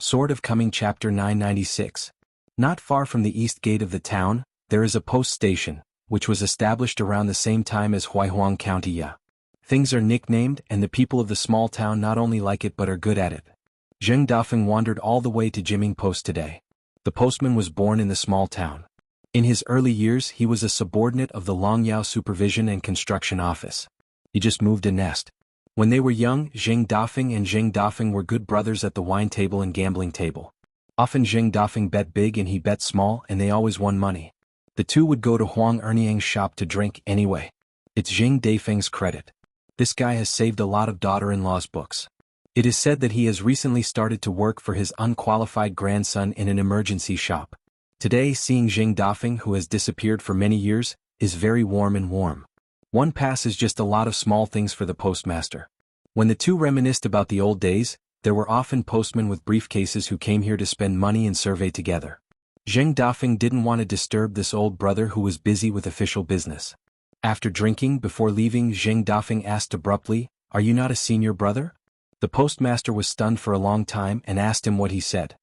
Sword of Coming Chapter 996. Not far from the east gate of the town, there is a post station, which was established around the same time as Huaihuang County Ya. Things are nicknamed and the people of the small town not only like it but are good at it. Zheng Dafeng wandered all the way to Jiming Post today. The postman was born in the small town. In his early years he was a subordinate of the Longyao Supervision and Construction Office. He just moved a nest. When they were young, Zheng Dafeng and Zheng Dafeng were good brothers at the wine table and gambling table. Often Zheng Dafeng bet big and he bet small and they always won money. The two would go to Huang Erniang's shop to drink anyway. It's Zheng Dafeng's credit. This guy has saved a lot of daughter-in-law's books. It is said that he has recently started to work for his unqualified grandson in an emergency shop. Today, seeing Zheng Dafeng, who has disappeared for many years, is very warm. One pass is just a lot of small things for the postmaster. When the two reminisced about the old days, there were often postmen with briefcases who came here to spend money and survey together. Zheng Dafeng didn't want to disturb this old brother who was busy with official business. After drinking before leaving, Zheng Dafeng asked abruptly, "Are you not a senior brother?" The postmaster was stunned for a long time and asked him what he said.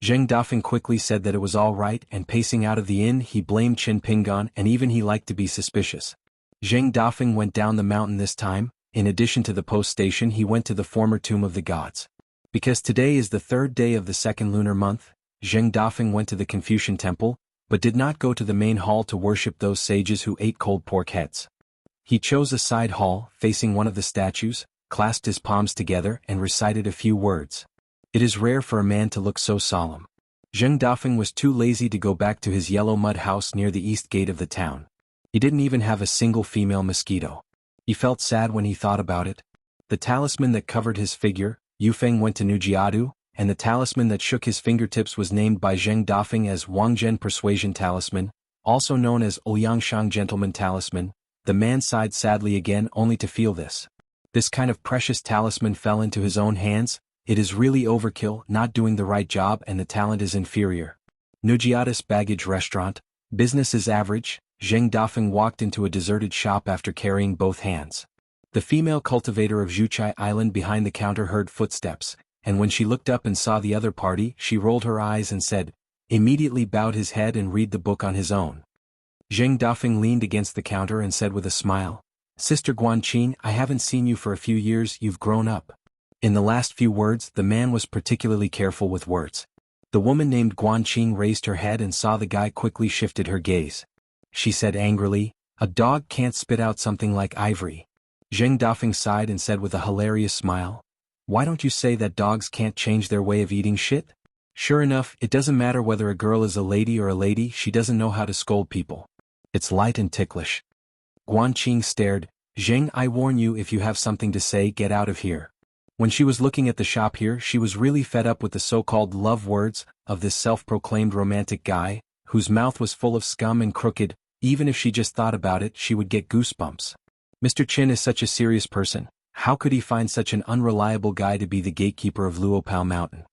Zheng Dafeng quickly said that it was all right, and pacing out of the inn he blamed Qin Pingan, and even he liked to be suspicious. Zheng Dafeng went down the mountain this time. In addition to the post station, he went to the former tomb of the gods. Because today is the third day of the second lunar month, Zheng Dafeng went to the Confucian temple, but did not go to the main hall to worship those sages who ate cold pork heads. He chose a side hall, facing one of the statues, clasped his palms together and recited a few words. It is rare for a man to look so solemn. Zheng Dafeng was too lazy to go back to his yellow mud house near the east gate of the town. He didn't even have a single female mosquito. He felt sad when he thought about it. The talisman that covered his figure, Yufeng, went to Nujiadu, and the talisman that shook his fingertips was named by Zheng Dafeng as Wangzhen Persuasion Talisman, also known as Ouyangshang Gentleman Talisman. The man sighed sadly again, only to feel this. This kind of precious talisman fell into his own hands. It is really overkill, not doing the right job, and the talent is inferior. Nujiada's baggage restaurant. Business is average. Zheng Dafeng walked into a deserted shop after carrying both hands. The female cultivator of Zhuchai Island behind the counter heard footsteps, and when she looked up and saw the other party, she rolled her eyes and said, immediately bowed his head and read the book on his own. Zheng Dafeng leaned against the counter and said with a smile, "Sister Guanqing, I haven't seen you for a few years, you've grown up." In the last few words, the man was particularly careful with words. The woman named Guanqing raised her head and saw the guy, quickly shifted her gaze. She said angrily, "A dog can't spit out something like ivory." Zheng Dafeng sighed and said with a hilarious smile, "Why don't you say that dogs can't change their way of eating shit?" Sure enough, it doesn't matter whether a girl is a lady or a lady, she doesn't know how to scold people. It's light and ticklish. Guanqing stared. "Zheng, I warn you, if you have something to say, get out of here." When she was looking at the shop here, she was really fed up with the so-called love words of this self-proclaimed romantic guy, whose mouth was full of scum and crooked. Even if she just thought about it, she would get goosebumps. Mr. Qin is such a serious person. How could he find such an unreliable guy to be the gatekeeper of Luopao Mountain?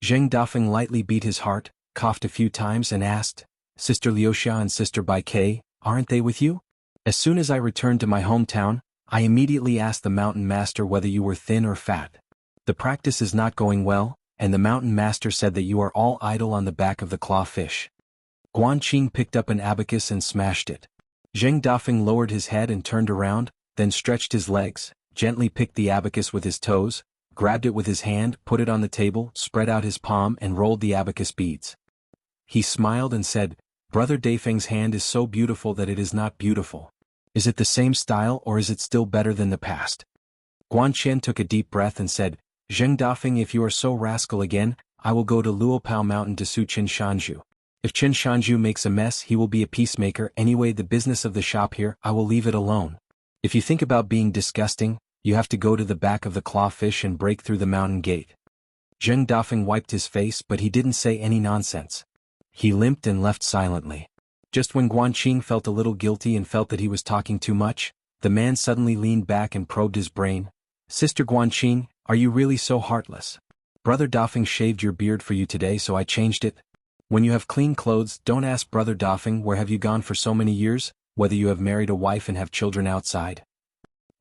Zheng Dafeng lightly beat his heart, coughed a few times and asked, "Sister Liuxia and Sister Bai Kei, aren't they with you?" "As soon as I returned to my hometown, I immediately asked the mountain master whether you were thin or fat. The practice is not going well, and the mountain master said that you are all idle on the back of the clawfish." Guanqing picked up an abacus and smashed it. Zheng Dafeng lowered his head and turned around, then stretched his legs, gently picked the abacus with his toes, grabbed it with his hand, put it on the table, spread out his palm and rolled the abacus beads. He smiled and said, "Brother Dafeng's hand is so beautiful that it is not beautiful. Is it the same style or is it still better than the past?" Guanqian took a deep breath and said, "Zheng Dafeng, if you are so rascal again, I will go to Luopao Mountain to sue Qin Shanzhu. If Qin Shanzhu makes a mess, he will be a peacemaker. Anyway, the business of the shop here, I will leave it alone. If you think about being disgusting, you have to go to the back of the clawfish and break through the mountain gate." Zheng Dafeng wiped his face, but he didn't say any nonsense. He limped and left silently. Just when Guanqing felt a little guilty and felt that he was talking too much, the man suddenly leaned back and probed his brain. "Sister Guanqing, are you really so heartless? Brother Dafeng shaved your beard for you today, so I changed it. When you have clean clothes, don't ask Brother Dafeng where have you gone for so many years, whether you have married a wife and have children outside."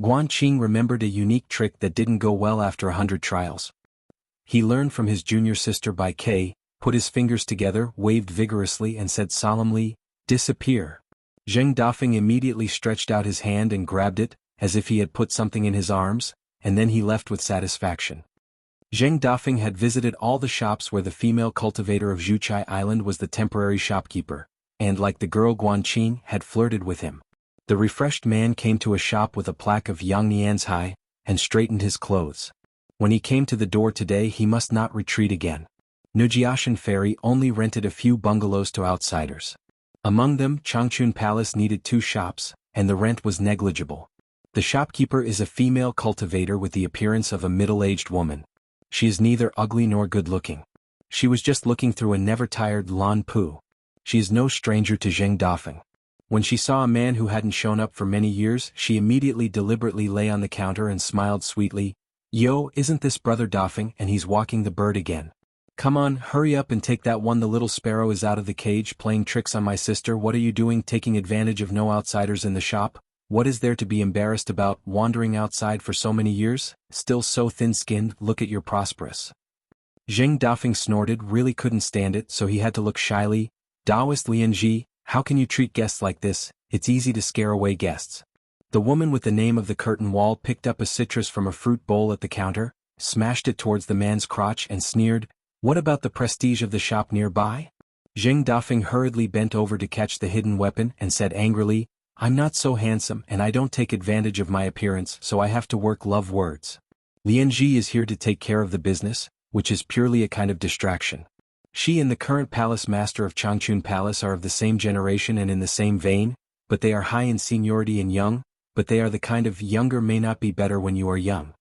Guanqing remembered a unique trick that didn't go well after 100 trials. He learned from his junior sister by K, put his fingers together, waved vigorously and said solemnly, "Disappear." Zheng Dafeng immediately stretched out his hand and grabbed it, as if he had put something in his arms, and then he left with satisfaction. Zheng Dafeng had visited all the shops where the female cultivator of Zhuchai Island was the temporary shopkeeper, and like the girl Guanqing had flirted with him. The refreshed man came to a shop with a plaque of Yang Nianzhai, and straightened his clothes. When he came to the door today he must not retreat again. Nujiashan Ferry only rented a few bungalows to outsiders. Among them Changchun Palace needed 2 shops, and the rent was negligible. The shopkeeper is a female cultivator with the appearance of a middle-aged woman. She is neither ugly nor good-looking. She was just looking through a never-tired Lan Pu. She is no stranger to Zheng Dafeng. When she saw a man who hadn't shown up for many years, she immediately deliberately lay on the counter and smiled sweetly. "Yo, isn't this brother Dafeng, and he's walking the bird again? Come on, hurry up and take that one. The little sparrow is out of the cage playing tricks on my sister. What are you doing, taking advantage of no outsiders in the shop? What is there to be embarrassed about, wandering outside for so many years, still so thin-skinned? Look at your prosperous." Zheng Dafeng snorted, really couldn't stand it, so he had to look shyly. "Daoist Lianji, how can you treat guests like this? It's easy to scare away guests." The woman with the name of the curtain wall picked up a citrus from a fruit bowl at the counter, smashed it towards the man's crotch and sneered, "What about the prestige of the shop nearby?" Zheng Dafeng hurriedly bent over to catch the hidden weapon and said angrily, "I'm not so handsome and I don't take advantage of my appearance, so I have to work love words. Lianji is here to take care of the business, which is purely a kind of distraction. She and the current palace master of Changchun Palace are of the same generation and in the same vein, but they are high in seniority and young, but they are the kind of younger may not be better when you are young."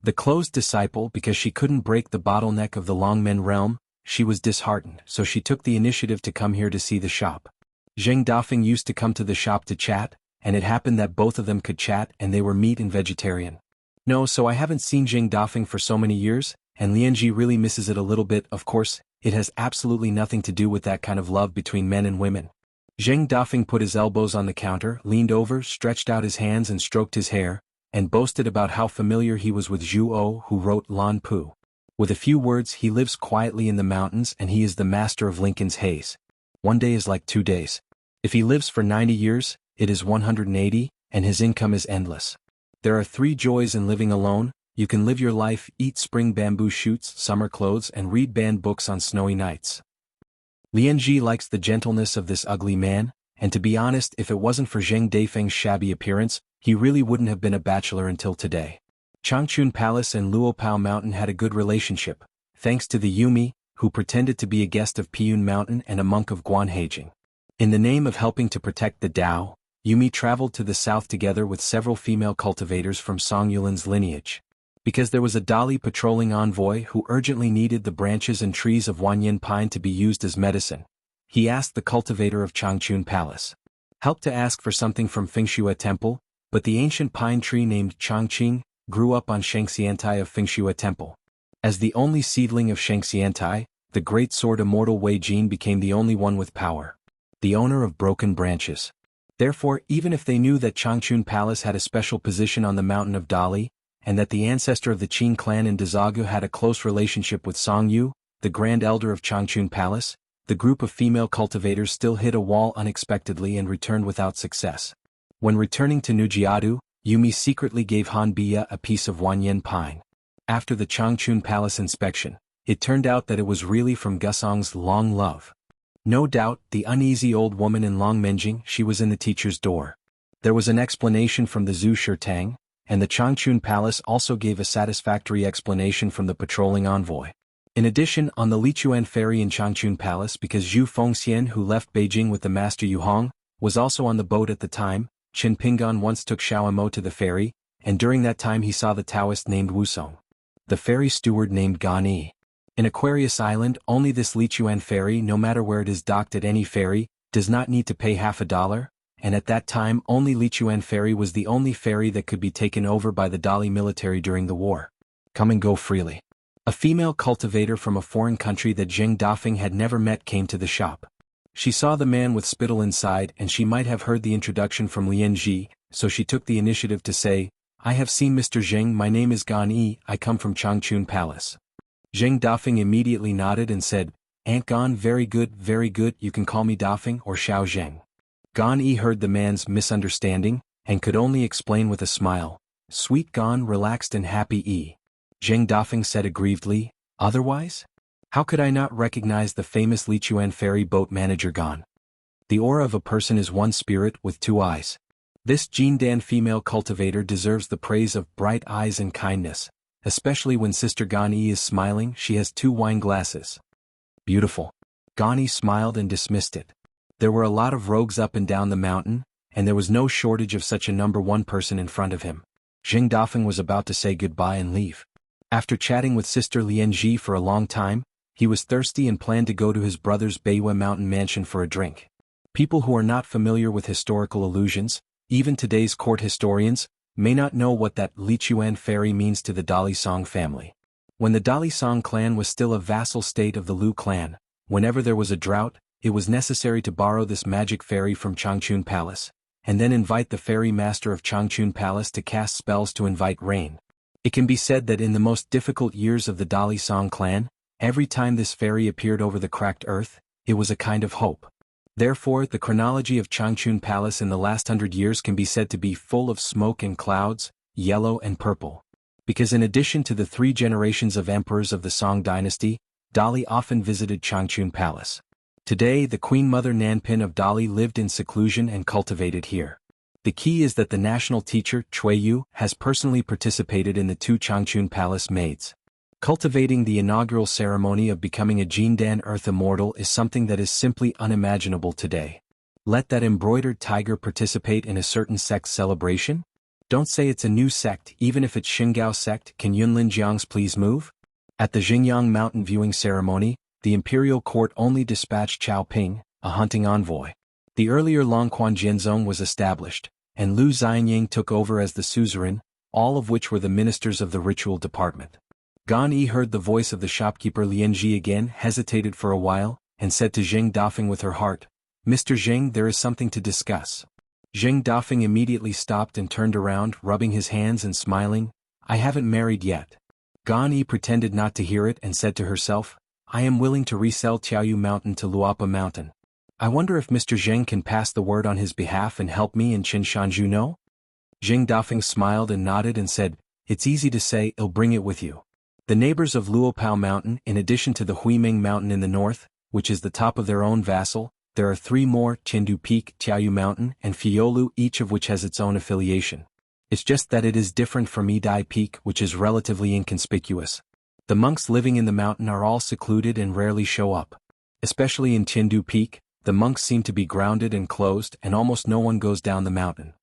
The closed disciple, because she couldn't break the bottleneck of the Longmen realm, she was disheartened, so she took the initiative to come here to see the shop. Zheng Dafeng used to come to the shop to chat, and it happened that both of them could chat and they were meat and vegetarian. No, so I haven't seen Zheng Dafeng for so many years, and Lianji really misses it a little bit. Of course, it has absolutely nothing to do with that kind of love between men and women. Zheng Dafeng put his elbows on the counter, leaned over, stretched out his hands and stroked his hair, and boasted about how familiar he was with Zhu O, who wrote Lan Pu. With a few words, he lives quietly in the mountains and he is the master of Lincoln's haze. 1 day is like 2 days. If he lives for 90 years, it is 180, and his income is endless. There are 3 joys in living alone. You can live your life, eat spring bamboo shoots, summer clothes, and read banned books on snowy nights. Lianji likes the gentleness of this ugly man, and to be honest, if it wasn't for Zheng Dafeng's shabby appearance, he really wouldn't have been a bachelor until today. Changchun Palace and Luopao Mountain had a good relationship, thanks to the Yumi, who pretended to be a guest of Piyun Mountain and a monk of Guanheijing. In the name of helping to protect the Tao, Yumi traveled to the south together with several female cultivators from Song Yulin's lineage. Because there was a Dali patrolling envoy who urgently needed the branches and trees of Wanyan pine to be used as medicine, he asked the cultivator of Changchun Palace help to ask for something from Fengshua Temple, but the ancient pine tree named Changqing grew up on xianxia of Fengshua Temple. As the only seedling of xianxia, the great sword immortal Wei Jin became the only one with power, the owner of broken branches. Therefore, even if they knew that Changchun Palace had a special position on the mountain of Dali, and that the ancestor of the Qin clan in Dazagu had a close relationship with Song Yu, the grand elder of Changchun Palace, the group of female cultivators still hit a wall unexpectedly and returned without success. When returning to Nujiadu, Yumi secretly gave Han Biya a piece of Wanyan pine. After the Changchun Palace inspection, it turned out that it was really from Gusong's long love. No doubt, the uneasy old woman in Longmenjing, she was in the teacher's door. There was an explanation from the Zhu Shirtang, and the Changchun Palace also gave a satisfactory explanation from the patrolling envoy. In addition, on the Lichuan ferry in Changchun Palace, because Zhu Fengxian, who left Beijing with the master Yu Hong, was also on the boat at the time, Qin Pingan once took Xiao Mo to the ferry, and during that time he saw the Taoist named Wusong, the ferry steward named Gan Yi. In Aquarius Island, only this Lichuan ferry, no matter where it is docked at any ferry, does not need to pay $50, and at that time only Lichuan ferry was the only ferry that could be taken over by the Dali military during the war. Come and go freely. A female cultivator from a foreign country that Zheng Dafeng had never met came to the shop. She saw the man with spittle inside and she might have heard the introduction from Lianji, so she took the initiative to say, "I have seen Mr. Zheng, my name is Gan Yi, I come from Changchun Palace." Zheng Dafeng immediately nodded and said, "Aunt Gan, very good, you can call me Dafeng or Xiao Zheng." Gan Yi heard the man's misunderstanding, and could only explain with a smile, "Sweet Gan, relaxed and happy Yi." Zheng Dafeng said aggrievedly, "Otherwise? How could I not recognize the famous Lichuan ferry boat manager Gan? The aura of a person is one spirit with two eyes. This Jindan female cultivator deserves the praise of bright eyes and kindness, especially when Sister Gan Yi is smiling. She has two wine glasses." "Beautiful." Gan Yi smiled and dismissed it. There were a lot of rogues up and down the mountain, and there was no shortage of such a number one person in front of him. Zheng Dafeng was about to say goodbye and leave. After chatting with Sister Lianji for a long time, he was thirsty and planned to go to his brother's Beiwa mountain mansion for a drink. People who are not familiar with historical allusions, even today's court historians, may not know what that Lichuan ferry means to the Dalisong family. When the Dalisong clan was still a vassal state of the Lu clan, whenever there was a drought, it was necessary to borrow this magic ferry from Changchun Palace, and then invite the ferry master of Changchun Palace to cast spells to invite rain. It can be said that in the most difficult years of the Dalisong clan, every time this ferry appeared over the cracked earth, it was a kind of hope. Therefore, the chronology of Changchun Palace in the last 100 years can be said to be full of smoke and clouds, yellow and purple. Because in addition to the 3 generations of emperors of the Song dynasty, Dali often visited Changchun Palace. Today, the Queen Mother Nanpin of Dali lived in seclusion and cultivated here. The key is that the national teacher, Cui Yu, has personally participated in the 2 Changchun Palace maids. Cultivating the inaugural ceremony of becoming a Jindan Earth Immortal is something that is simply unimaginable today. Let that embroidered tiger participate in a certain sect's celebration? Don't say it's a new sect, even if it's Xingao sect. Can Yunlin Jiangs please move? At the Xingyang mountain viewing ceremony, the imperial court only dispatched Chao Ping, a hunting envoy. The earlier Longquan Jianzong was established, and Lu Xianying took over as the suzerain, all of which were the ministers of the ritual department. Gan Yi heard the voice of the shopkeeper Lianji again, hesitated for a while, and said to Zheng Dafeng with her heart, "Mr. Zheng, there is something to discuss." Zheng Dafeng immediately stopped and turned around, rubbing his hands and smiling, "I haven't married yet." Gan Yi pretended not to hear it and said to herself, "I am willing to resell Tiaoyu Mountain to Luapa Mountain. I wonder if Mr. Zheng can pass the word on his behalf and help me in Qinshanju no?" Zheng Dafeng smiled and nodded and said, "It's easy to say, I'll bring it with you." The neighbors of Luopao Mountain, in addition to the Huiming Mountain in the north, which is the top of their own vassal, there are 3 more, Chendu Peak, Tiaoyu Mountain, and Fiolu, each of which has its own affiliation. It's just that it is different from Idai Peak, which is relatively inconspicuous. The monks living in the mountain are all secluded and rarely show up. Especially in Chendu Peak, the monks seem to be grounded and closed, and almost no one goes down the mountain.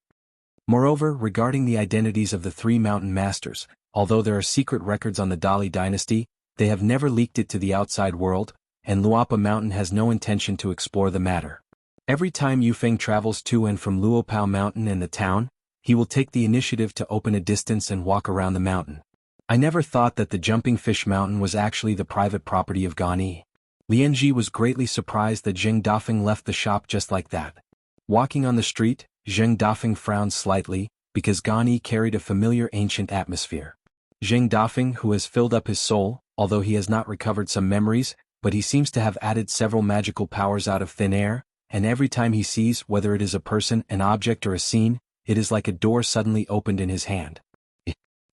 Moreover, regarding the identities of the 3 mountain masters, although there are secret records on the Dali dynasty, they have never leaked it to the outside world, and Luapa Mountain has no intention to explore the matter. Every time Yufeng travels to and from Luopao Mountain and the town, he will take the initiative to open a distance and walk around the mountain. I never thought that the Jumping Fish Mountain was actually the private property of Gan Yi. Lianji was greatly surprised that Zheng Dafeng left the shop just like that. Walking on the street, Zheng Dafeng frowned slightly, because Gan Yi carried a familiar ancient atmosphere. Zheng Dafeng, who has filled up his soul, although he has not recovered some memories, but he seems to have added several magical powers out of thin air, and every time he sees, whether it is a person, an object or a scene, it is like a door suddenly opened in his hand.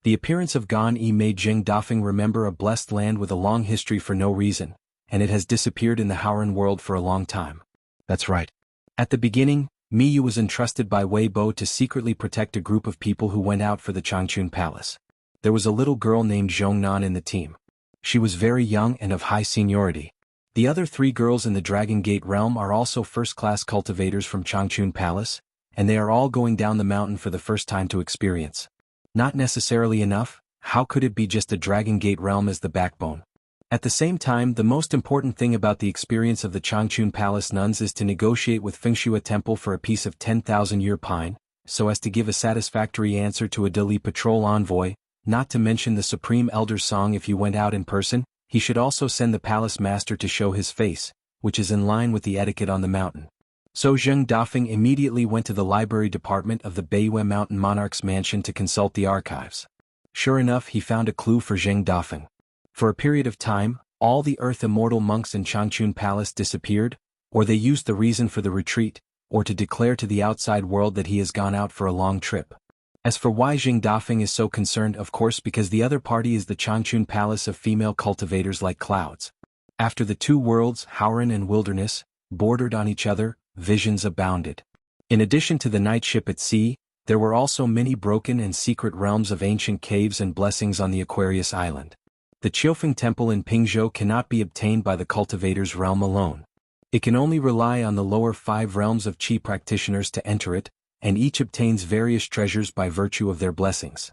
The appearance of Gan Yi made Zheng Dafeng remember a blessed land with a long history for no reason, and it has disappeared in the Howran world for a long time. That's right. At the beginning, Miyu was entrusted by Wei Bo to secretly protect a group of people who went out for the Changchun Palace. There was a little girl named Zhongnan in the team. She was very young and of high seniority. The other 3 girls in the Dragon Gate realm are also first-class cultivators from Changchun Palace, and they are all going down the mountain for the first time to experience. Not necessarily enough, how could it be just the Dragon Gate realm as the backbone? At the same time, the most important thing about the experience of the Changchun Palace nuns is to negotiate with Fengshua Temple for a piece of 10,000-year pine, so as to give a satisfactory answer to a Dali patrol envoy, not to mention the Supreme Elder's song. If you went out in person, he should also send the palace master to show his face, which is in line with the etiquette on the mountain. So Zheng Dafeng immediately went to the library department of the Beiwa Mountain Monarch's mansion to consult the archives. Sure enough, he found a clue for Zheng Dafeng. For a period of time, all the earth immortal monks in Changchun Palace disappeared, or they used the reason for the retreat, or to declare to the outside world that he has gone out for a long trip. As for why Jing Dafeng is so concerned, of course because the other party is the Changchun Palace of female cultivators like clouds. After the two worlds, Howren and Wilderness, bordered on each other, visions abounded. In addition to the night ship at sea, there were also many broken and secret realms of ancient caves and blessings on the Aquarius Island. The Qiufeng Temple in Pingzhou cannot be obtained by the cultivators' realm alone. It can only rely on the lower 5 realms of Qi practitioners to enter it, and each obtains various treasures by virtue of their blessings.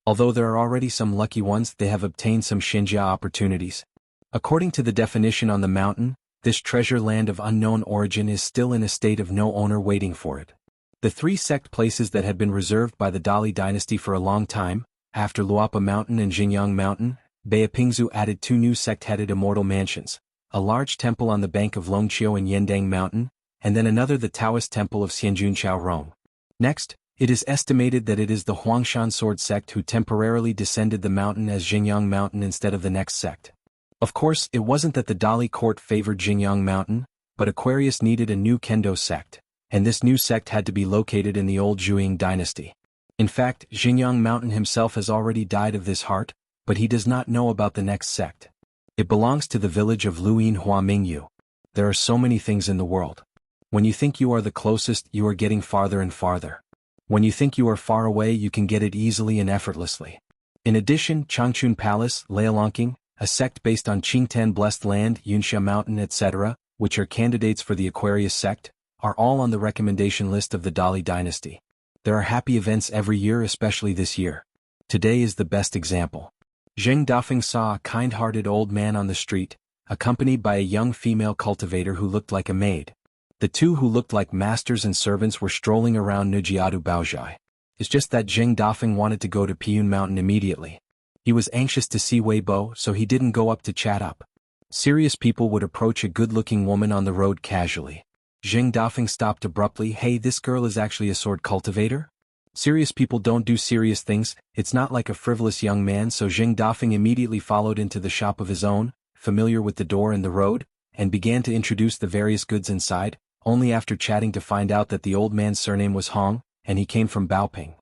Although there are already some lucky ones, they have obtained some xianxia opportunities. According to the definition on the mountain, this treasure land of unknown origin is still in a state of no owner waiting for it. The 3 sect places that had been reserved by the Dali dynasty for a long time, after Luopa Mountain and Xinjiang Mountain, Beipingzu added 2 new sect-headed immortal mansions, a large temple on the bank of Longqiu and Yendang Mountain, and then another, the Taoist temple of Xianjunqiao Rome. Next, it is estimated that it is the Huangshan sword sect who temporarily descended the mountain as Xinjiang Mountain instead of the next sect. Of course, it wasn't that the Dali court favored Xinjiang Mountain, but Aquarius needed a new Kendo sect, and this new sect had to be located in the old Zhuiying dynasty. In fact, Xinjiang Mountain himself has already died of this heart, but he does not know about the next sect. It belongs to the village of Luyin Hua Mingyu. There are so many things in the world. When you think you are the closest, you are getting farther and farther. When you think you are far away, you can get it easily and effortlessly. In addition, Changchun Palace, Lialongqing, a sect based on Qingtan Blessed Land, Yunxia Mountain, etc., which are candidates for the Aquarius sect, are all on the recommendation list of the Dali dynasty. There are happy events every year, especially this year. Today is the best example. Jing Dafeng saw a kind-hearted old man on the street, accompanied by a young female cultivator who looked like a maid. The two who looked like masters and servants were strolling around Nujiadu Baozhai. It's just that Jing Dafeng wanted to go to Piyun Mountain immediately. He was anxious to see Weibo, so he didn't go up to chat up. Serious people would approach a good-looking woman on the road casually. Jing Dafeng stopped abruptly. Hey, this girl is actually a sword cultivator? Serious people don't do serious things, it's not like a frivolous young man, so Jing Dafeng immediately followed into the shop of his own, familiar with the door and the road, and began to introduce the various goods inside, only after chatting to find out that the old man's surname was Hong, and he came from Baoping.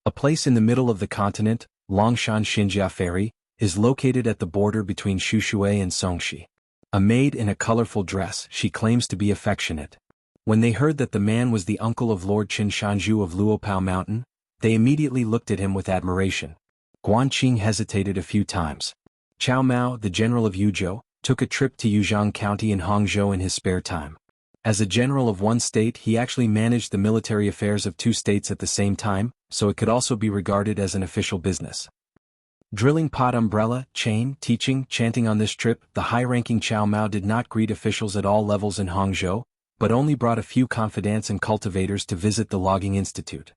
A place in the middle of the continent, Longshan Xinjia Ferry, is located at the border between Shushui and Songshi. A maid in a colorful dress, she claims to be affectionate. When they heard that the man was the uncle of Lord Qin Shanzhu of Luopao Mountain, they immediately looked at him with admiration. Guanqing hesitated a few times. Chao Mao, the general of Yuzhou, took a trip to Yuzhang County in Hangzhou in his spare time. As a general of one state, he actually managed the military affairs of 2 states at the same time, so it could also be regarded as an official business. Drilling pot umbrella, chain, teaching, chanting on this trip, the high-ranking Chao Mao did not greet officials at all levels in Hangzhou, but only brought a few confidants and cultivators to visit the logging institute.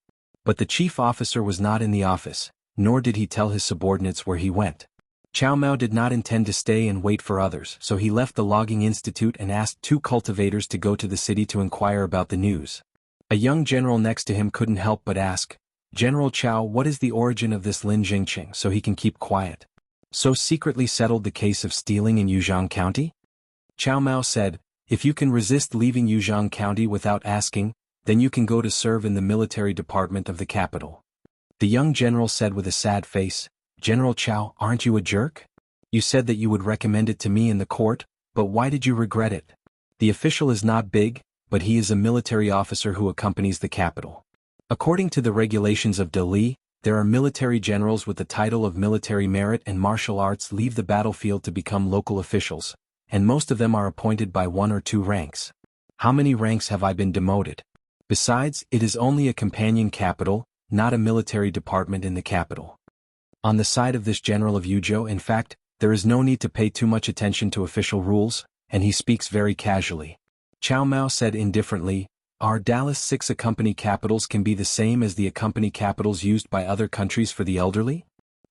But the chief officer was not in the office, nor did he tell his subordinates where he went. Chao Mao did not intend to stay and wait for others, so he left the logging institute and asked 2 cultivators to go to the city to inquire about the news. A young general next to him couldn't help but ask, "General Chao, what is the origin of this Lin Jingqing so he can keep quiet? So secretly settled the case of stealing in Yuzhang County?" Chao Mao said, "If you can resist leaving Yuzhang County without asking, then you can go to serve in the military department of the capital." The young general said with a sad face, "General Chao, aren't you a jerk? You said that you would recommend it to me in the court, but why did you regret it? The official is not big, but he is a military officer who accompanies the capital. According to the regulations of Dali, there are military generals with the title of military merit and martial arts leave the battlefield to become local officials, and most of them are appointed by 1 or 2 ranks. How many ranks have I been demoted? Besides, it is only a companion capital, not a military department in the capital." On the side of this general of Yuzhou, in fact, there is no need to pay too much attention to official rules, and he speaks very casually. Chao Mao said indifferently, "Our Dallas 6 accompany capitals can be the same as the accompany capitals used by other countries for the elderly?"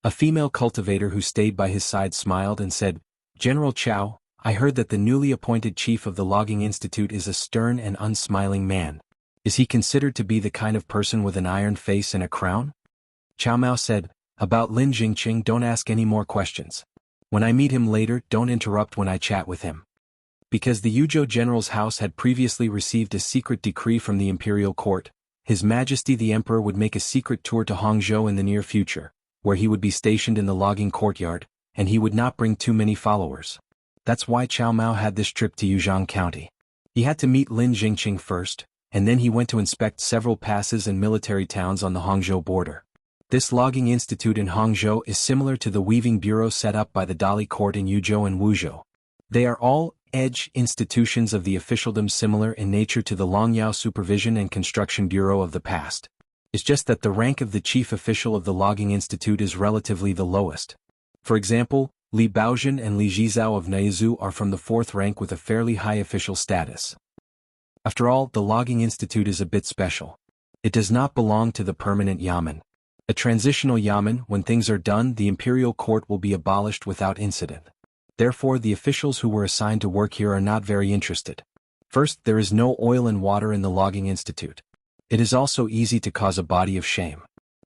A female cultivator who stayed by his side smiled and said, "General Chao, I heard that the newly appointed chief of the logging institute is a stern and unsmiling man. Is he considered to be the kind of person with an iron face and a crown?" Chao Mao said, "About Lin Jingqing, don't ask any more questions. When I meet him later, don't interrupt when I chat with him. Because the Yuzhou general's house had previously received a secret decree from the imperial court, His Majesty the Emperor would make a secret tour to Hangzhou in the near future, where he would be stationed in the logging courtyard, and he would not bring too many followers. That's why Cao Mao had this trip to Yuzhang County. He had to meet Lin Jingqing first, and then he went to inspect several passes and military towns on the Hangzhou border. This logging institute in Hangzhou is similar to the weaving bureau set up by the Dali court in Yuzhou and Wuzhou. They are all edge institutions of the officialdom similar in nature to the Longyao Supervision and Construction Bureau of the past. It's just that the rank of the chief official of the logging institute is relatively the lowest. For example, Li Baozhen and Li Jizao of Neizu are from the fourth rank with a fairly high official status. After all, the logging institute is a bit special. It does not belong to the permanent yamen. A transitional yamen, when things are done, the imperial court will be abolished without incident. Therefore, the officials who were assigned to work here are not very interested. First, there is no oil and water in the logging institute. It is also easy to cause a body of shame.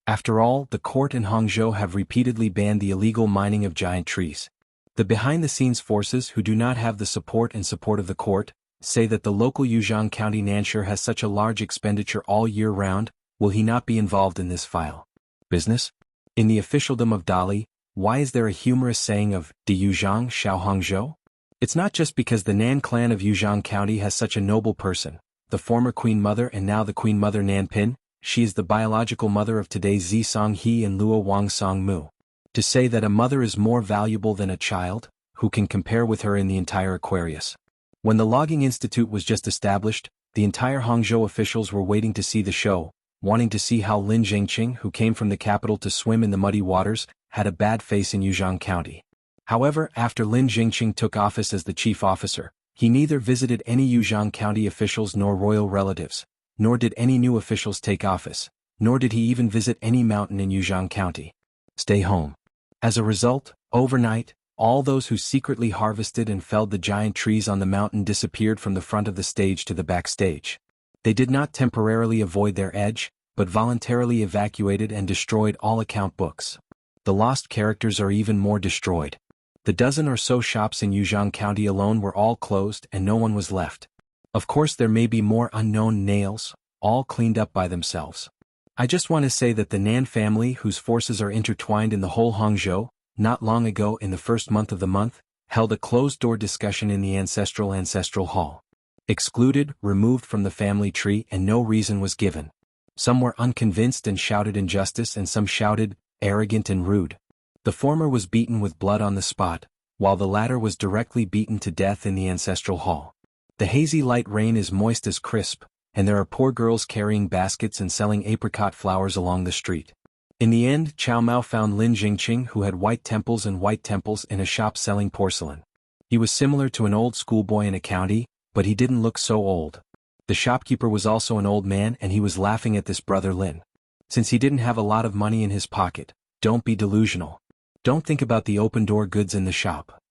After all, the court and Hangzhou have repeatedly banned the illegal mining of giant trees. The behind-the-scenes forces who do not have the support of the court say that the local Yuzhang County Nansher has such a large expenditure all year round. Will he not be involved in this file business? In the officialdom of Dali, why is there a humorous saying of "Di Yuzhang Xiao Hangzhou"? It's not just because the Nan clan of Yuzhang County has such a noble person, the former Queen Mother and now the Queen Mother Nan Pin. She is the biological mother of today's Zi Song He and Luo Wang Song Mu. To say that a mother is more valuable than a child, who can compare with her in the entire Aquarius? When the Logging Institute was just established, the entire Hangzhou officials were waiting to see the show, wanting to see how Lin Jingqing, who came from the capital to swim in the muddy waters, had a bad face in Yuzhang County. However, after Lin Jingqing took office as the chief officer, he neither visited any Yuzhang County officials nor royal relatives, nor did any new officials take office, nor did he even visit any mountain in Yuzhang County. Stay home. As a result, overnight, all those who secretly harvested and felled the giant trees on the mountain disappeared from the front of the stage to the backstage. They did not temporarily avoid their edge, but voluntarily evacuated and destroyed all account books. The lost characters are even more destroyed. The dozen or so shops in Yuzhang County alone were all closed and no one was left. Of course, there may be more unknown nails, all cleaned up by themselves. I just want to say that the Nan family, whose forces are intertwined in the whole Hangzhou, not long ago in the first month of the month, held a closed-door discussion in the ancestral hall. Excluded, removed from the family tree, and no reason was given. Some were unconvinced and shouted injustice, and some shouted, arrogant and rude. The former was beaten with blood on the spot, while the latter was directly beaten to death in the ancestral hall. The hazy light rain is moist as crisp, and there are poor girls carrying baskets and selling apricot flowers along the street. In the end, Cao Mao found Lin Jingqing, who had white temples in a shop selling porcelain. He was similar to an old schoolboy in a county, but he didn't look so old. The shopkeeper was also an old man and he was laughing at this brother Lin. Since he didn't have a lot of money in his pocket, don't be delusional. Don't think about the open-door goods in the shop.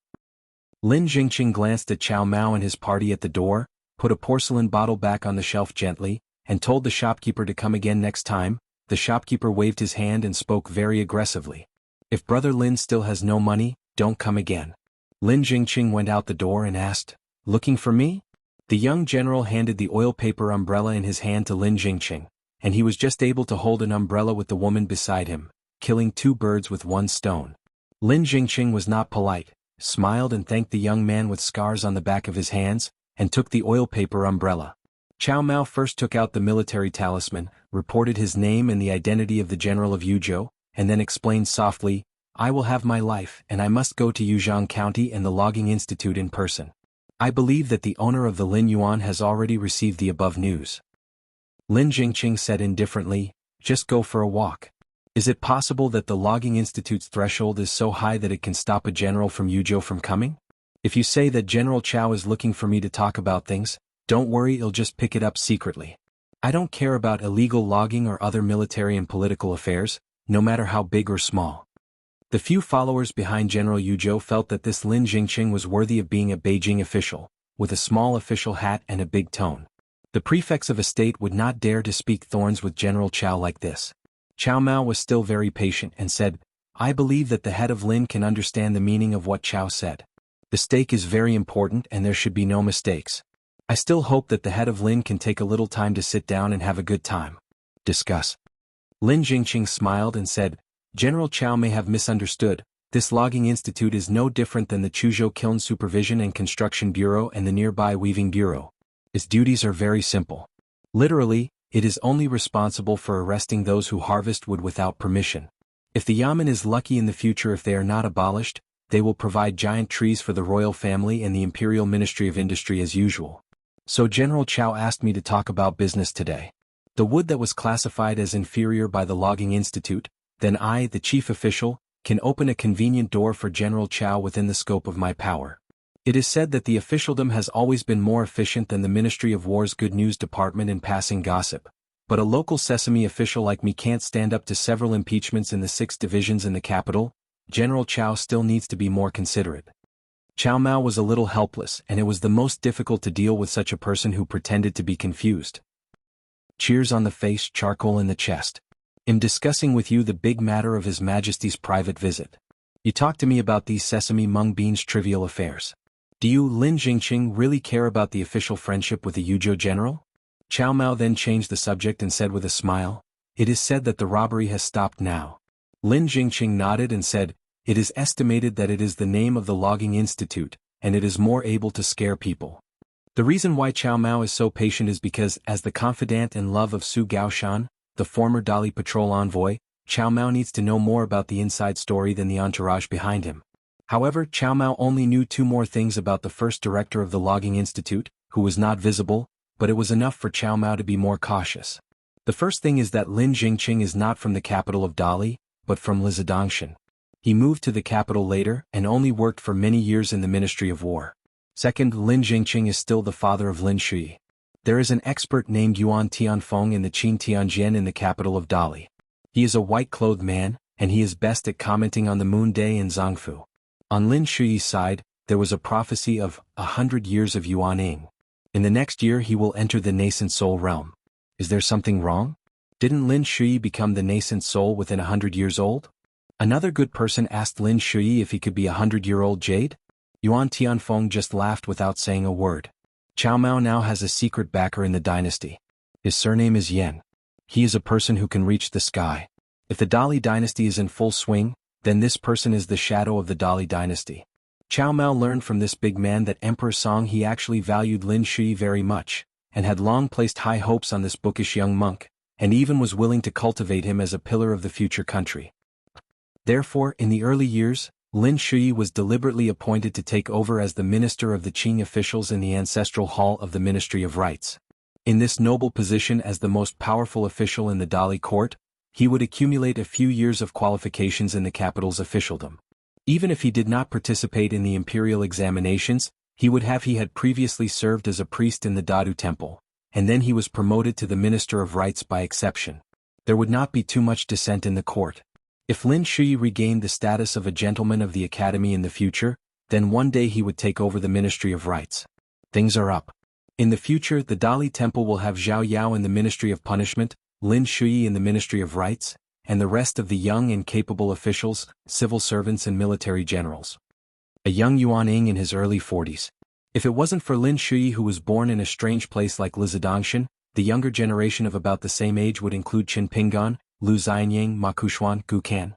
Lin Jingqing glanced at Cao Mao and his party at the door, put a porcelain bottle back on the shelf gently, and told the shopkeeper to come again next time. The shopkeeper waved his hand and spoke very aggressively. If brother Lin still has no money, don't come again. Lin Jingqing went out the door and asked, "Looking for me?" The young general handed the oil paper umbrella in his hand to Lin Jingqing, and he was just able to hold an umbrella with the woman beside him, killing two birds with one stone. Lin Jingqing was not polite, smiled and thanked the young man with scars on the back of his hands, and took the oil paper umbrella. Cao Mao first took out the military talisman, reported his name and the identity of the general of Yuzhou, and then explained softly, "I will have my life and I must go to Yuzhang County and the Logging Institute in person. I believe that the owner of the Lin Yuan has already received the above news." Lin Jingqing said indifferently, "Just go for a walk. Is it possible that the Logging Institute's threshold is so high that it can stop a general from Yuzhou from coming? If you say that General Chao is looking for me to talk about things, don't worry, he'll just pick it up secretly. I don't care about illegal logging or other military and political affairs, no matter how big or small." The few followers behind General Yuzhou felt that this Lin Jingqing was worthy of being a Beijing official, with a small official hat and a big tone. The prefects of a state would not dare to speak thorns with General Chao like this. Cao Mao was still very patient and said, I believe that the head of Lin can understand the meaning of what Chow said. The stake is very important and there should be no mistakes. I still hope that the head of Lin can take a little time to sit down and have a good time. Discuss. Lin Jingqing smiled and said, General Chow may have misunderstood. This logging institute is no different than the Chuzhou Kiln Supervision and Construction Bureau and the nearby Weaving Bureau. Its duties are very simple. Literally, it is only responsible for arresting those who harvest wood without permission. If the Yamen is lucky in the future, if they are not abolished, they will provide giant trees for the royal family and the Imperial Ministry of Industry as usual. So General Chow asked me to talk about business today. The wood that was classified as inferior by the Logging Institute, then I, the chief official, can open a convenient door for General Chow within the scope of my power. It is said that the officialdom has always been more efficient than the Ministry of War's Good News Department in passing gossip, but a local sesame official like me can't stand up to several impeachments in the 6 divisions in the capital. General Chow still needs to be more considerate. Chow Mao was a little helpless, and it was the most difficult to deal with such a person who pretended to be confused. Cheers on the face, charcoal in the chest. I'm discussing with you the big matter of His Majesty's private visit. You talk to me about these sesame mung beans trivial affairs. Do you, Lin Jingqing, really care about the official friendship with the Yuzhou general? Chow Mao then changed the subject and said with a smile, It is said that the robbery has stopped now. Lin Jingqing nodded and said, It is estimated that it is the name of the Logging Institute, and it is more able to scare people. The reason why Chow Mao is so patient is because, as the confidant and love of Su Gaoshan, the former Dali patrol envoy, Chow Mao needs to know more about the inside story than the entourage behind him. However, Chow Mao only knew 2 more things about the first director of the Logging Institute, who was not visible, but it was enough for Chow Mao to be more cautious. The first thing is that Lin Jingqing is not from the capital of Dali, but from Lizidangshan. He moved to the capital later and only worked for many years in the Ministry of War. Second, Lin Jingqing is still the father of Lin Shui. There is an expert named Yuan Tianfeng in the Qin Tianjian in the capital of Dali. He is a white-clothed man, and he is best at commenting on the moon day in Zhangfu. On Lin Shui's side, there was a prophecy of 100 years of Yuaning. In the next year he will enter the nascent soul realm. Is there something wrong? Didn't Lin Shui become the nascent soul within 100 years old? Another good person asked Lin Shui if he could be a 100-year-old jade. Yuan Tianfeng just laughed without saying a word. Chow Mao now has a secret backer in the dynasty. His surname is Yen. He is a person who can reach the sky. If the Dali dynasty is in full swing, then this person is the shadow of the Dali dynasty. Chow Mao learned from this big man that Emperor Song he actually valued Lin Shui very much, and had long placed high hopes on this bookish young monk, and even was willing to cultivate him as a pillar of the future country. Therefore, in the early years, Lin Shui was deliberately appointed to take over as the minister of the Qing officials in the ancestral hall of the Ministry of Rights. In this noble position as the most powerful official in the Dali court, he would accumulate a few years of qualifications in the capital's officialdom. Even if he did not participate in the imperial examinations, he had previously served as a priest in the Dadu temple, and then he was promoted to the Minister of Rights by exception. There would not be too much dissent in the court. If Lin Shui regained the status of a gentleman of the academy in the future, then one day he would take over the Ministry of Rights. Things are up. In the future, the Dali temple will have Zhao Yao in the Ministry of Punishment, Lin Shui in the Ministry of Rights, and the rest of the young and capable officials, civil servants and military generals. A young Yuaning in his early 40s. If it wasn't for Lin Shui, who was born in a strange place like Lizidangshan, the younger generation of about the same age would include Qin Pingan, Lu Xianyang, Ma Kuxuan, Gu Kan.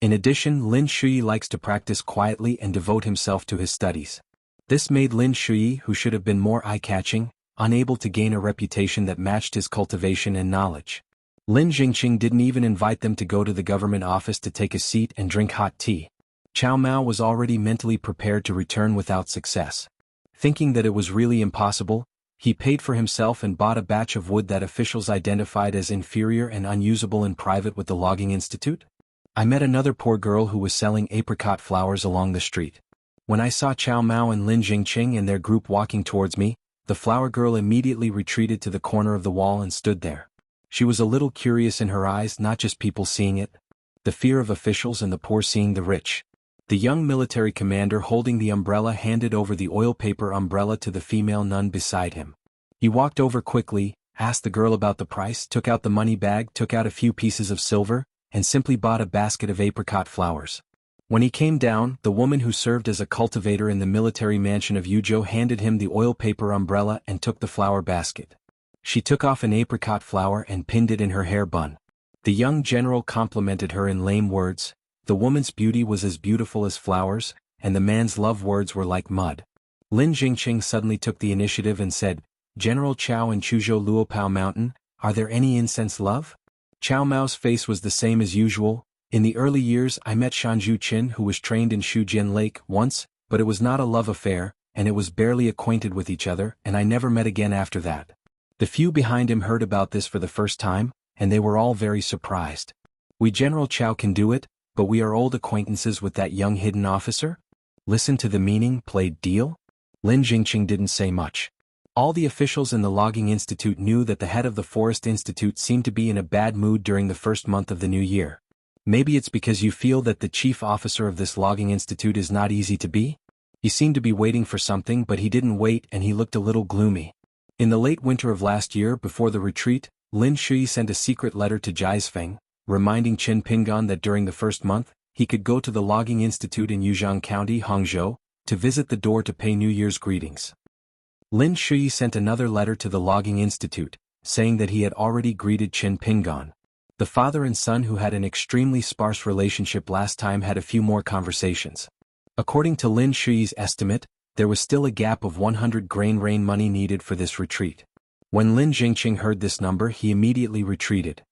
In addition, Lin Shui likes to practice quietly and devote himself to his studies. This made Lin Shui, who should have been more eye-catching, unable to gain a reputation that matched his cultivation and knowledge. Lin Jingqing didn't even invite them to go to the government office to take a seat and drink hot tea. Chow Mao was already mentally prepared to return without success. Thinking that it was really impossible, he paid for himself and bought a batch of wood that officials identified as inferior and unusable in private with the Logging Institute. I met another poor girl who was selling apricot flowers along the street. When I saw Chow Mao and Lin Jingqing and their group walking towards me, the flower girl immediately retreated to the corner of the wall and stood there. She was a little curious in her eyes, not just people seeing it. The fear of officials and the poor seeing the rich. The young military commander holding the umbrella handed over the oil paper umbrella to the female nun beside him. He walked over quickly, asked the girl about the price, took out the money bag, took out a few pieces of silver, and simply bought a basket of apricot flowers. When he came down, the woman who served as a cultivator in the military mansion of Yuzhou handed him the oil paper umbrella and took the flower basket. She took off an apricot flower and pinned it in her hair bun. The young general complimented her in lame words. The woman's beauty was as beautiful as flowers, and the man's love words were like mud. Lin Jingqing suddenly took the initiative and said, "General Chao and Chuzhou Luopao Mountain, are there any incense love?" Chao Mao's face was the same as usual. "In the early years I met Shanzhu Qin who was trained in Shujian Lake once, but it was not a love affair, and it was barely acquainted with each other, and I never met again after that." The few behind him heard about this for the first time, and they were all very surprised. "We General Chao can do it, but we are old acquaintances with that young hidden officer?" "Listen to the meaning, played deal?" Lin Jingqing didn't say much. All the officials in the Logging Institute knew that the head of the Forest Institute seemed to be in a bad mood during the first month of the new year. "Maybe it's because you feel that the chief officer of this Logging Institute is not easy to be?" He seemed to be waiting for something, but he didn't wait and he looked a little gloomy. In the late winter of last year before the retreat, Lin Shui sent a secret letter to Jiaisfeng, reminding Qin Pingan that during the first month, he could go to the Logging Institute in Yuzhang County, Hangzhou, to visit the door to pay New Year's greetings. Lin Shui sent another letter to the Logging Institute, saying that he had already greeted Qin Pingan. The father and son who had an extremely sparse relationship last time had a few more conversations. According to Lin Shui's estimate, there was still a gap of 100 grain rain money needed for this retreat. When Lin Jingqing heard this number he immediately retreated.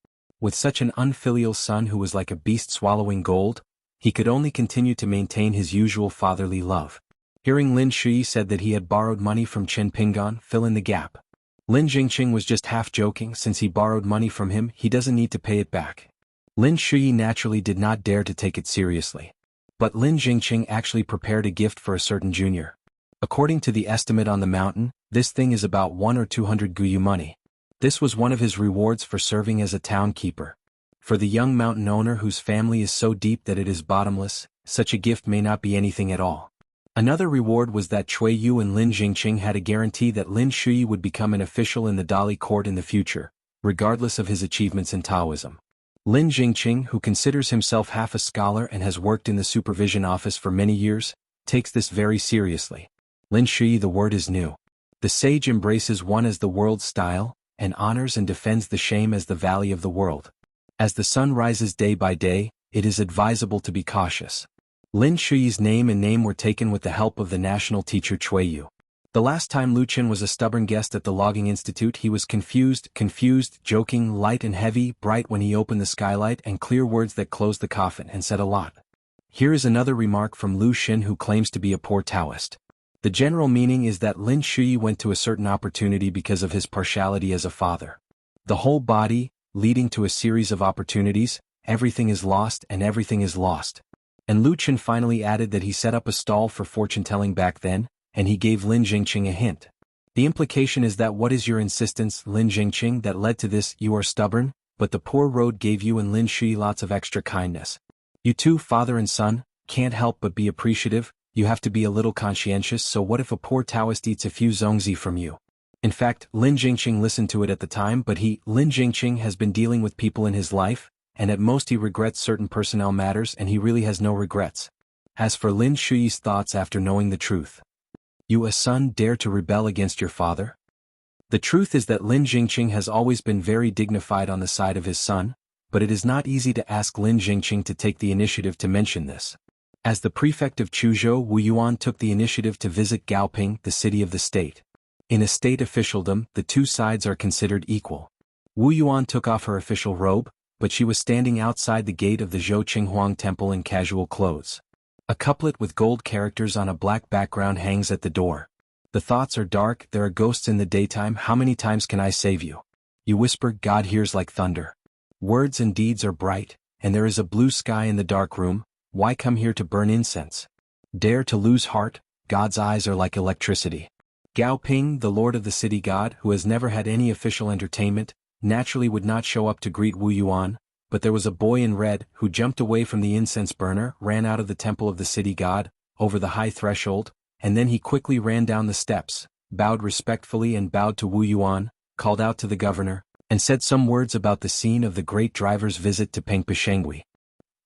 With such an unfilial son who was like a beast swallowing gold, he could only continue to maintain his usual fatherly love. Hearing Lin Shui said that he had borrowed money from Qin Pingan, fill in the gap. Lin Jingqing was just half joking. Since he borrowed money from him, he doesn't need to pay it back. Lin Shui naturally did not dare to take it seriously. But Lin Jingqing actually prepared a gift for a certain junior. According to the estimate on the mountain, this thing is about 1 or 200 guyu money. This was one of his rewards for serving as a town keeper. For the young mountain owner whose family is so deep that it is bottomless, such a gift may not be anything at all. Another reward was that Cui Yu and Lin Jingqing had a guarantee that Lin Shui would become an official in the Dali court in the future, regardless of his achievements in Taoism. Lin Jingqing, who considers himself half a scholar and has worked in the supervision office for many years, takes this very seriously. Lin Shui, the word is new. The sage embraces one as the world's style, and honors and defends the shame as the valley of the world. As the sun rises day by day, it is advisable to be cautious. Lin Shui's name and name were taken with the help of the national teacher Cui Yu. The last time Lu Qin was a stubborn guest at the Logging Institute he was confused, joking, light and heavy, bright when he opened the skylight and clear words that closed the coffin and said a lot. Here is another remark from Lu Xin who claims to be a poor Taoist. The general meaning is that Lin Shui went to a certain opportunity because of his partiality as a father. The whole body, leading to a series of opportunities, everything is lost and everything is lost. And Lu Qin finally added that he set up a stall for fortune-telling back then, and he gave Lin Jingqing a hint. The implication is that what is your insistence, Lin Jingqing, that led to this? You are stubborn, but the poor road gave you and Lin Shui lots of extra kindness. You two, father and son, can't help but be appreciative. You have to be a little conscientious, so what if a poor Taoist eats a few zongzi from you? In fact, Lin Jingqing listened to it at the time, but Lin Jingqing has been dealing with people in his life, and at most he regrets certain personnel matters and he really has no regrets. As for Lin Shui's thoughts after knowing the truth. You, a son, dare to rebel against your father? The truth is that Lin Jingqing has always been very dignified on the side of his son, but it is not easy to ask Lin Jingqing to take the initiative to mention this. As the prefect of Chuzhou, Wu Yuan took the initiative to visit Gaoping, the city of the state. In a state officialdom, the two sides are considered equal. Wu Yuan took off her official robe, but she was standing outside the gate of the Zhou Qinghuang temple in casual clothes. A couplet with gold characters on a black background hangs at the door. The thoughts are dark, there are ghosts in the daytime, how many times can I save you? You whisper, God hears like thunder. Words and deeds are bright, and there is a blue sky in the dark room, why come here to burn incense? Dare to lose heart, God's eyes are like electricity. Gao Ping, the lord of the city god, who has never had any official entertainment, naturally would not show up to greet Wu Yuan, but there was a boy in red who jumped away from the incense burner, ran out of the temple of the city god, over the high threshold, and then he quickly ran down the steps, bowed respectfully and bowed to Wu Yuan, called out to the governor, and said some words about the scene of the great driver's visit to Pengpashangui.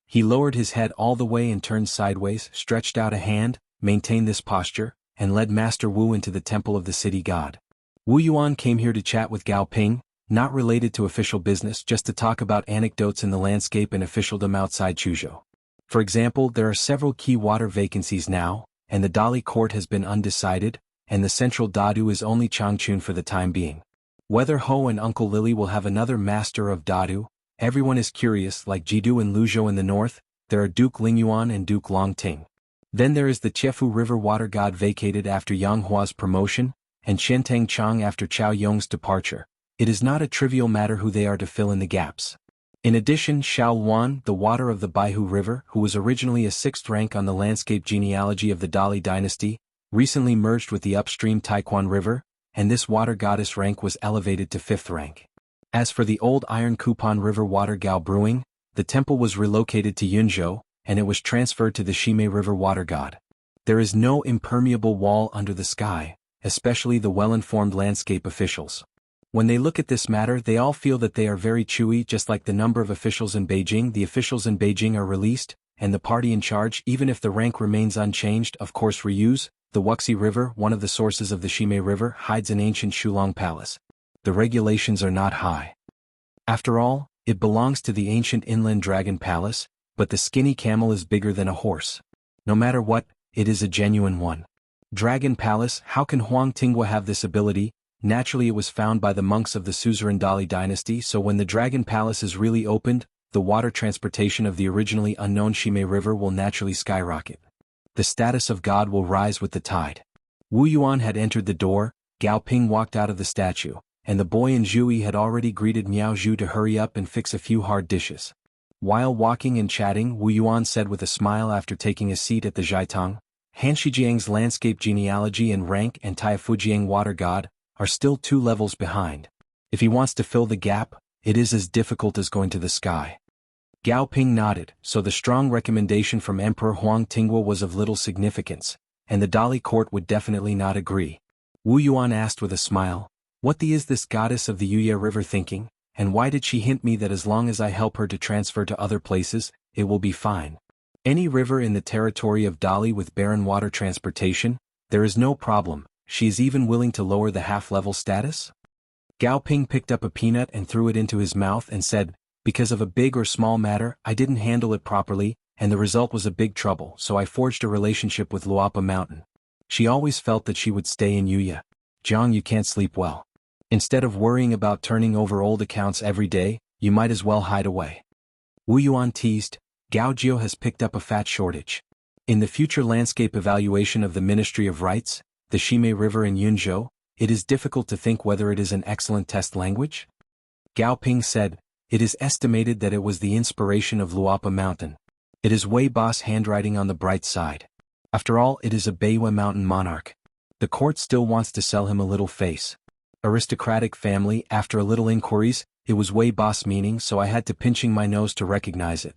He lowered his head all the way and turned sideways, stretched out a hand, maintained this posture, and led Master Wu into the temple of the city god. Wu Yuan came here to chat with Gao Ping, not related to official business, just to talk about anecdotes in the landscape and officialdom outside Chuzhou. For example, there are several key water vacancies now, and the Dali court has been undecided, and the central Dadu is only Changchun for the time being. Whether Ho and Uncle Lily will have another master of Dadu, everyone is curious. Like Jidu and Luzhou in the north, there are Duke Lingyuan and Duke Longting. Then there is the Chefu River water god vacated after Yang Hua's promotion, and Shentang Chang after Chao Yong's departure. It is not a trivial matter who they are to fill in the gaps. In addition, Xuanhuan, the water of the Baihu River, who was originally a 6th rank on the landscape genealogy of the Dali dynasty, recently merged with the upstream Taekwon River, and this water goddess rank was elevated to 5th rank. As for the old Iron Kupon River water Gao Brewing, the temple was relocated to Yunzhou, and it was transferred to the Shimei River water god. There is no impermeable wall under the sky, especially the well-informed landscape officials. When they look at this matter, they all feel that they are very chewy, just like the number of officials in Beijing. The officials in Beijing are released, and the party in charge, even if the rank remains unchanged, of course reuse. The Wuxi River, one of the sources of the Shimei River, hides an ancient Shulong palace. The regulations are not high. After all, it belongs to the ancient inland dragon palace, but the skinny camel is bigger than a horse. No matter what, it is a genuine one. Dragon Palace, how can Huang Tinghua have this ability? Naturally, it was found by the monks of the Suzerain Dali dynasty, so when the Dragon Palace is really opened, the water transportation of the originally unknown Shimei River will naturally skyrocket. The status of God will rise with the tide. Wu Yuan had entered the door, Gao Ping walked out of the statue, and the boy and Zhui had already greeted Miao Zhu to hurry up and fix a few hard dishes. While walking and chatting, Wu Yuan said with a smile after taking a seat at the Zhaitang, Han Shijiang's landscape genealogy and rank and Taifujiang water god are still 2 levels behind. If he wants to fill the gap, it is as difficult as going to the sky. Gao Ping nodded, so the strong recommendation from Emperor Huang Tinghua was of little significance, and the Dali court would definitely not agree. Wu Yuan asked with a smile, "What is this goddess of the Yuya River thinking, and why did she hint me that as long as I help her to transfer to other places, it will be fine? Any river in the territory of Dali with barren water transportation, there is no problem. She is even willing to lower the half-level status?" Gao Ping picked up a peanut and threw it into his mouth and said, "Because of a big or small matter, I didn't handle it properly, and the result was a big trouble, so I forged a relationship with Luapa Mountain. She always felt that she would stay in Yuya. Jiang, you can't sleep well. Instead of worrying about turning over old accounts every day, you might as well hide away." Wu Yuan teased, "Gao Jiu has picked up a fat shortage. In the future landscape evaluation of the Ministry of Rights, the Shimei River in Yunzhou, it is difficult to think whether it is an excellent test language?" Gao Ping said, "It is estimated that it was the inspiration of Luapa Mountain. It is Wei Boss handwriting on the bright side. After all, it is a Beiwa Mountain monarch. The court still wants to sell him a little face. Aristocratic family. After a little inquiries, it was Wei Boss meaning, so I had to pinching my nose to recognize it.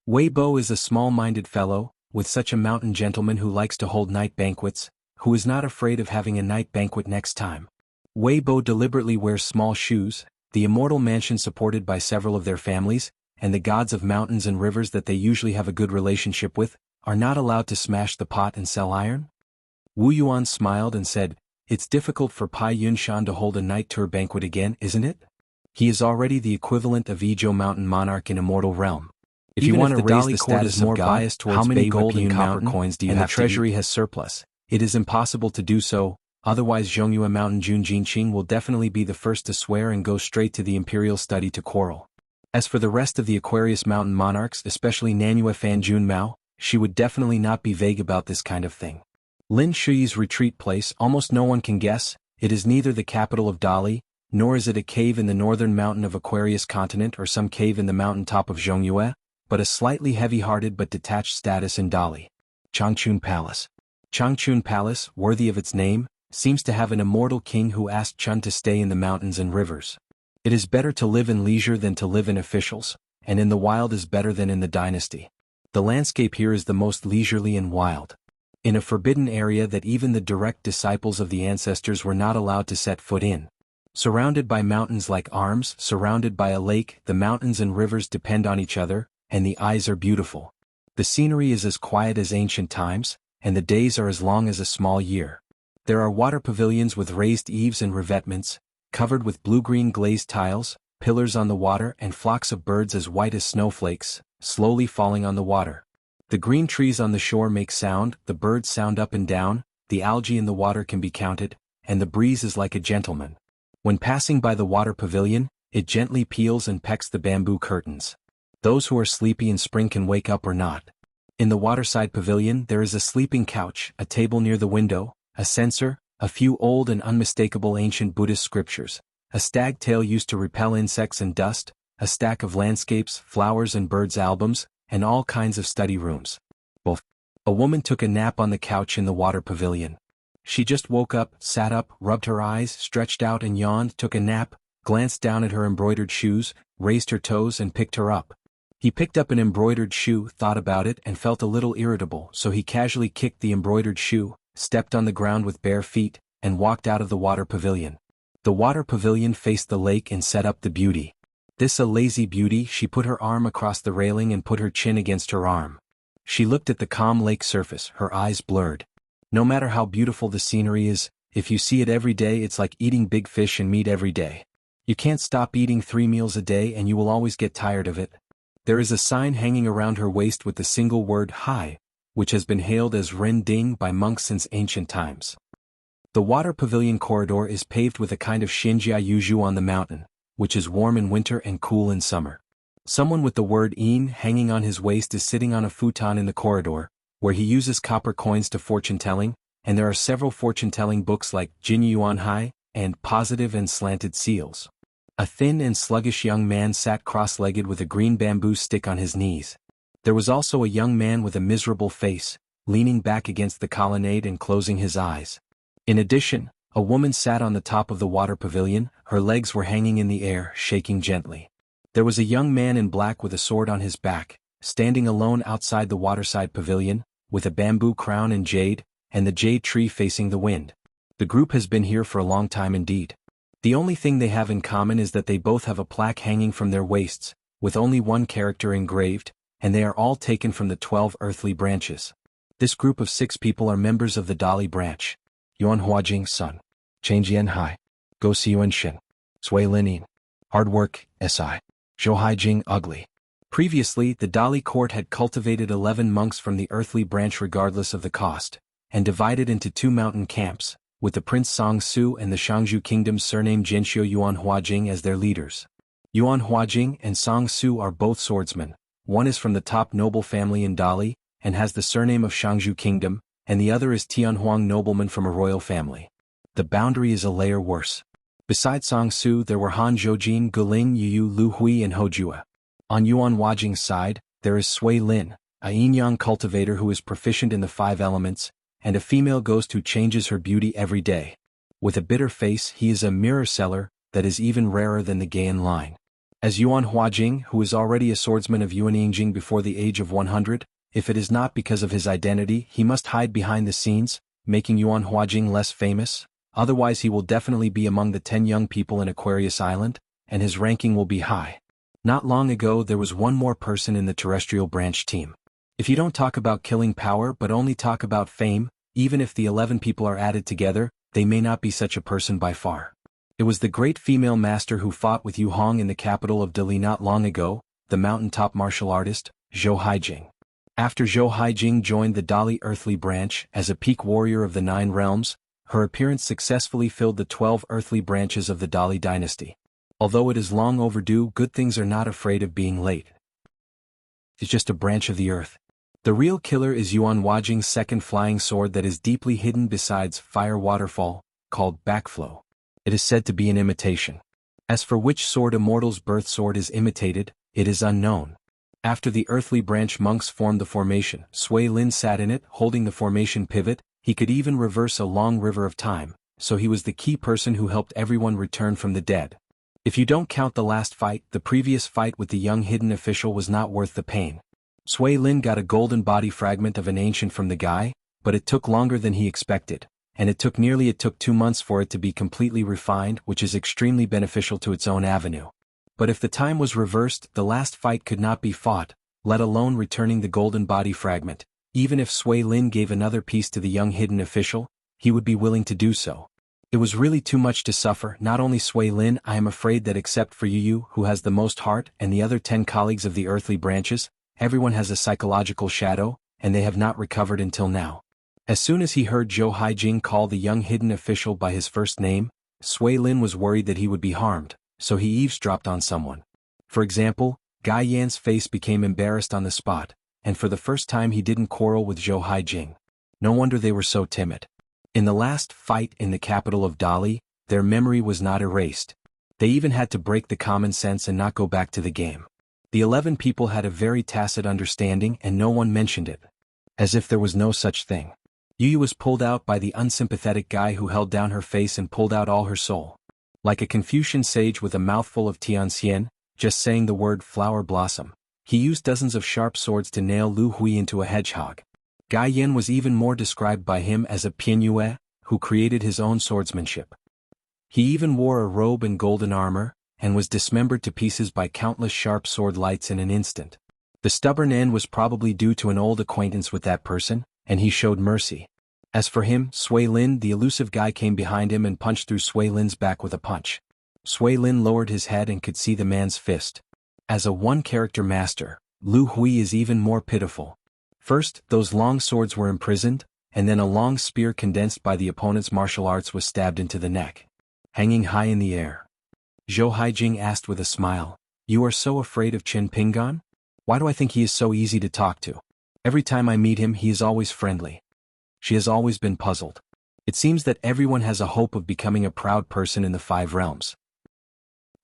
Wei Bo is a small-minded fellow, with such a mountain gentleman who likes to hold night banquets, who is not afraid of having a night banquet next time. Wei Bo deliberately wears small shoes, the immortal mansion supported by several of their families, and the gods of mountains and rivers that they usually have a good relationship with, are not allowed to smash the pot and sell iron?" Wu Yuan smiled and said, "It's difficult for Pai Yunshan to hold a night tour banquet again, isn't it? He is already the equivalent of Ijo Mountain monarch in Immortal Realm. If you want to raise the status more biased towards how many gold and copper coins do you have, and the treasury has surplus, it is impossible to do so, otherwise Zhongyue Mountain Jun Jinqing will definitely be the first to swear and go straight to the imperial study to quarrel. As for the rest of the Aquarius Mountain monarchs, especially Nanyue Fan Jun Mao, she would definitely not be vague about this kind of thing. Lin Shuyi's retreat place, almost no one can guess. It is neither the capital of Dali, nor is it a cave in the northern mountain of Aquarius continent or some cave in the mountain top of Zhongyue, but a slightly heavy-hearted but detached status in Dali. Changchun Palace. Changchun Palace, worthy of its name, seems to have an immortal king who asked Chun to stay in the mountains and rivers. It is better to live in leisure than to live in officials, and in the wild is better than in the dynasty. The landscape here is the most leisurely and wild. In a forbidden area that even the direct disciples of the ancestors were not allowed to set foot in. Surrounded by mountains like arms, surrounded by a lake, the mountains and rivers depend on each other, and the eyes are beautiful. The scenery is as quiet as ancient times, and the days are as long as a small year. There are water pavilions with raised eaves and revetments, covered with blue-green glazed tiles, pillars on the water and flocks of birds as white as snowflakes, slowly falling on the water. The green trees on the shore make sound, the birds sound up and down, the algae in the water can be counted, and the breeze is like a gentleman. When passing by the water pavilion, it gently peels and pecks the bamboo curtains. Those who are sleepy in spring can wake up or not. In the waterside pavilion there is a sleeping couch, a table near the window, a censer, a few old and unmistakable ancient Buddhist scriptures, a stag tail used to repel insects and dust, a stack of landscapes, flowers and birds' albums, and all kinds of study rooms. A woman took a nap on the couch in the water pavilion. She just woke up, sat up, rubbed her eyes, stretched out and yawned, took a nap, glanced down at her embroidered shoes, raised her toes and picked her up. He picked up an embroidered shoe, thought about it and felt a little irritable, so he casually kicked the embroidered shoe, stepped on the ground with bare feet, and walked out of the water pavilion. The water pavilion faced the lake and set up the beauty. This a lazy beauty, she put her arm across the railing and put her chin against her arm. She looked at the calm lake surface, her eyes blurred. No matter how beautiful the scenery is, if you see it every day it's like eating big fish and meat every day. You can't stop eating 3 meals a day and you will always get tired of it. There is a sign hanging around her waist with the single word Hai, which has been hailed as Ren Ding by monks since ancient times. The water pavilion corridor is paved with a kind of xianxia yuzu on the mountain, which is warm in winter and cool in summer. Someone with the word Yin hanging on his waist is sitting on a futon in the corridor, where he uses copper coins to fortune-telling, and there are several fortune-telling books like Xuanhuan and Positive and Slanted Seals. A thin and sluggish young man sat cross-legged with a green bamboo stick on his knees. There was also a young man with a miserable face, leaning back against the colonnade and closing his eyes. In addition, a woman sat on the top of the water pavilion, her legs were hanging in the air, shaking gently. There was a young man in black with a sword on his back, standing alone outside the waterside pavilion, with a bamboo crown and jade, and the jade tree facing the wind. The group has been here for a long time indeed. The only thing they have in common is that they both have a plaque hanging from their waists, with only one character engraved, and they are all taken from the 12 earthly branches. This group of 6 people are members of the Dali branch. Yuanhuajing Sun, Changjian Hai, Go Siyuan Shin, Sui Linin, Hard Work, Si, Zhouhaijing Ugly. Previously, the Dali court had cultivated 11 monks from the earthly branch regardless of the cost, and divided into 2 mountain camps, with the Prince Song Su and the Xiangzhu Kingdom's surname Jianxiu Yuanhuajing as their leaders. Yuanhuajing and Song Su are both swordsmen. One is from the top noble family in Dali, and has the surname of Xiangzhu Kingdom, and the other is Tianhuang nobleman from a royal family. The boundary is a layer worse. Besides Song Su there were Han Zhoujin, Guling, Yu Lu Hui and Hojua. On Yuanhuajing's side, there is Sui Lin, a yin-yang cultivator who is proficient in the 5 elements, and a female ghost who changes her beauty every day. With a bitter face he is a mirror seller that is even rarer than the Gaian line. As Yuanhuajing, who is already a swordsman of Yuanying before the age of 100, if it is not because of his identity he must hide behind the scenes, making Yuanhuajing less famous, otherwise he will definitely be among the 10 young people in Aquarius Island, and his ranking will be high. Not long ago there was one more person in the terrestrial branch team. If you don't talk about killing power but only talk about fame, even if the 11 people are added together, they may not be such a person by far. It was the great female master who fought with Yu Hong in the capital of Dali not long ago, the mountaintop martial artist, Zhou Haijing. After Zhou Haijing joined the Dali earthly branch as a peak warrior of the 9 realms, her appearance successfully filled the 12 earthly branches of the Dali dynasty. Although it is long overdue, good things are not afraid of being late. It's just a branch of the earth. The real killer is Yuanhuajing's second flying sword that is deeply hidden besides Fire Waterfall, called Backflow. It is said to be an imitation. As for which sword Immortal's birth sword is imitated, it is unknown. After the earthly branch monks formed the formation, Sui Lin sat in it, holding the formation pivot. He could even reverse a long river of time, so he was the key person who helped everyone return from the dead. If you don't count the last fight, the previous fight with the young hidden official was not worth the pain. Sui Lin got a golden body fragment of an ancient from the guy, but it took longer than he expected, and it took 2 months for it to be completely refined, which is extremely beneficial to its own avenue. But if the time was reversed, the last fight could not be fought, let alone returning the golden body fragment. Even if Sui Lin gave another piece to the young hidden official, he would be willing to do so. It was really too much to suffer. Not only Sui Lin, I am afraid that except for Yu, who has the most heart, and the other 10 colleagues of the earthly branches, everyone has a psychological shadow, and they have not recovered until now. As soon as he heard Zhou Haijing call the young hidden official by his first name, Sui Lin was worried that he would be harmed, so he eavesdropped on someone. For example, Gai Yan's face became embarrassed on the spot, and for the first time he didn't quarrel with Zhou Haijing. No wonder they were so timid. In the last fight in the capital of Dali, their memory was not erased. They even had to break the common sense and not go back to the game. The 11 people had a very tacit understanding and no one mentioned it. As if there was no such thing. Yu was pulled out by the unsympathetic guy who held down her face and pulled out all her soul. Like a Confucian sage with a mouthful of tianxian, just saying the word flower blossom, he used dozens of sharp swords to nail Lu Hui into a hedgehog. Gai Yan was even more described by him as a pianyue, who created his own swordsmanship. He even wore a robe and golden armor, and was dismembered to pieces by countless sharp sword lights in an instant. The stubborn end was probably due to an old acquaintance with that person, and he showed mercy. As for him, Sui Lin, the elusive guy, came behind him and punched through Sui Lin's back with a punch. Sui Lin lowered his head and could see the man's fist. As a one-character master, Lu Hui is even more pitiful. First, those long swords were imprisoned, and then a long spear condensed by the opponent's martial arts was stabbed into the neck. Hanging high in the air. Zhou Haijing asked with a smile, "You are so afraid of Qin Pingan? Why do I think he is so easy to talk to? Every time I meet him he is always friendly." She has always been puzzled. It seems that everyone has a hope of becoming a proud person in the 5 realms.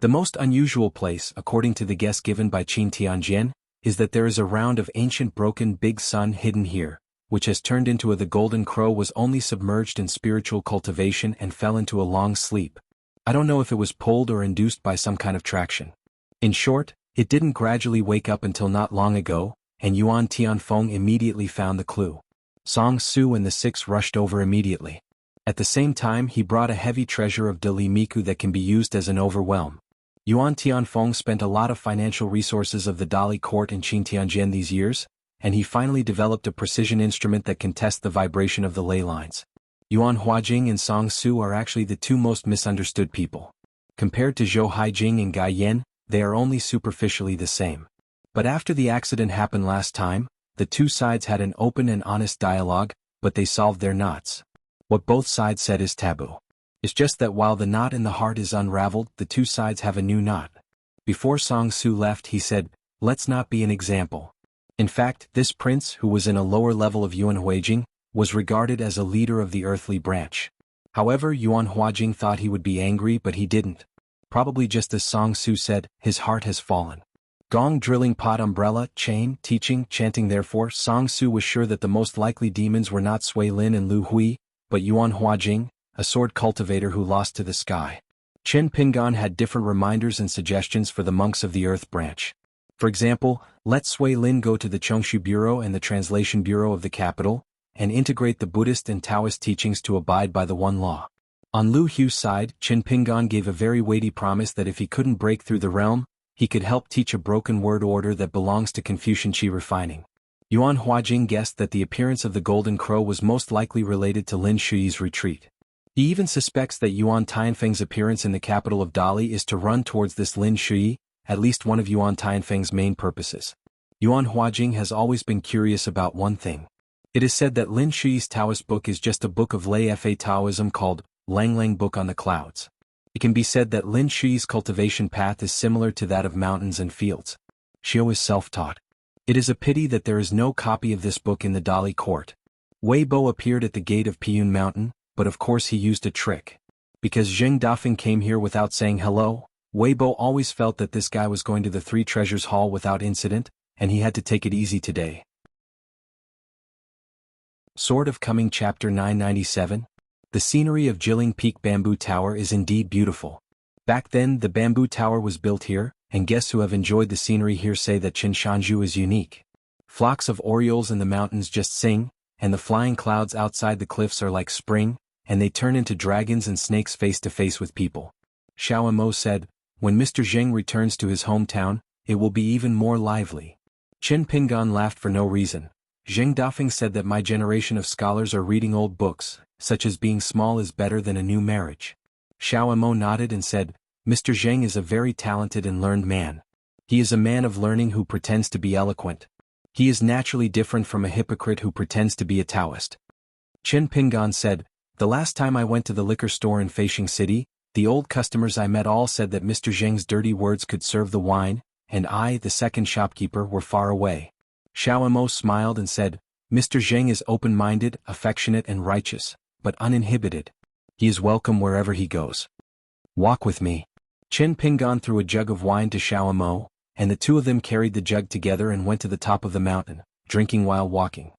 The most unusual place, according to the guess given by Qin Tianjian, is that there is a round of ancient broken big sun hidden here, which has turned into the golden crow was only submerged in spiritual cultivation and fell into a long sleep. I don't know if it was pulled or induced by some kind of traction. In short, it didn't gradually wake up until not long ago, and Yuan Tianfeng immediately found the clue. Song Su and the 6 rushed over immediately. At the same time he brought a heavy treasure of Dali Miku that can be used as an overwhelm. Yuan Tianfeng spent a lot of financial resources of the Dali court in Qintianjian these years, and he finally developed a precision instrument that can test the vibration of the ley lines. Yuan Huajing and Song Su are actually the 2 most misunderstood people. Compared to Zhou Haijing and Gai Yan, they are only superficially the same. But after the accident happened last time, the 2 sides had an open and honest dialogue, but they solved their knots. What both sides said is taboo. It's just that while the knot in the heart is unraveled, the 2 sides have a new knot. Before Song Su left he said, "Let's not be an example." In fact, this prince, who was in a lower level of Yuan Huajing, was regarded as a leader of the earthly branch. However, Yuan Huajing thought he would be angry but he didn't. Probably just as Song Su said, his heart has fallen. Gong drilling pot umbrella, chain, teaching, chanting. Therefore, Song Su was sure that the most likely demons were not Sui Lin and Lu Hui, but Yuan Huajing, a sword cultivator who lost to the sky. Qin Pingan had different reminders and suggestions for the monks of the Earth branch. For example, let Sui Lin go to the Chongshu Bureau and the Translation Bureau of the capital, and integrate the Buddhist and Taoist teachings to abide by the one law. On Lu Hu's side, Qin Pingan gave a very weighty promise that if he couldn't break through the realm, he could help teach a broken word order that belongs to Confucian Qi refining. Yuan Huajing guessed that the appearance of the Golden Crow was most likely related to Lin Shuyi's retreat. He even suspects that Yuan Tianfeng's appearance in the capital of Dali is to run towards this Lin Shuyi, at least one of Yuan Tianfeng's main purposes. Yuan Huajing has always been curious about one thing. It is said that Lin Shuyi's Taoist book is just a book of Lei Fa Taoism called Lang Lang Book on the Clouds. It can be said that Lin Shuyi's cultivation path is similar to that of mountains and fields. Xiao is self-taught. It is a pity that there is no copy of this book in the Dali court. Wei Bo appeared at the gate of Piyun Mountain, but of course he used a trick. Because Zheng Dafeng came here without saying hello, Wei Bo always felt that this guy was going to the 3 Treasures Hall without incident, and he had to take it easy today. Sword of Coming Chapter 997. The scenery of Jiling Peak Bamboo Tower is indeed beautiful. Back then the bamboo tower was built here, and guests who have enjoyed the scenery here say that Xianxia is unique. Flocks of orioles in the mountains just sing, and the flying clouds outside the cliffs are like spring, and they turn into dragons and snakes face to face with people. Xiao Mo said, when Mr. Zheng returns to his hometown, it will be even more lively. Qin Pingan laughed for no reason. Zheng Dafeng said that my generation of scholars are reading old books, such as being small is better than a new marriage. Xiao Mo nodded and said, Mr. Zheng is a very talented and learned man. He is a man of learning who pretends to be eloquent. He is naturally different from a hypocrite who pretends to be a Taoist. Qin Pingan said, the last time I went to the liquor store in Feishing City, the old customers I met all said that Mr. Zheng's dirty words could serve the wine, and I, the second shopkeeper, were far away. Xiao Mo smiled and said, Mr. Zheng is open-minded, affectionate and righteous, but uninhibited. He is welcome wherever he goes. Walk with me. Qin Pingan threw a jug of wine to Xiao Mo, and the two of them carried the jug together and went to the top of the mountain, drinking while walking.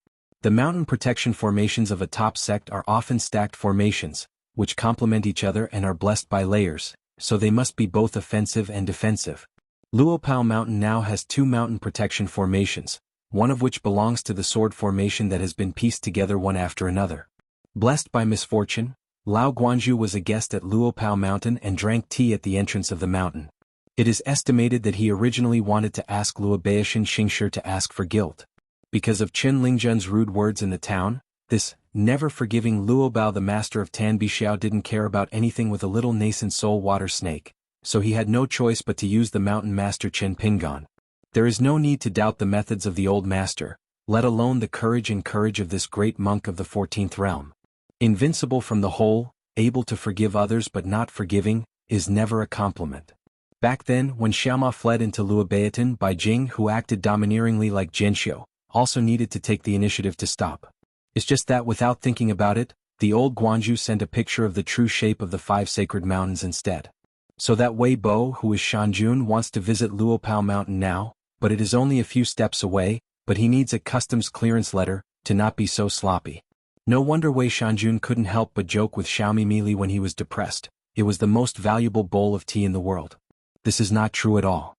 The mountain protection formations of a top sect are often stacked formations, which complement each other and are blessed by layers, so they must be both offensive and defensive. Luopao Mountain now has two mountain protection formations, one of which belongs to the sword formation that has been pieced together one after another. Blessed by misfortune, Lao Guanju was a guest at Luopao Mountain and drank tea at the entrance of the mountain. It is estimated that he originally wanted to ask Luobaishan Xingshi to ask for guilt. Because of Qin Lingjun's rude words in the town, this never-forgiving Luobao, the master of Tanbixiao, didn't care about anything with a little nascent soul water snake, so he had no choice but to use the mountain master Qin Pingan. There is no need to doubt the methods of the old master, let alone the courage of this great monk of the 14th realm. Invincible from the whole, able to forgive others but not forgiving, is never a compliment. Back then, when Xiaoma fled into Luobaotan by Jing, who acted domineeringly like Jianxiu, also needed to take the initiative to stop. It's just that without thinking about it, the old Guanju sent a picture of the true shape of the 5 sacred mountains instead. So that Wei Bo, who is Shanjun, wants to visit Luopao Mountain now, but it is only a few steps away, but he needs a customs clearance letter, to not be so sloppy. No wonder Wei Shanjun couldn't help but joke with Xiaomi Mili when he was depressed. It was the most valuable bowl of tea in the world. This is not true at all.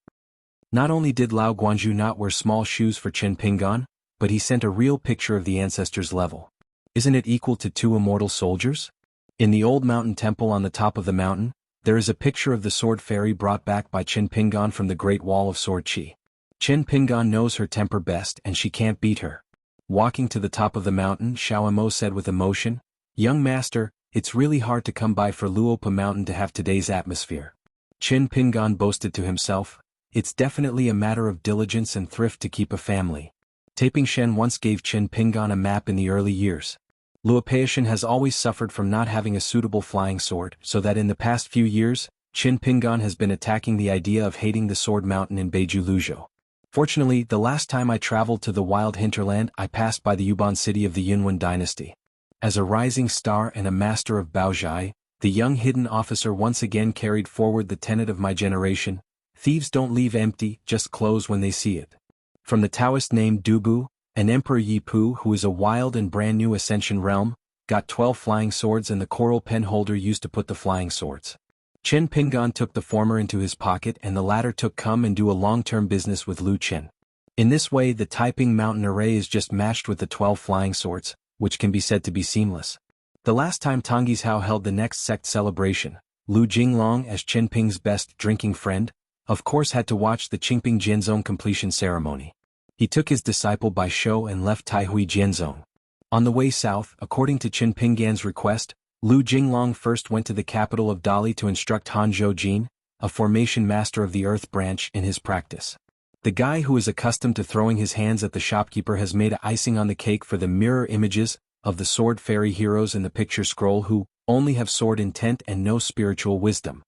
Not only did Lao Guanju not wear small shoes for Qin Pingan, but he sent a real picture of the ancestors' level. Isn't it equal to 2 immortal soldiers? In the old mountain temple on the top of the mountain, there is a picture of the sword fairy brought back by Qin Pingan from the Great Wall of Sword Qi. Qin Pingan knows her temper best and she can't beat her. Walking to the top of the mountain, Xiao Mo said with emotion, Young master, it's really hard to come by for Luopa Mountain to have today's atmosphere. Qin Pingan boasted to himself, it's definitely a matter of diligence and thrift to keep a family. Taiping Shen once gave Qin Pingan a map in the early years. Luopaishan has always suffered from not having a suitable flying sword, so that in the past few years, Qin Pingan has been attacking the idea of hating the sword mountain in Beiju Luzhou. Fortunately, the last time I traveled to the wild hinterland, I passed by the Yuban city of the Yunwan dynasty. As a rising star and a master of Baozhai, the young hidden officer once again carried forward the tenet of my generation: thieves don't leave empty, just close when they see it. From the Taoist named Dubu, an Emperor Yi Pu, who is a wild and brand new ascension realm, got 12 flying swords and the coral pen holder used to put the flying swords. Qin Pingan took the former into his pocket and the latter took come and do a long-term business with Lu Qin. In this way the Taiping Mountain array is just matched with the 12 flying swords, which can be said to be seamless. The last time Tongis Hao held the next sect celebration, Lu Jinglong, as Qin Ping's best drinking friend, of course had to watch the Qingping Jianzong completion ceremony. He took his disciple by show and left Taihui Jianzong. On the way south, according to Qin Pingan's request, Lu Jinglong first went to the capital of Dali to instruct Han Zhoujin, a formation master of the Earth branch, in his practice. The guy who is accustomed to throwing his hands at the shopkeeper has made icing on the cake for the mirror images of the sword fairy heroes in the picture scroll who only have sword intent and no spiritual wisdom.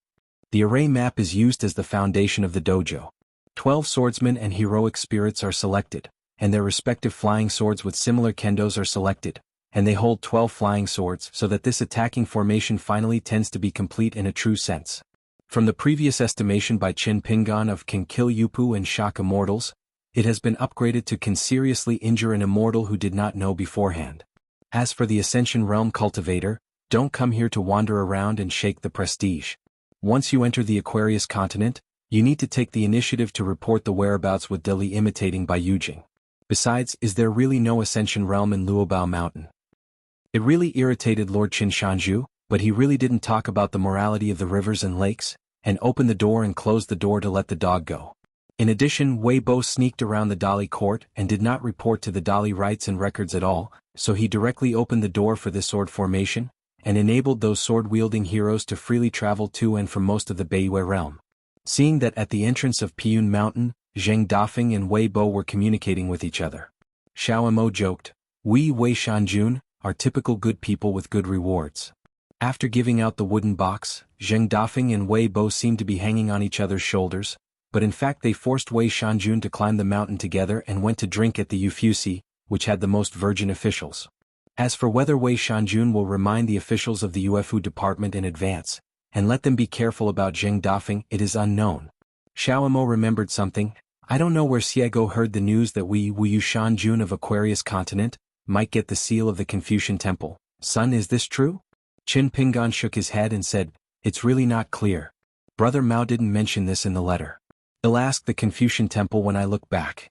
The array map is used as the foundation of the dojo. 12 swordsmen and heroic spirits are selected, and their respective flying swords with similar kendos are selected, and they hold 12 flying swords so that this attacking formation finally tends to be complete in a true sense. From the previous estimation by Qin Pingan of can kill Yupu and shock immortals, it has been upgraded to can seriously injure an immortal who did not know beforehand. As for the Ascension Realm cultivator, don't come here to wander around and shake the prestige. Once you enter the Aquarius continent, you need to take the initiative to report the whereabouts with Dili imitating by Yujing. Besides, is there really no Ascension Realm in Luobao Mountain? It really irritated Lord Qin Shanzhu, but he really didn't talk about the morality of the rivers and lakes, and opened the door and closed the door to let the dog go. In addition, Wei Bo sneaked around the Dali court and did not report to the Dali rights and records at all, so he directly opened the door for this sword formation, and enabled those sword-wielding heroes to freely travel to and from most of the Beiwei realm. Seeing that at the entrance of Piyun Mountain, Zheng Dafeng and Wei Bo were communicating with each other. Xiao Mo joked, "We Wei Shanjun are typical good people with good rewards." After giving out the wooden box, Zheng Dafeng and Wei Bo seemed to be hanging on each other's shoulders, but in fact they forced Wei Shanjun to climb the mountain together and went to drink at the Yufusi, which had the most virgin officials. As for whether Wei Shanjun will remind the officials of the UFU department in advance, and let them be careful about Zheng Dafeng, it is unknown. Xiao Mo remembered something. "I don't know where Xiego heard the news that we Wu Shanjun of Aquarius continent might get the seal of the Confucian temple. Son, is this true?" Qin Pingan shook his head and said, "It's really not clear. Brother Mao didn't mention this in the letter. I'll ask the Confucian temple when I look back."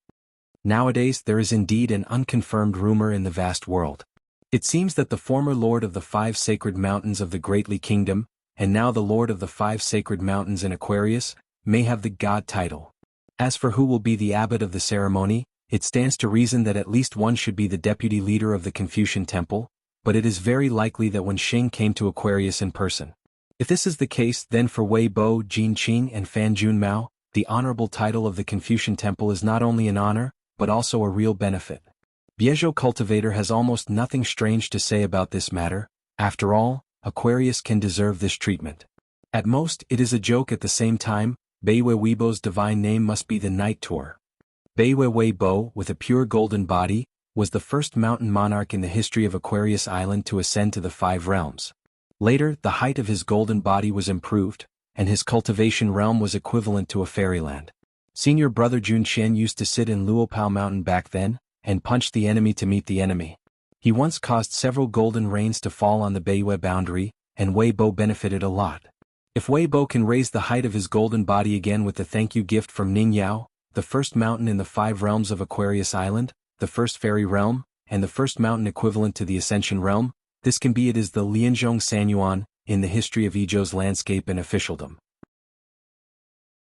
Nowadays there is indeed an unconfirmed rumor in the vast world. It seems that the former lord of the 5 sacred mountains of the Greatly Kingdom, and now the lord of the 5 sacred mountains in Aquarius, may have the god title. As for who will be the abbot of the ceremony, it stands to reason that at least one should be the deputy leader of the Confucian temple, but it is very likely that when Xing came to Aquarius in person. If this is the case, then for Wei Bo, Jin Qing and Fan Jun Mao, the honorable title of the Confucian temple is not only an honor, but also a real benefit. Biejo Cultivator has almost nothing strange to say about this matter. After all, Aquarius can deserve this treatment. At most, it is a joke. At the same time, Beiwei Weibo's divine name must be the Night Tour. Beiwei Weibo, with a pure golden body, was the first mountain monarch in the history of Aquarius Island to ascend to the 5 realms. Later, the height of his golden body was improved, and his cultivation realm was equivalent to a fairyland. Senior brother Jun Qian used to sit in Luopao Mountain back then, and punch the enemy to meet the enemy. He once caused several golden rains to fall on the Beiwei boundary, and Wei Bo benefited a lot. If Wei Bo can raise the height of his golden body again with the thank you gift from Ning Yao, the first mountain in the 5 realms of Aquarius Island, the first fairy realm, and the first mountain equivalent to the Ascension realm, this can be it is the Lianzhong Xuanhuan, in the history of Izhou's landscape and officialdom.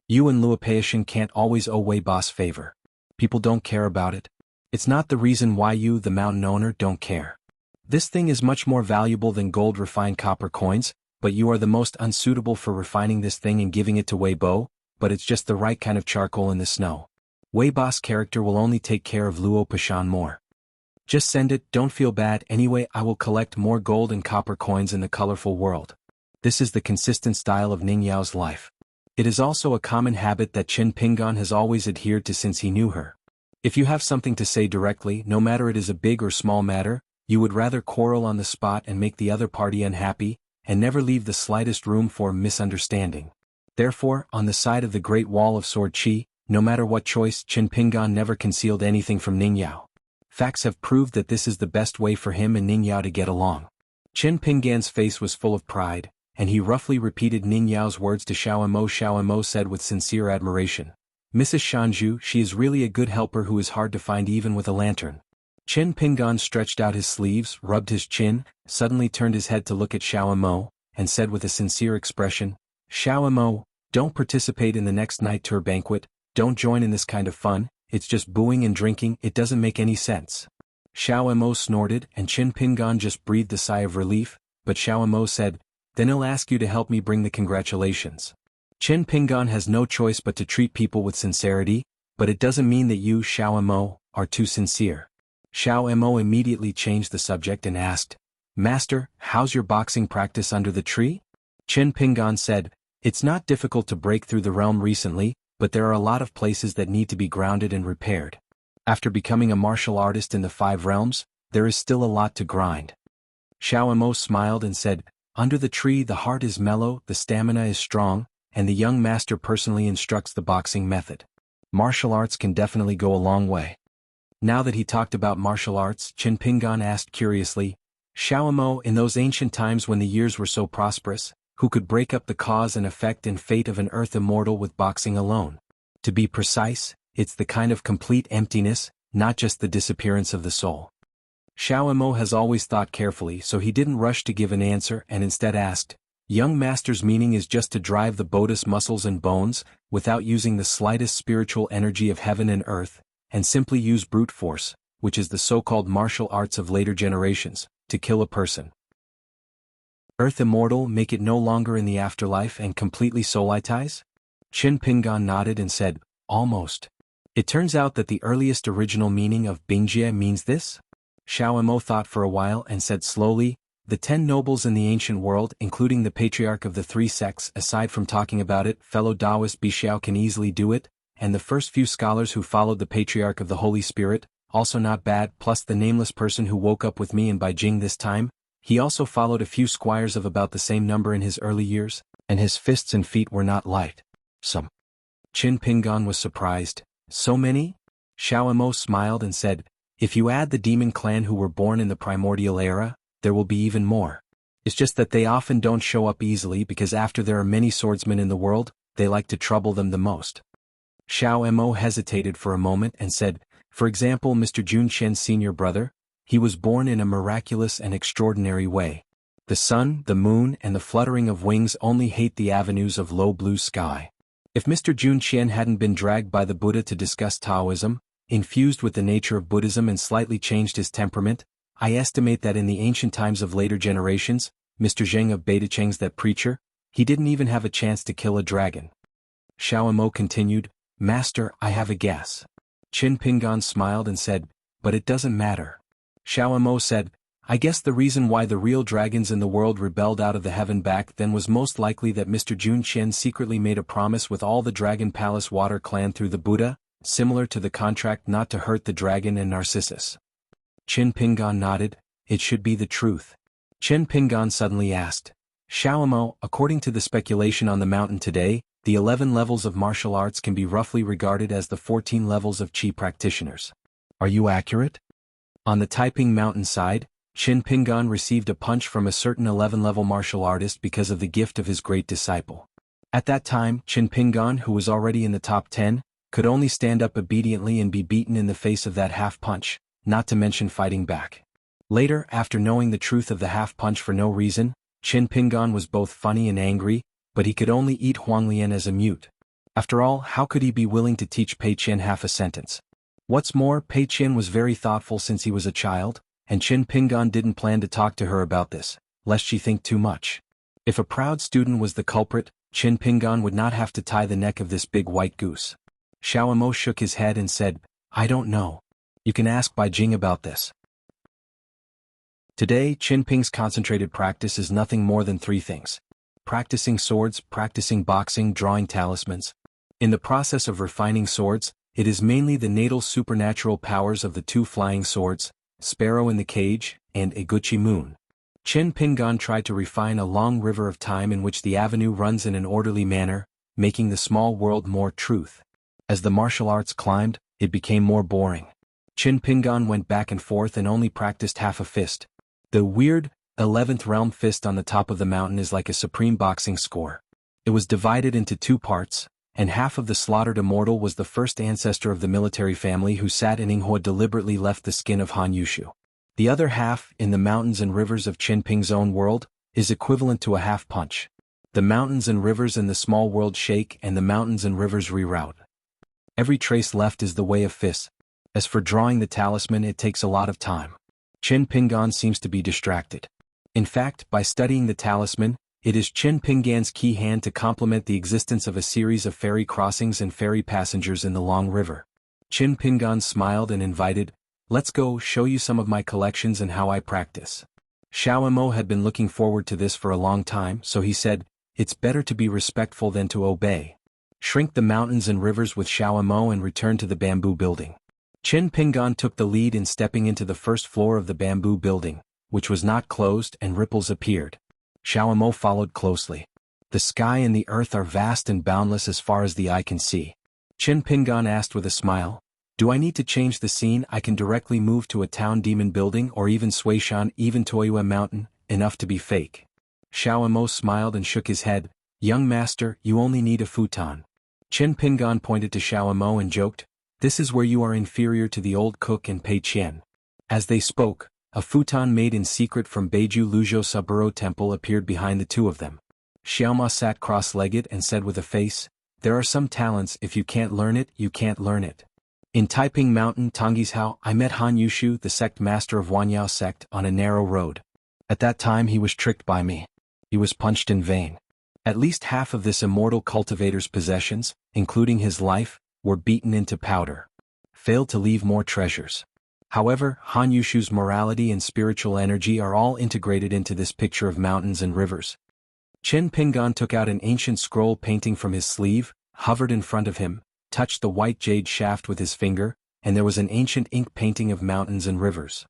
You and Luopeishan can't always owe Wei Bo's favor. People don't care about it. It's not the reason why you, the mountain owner, don't care. This thing is much more valuable than gold refined copper coins, but you are the most unsuitable for refining this thing and giving it to Wei Bo, but it's just the right kind of charcoal in the snow. Wei Bo's character will only take care of Luopeishan more. Just send it, don't feel bad. Anyway, I will collect more gold and copper coins in the colorful world. This is the consistent style of Ning Yao's life. It is also a common habit that Qin Pingan has always adhered to since he knew her. If you have something to say directly, no matter it is a big or small matter, you would rather quarrel on the spot and make the other party unhappy, and never leave the slightest room for misunderstanding. Therefore, on the side of the Great Wall of Sword Qi, no matter what choice, Qin Pingan never concealed anything from Ning Yao. Facts have proved that this is the best way for him and Ning Yao to get along. Qin Pingan's face was full of pride, and he roughly repeated Ning Yao's words to Xiao Mo. Xiao Mo said with sincere admiration, "Mrs. Shanzhu, she is really a good helper who is hard to find even with a lantern." Qin Pingan stretched out his sleeves, rubbed his chin, suddenly turned his head to look at Xiao Mo, and said with a sincere expression, "Xiao Mo, don't participate in the next night tour banquet, don't join in this kind of fun, it's just booing and drinking, it doesn't make any sense." Xiao Mo snorted, and Qin Pingan just breathed a sigh of relief, but Xiao Mo said, "Then I'll ask you to help me bring the congratulations." Qin Pingan has no choice but to treat people with sincerity, but it doesn't mean that you, Xiao Mo, are too sincere. Xiao Mo immediately changed the subject and asked, "Master, how's your boxing practice under the tree?" Qin Pingan said, "It's not difficult to break through the realm recently, but there are a lot of places that need to be grounded and repaired. After becoming a martial artist in the 5 realms, there is still a lot to grind." Xiao Mo smiled and said, "Under the tree the heart is mellow, the stamina is strong, and the young master personally instructs the boxing method. Martial arts can definitely go a long way." Now that he talked about martial arts, Qin Pingan asked curiously, "Xiao Mo, in those ancient times when the years were so prosperous, who could break up the cause and effect and fate of an earth immortal with boxing alone? To be precise, it's the kind of complete emptiness, not just the disappearance of the soul." Xiao Mo has always thought carefully, so he didn't rush to give an answer and instead asked, young master's meaning is just to drive the bodhi's muscles and bones, without using the slightest spiritual energy of heaven and earth, and simply use brute force, which is the so-called martial arts of later generations, to kill a person. Earth immortal, make it no longer in the afterlife and completely soulitize? Qin Pingan nodded and said, almost. It turns out that the earliest original meaning of Bingjie means this? Xiao Mo thought for a while and said slowly, the 10 nobles in the ancient world, including the patriarch of the 3 sects, aside from talking about it, fellow Taoist Bixiao can easily do it, and the first few scholars who followed the patriarch of the Holy Spirit, also not bad, plus the nameless person who woke up with me in Beijing this time, he also followed a few squires of about the same number in his early years, and his fists and feet were not light. Some. Qin Pingan was surprised. So many? Xiao Mo smiled and said, if you add the demon clan who were born in the primordial era, there will be even more. It's just that they often don't show up easily because after there are many swordsmen in the world, they like to trouble them the most. Xiao Mo hesitated for a moment and said, for example, Mr. Jun Qian's senior brother, he was born in a miraculous and extraordinary way. The sun, the moon, and the fluttering of wings only hate the avenues of low blue sky. If Mr. Jun Qian hadn't been dragged by the Buddha to discuss Taoism, infused with the nature of Buddhism and slightly changed his temperament, I estimate that in the ancient times of later generations, Mr. Zheng of Beidacheng's that preacher, he didn't even have a chance to kill a dragon. Xiao Mo continued, Master, I have a guess. Qin Pingan smiled and said, but it doesn't matter. Xiao Mo said, I guess the reason why the real dragons in the world rebelled out of the heaven back then was most likely that Mr. Jun Qian secretly made a promise with all the Dragon Palace Water clan through the Buddha, similar to the contract not to hurt the dragon and Narcissus. Qin Pingan nodded, it should be the truth. Qin Pingan suddenly asked, Xiao Mo, according to the speculation on the mountain today, the 11 levels of martial arts can be roughly regarded as the 14 levels of Qi practitioners. Are you accurate? On the Taiping Mountain side, Qin Pingan received a punch from a certain 11-level martial artist because of the gift of his great disciple. At that time, Qin Pingan, who was already in the top 10, could only stand up obediently and be beaten in the face of that half-punch, not to mention fighting back. Later, after knowing the truth of the half-punch for no reason, Qin Pingan was both funny and angry, but he could only eat Huanglian as a mute. After all, how could he be willing to teach Pei Qian half a sentence? What's more, Pei Qian was very thoughtful since he was a child, and Qin Pingan didn't plan to talk to her about this, lest she think too much. If a proud student was the culprit, Qin Pingan would not have to tie the neck of this big white goose. Xiao Mo shook his head and said, I don't know. You can ask Bai Jing about this. Today, Qin Ping's concentrated practice is nothing more than 3 things. Practicing swords, practicing boxing, drawing talismans. In the process of refining swords, it is mainly the natal supernatural powers of the 2 flying swords, Sparrow in the Cage, and Eguchi Moon. Qin Pingan tried to refine a long river of time in which the avenue runs in an orderly manner, making the small world more truth. As the martial arts climbed, it became more boring. Qin Pingan went back and forth and only practiced half a fist. The weird, 11th realm fist on the top of the mountain is like a supreme boxing score. It was divided into 2 parts, and half of the slaughtered immortal was the first ancestor of the military family who sat in Yinghua deliberately left the skin of Han Yushu. The other half, in the mountains and rivers of Qin Ping's own world, is equivalent to a half punch. The mountains and rivers in the small world shake and the mountains and rivers reroute. Every trace left is the way of fists. As for drawing the talisman, it takes a lot of time. Qin Pingan seems to be distracted. In fact, by studying the talisman, it is Qin Pingan's key hand to complement the existence of a series of ferry crossings and ferry passengers in the long river. Qin Pingan smiled and invited, let's go show you some of my collections and how I practice. Xiao Mo had been looking forward to this for a long time, so he said, it's better to be respectful than to obey. Shrink the mountains and rivers with Xiao Mo and return to the bamboo building. Qin Pingan took the lead in stepping into the first floor of the bamboo building, which was not closed, and ripples appeared. Xiao Mo followed closely. The sky and the earth are vast and boundless as far as the eye can see. Qin Pingan asked with a smile, do I need to change the scene? I can directly move to a town demon building or even Suishan, even Toyue Mountain, enough to be fake. Xiao Mo smiled and shook his head, young master, you only need a futon. Qin Pingan pointed to Xiao Mo and joked, this is where you are inferior to the old cook and Pei Qian. As they spoke, A futon made in secret from Beiju Luzhou Saburo Temple appeared behind the two of them. Xiaoma sat cross-legged and said with a face, "There are some talents, if you can't learn it, you can't learn it. In Taiping Mountain, Tonggishao, I met Han Yushu, the sect master of Wanyao sect, on a narrow road. At that time he was tricked by me. He was punched in vain. At least half of this immortal cultivator's possessions, including his life, were beaten into powder. Failed to leave more treasures. However, Han Yushu's morality and spiritual energy are all integrated into this picture of mountains and rivers." Chen Pingan took out an ancient scroll painting from his sleeve, hovered in front of him, touched the white jade shaft with his finger, and there was an ancient ink painting of mountains and rivers.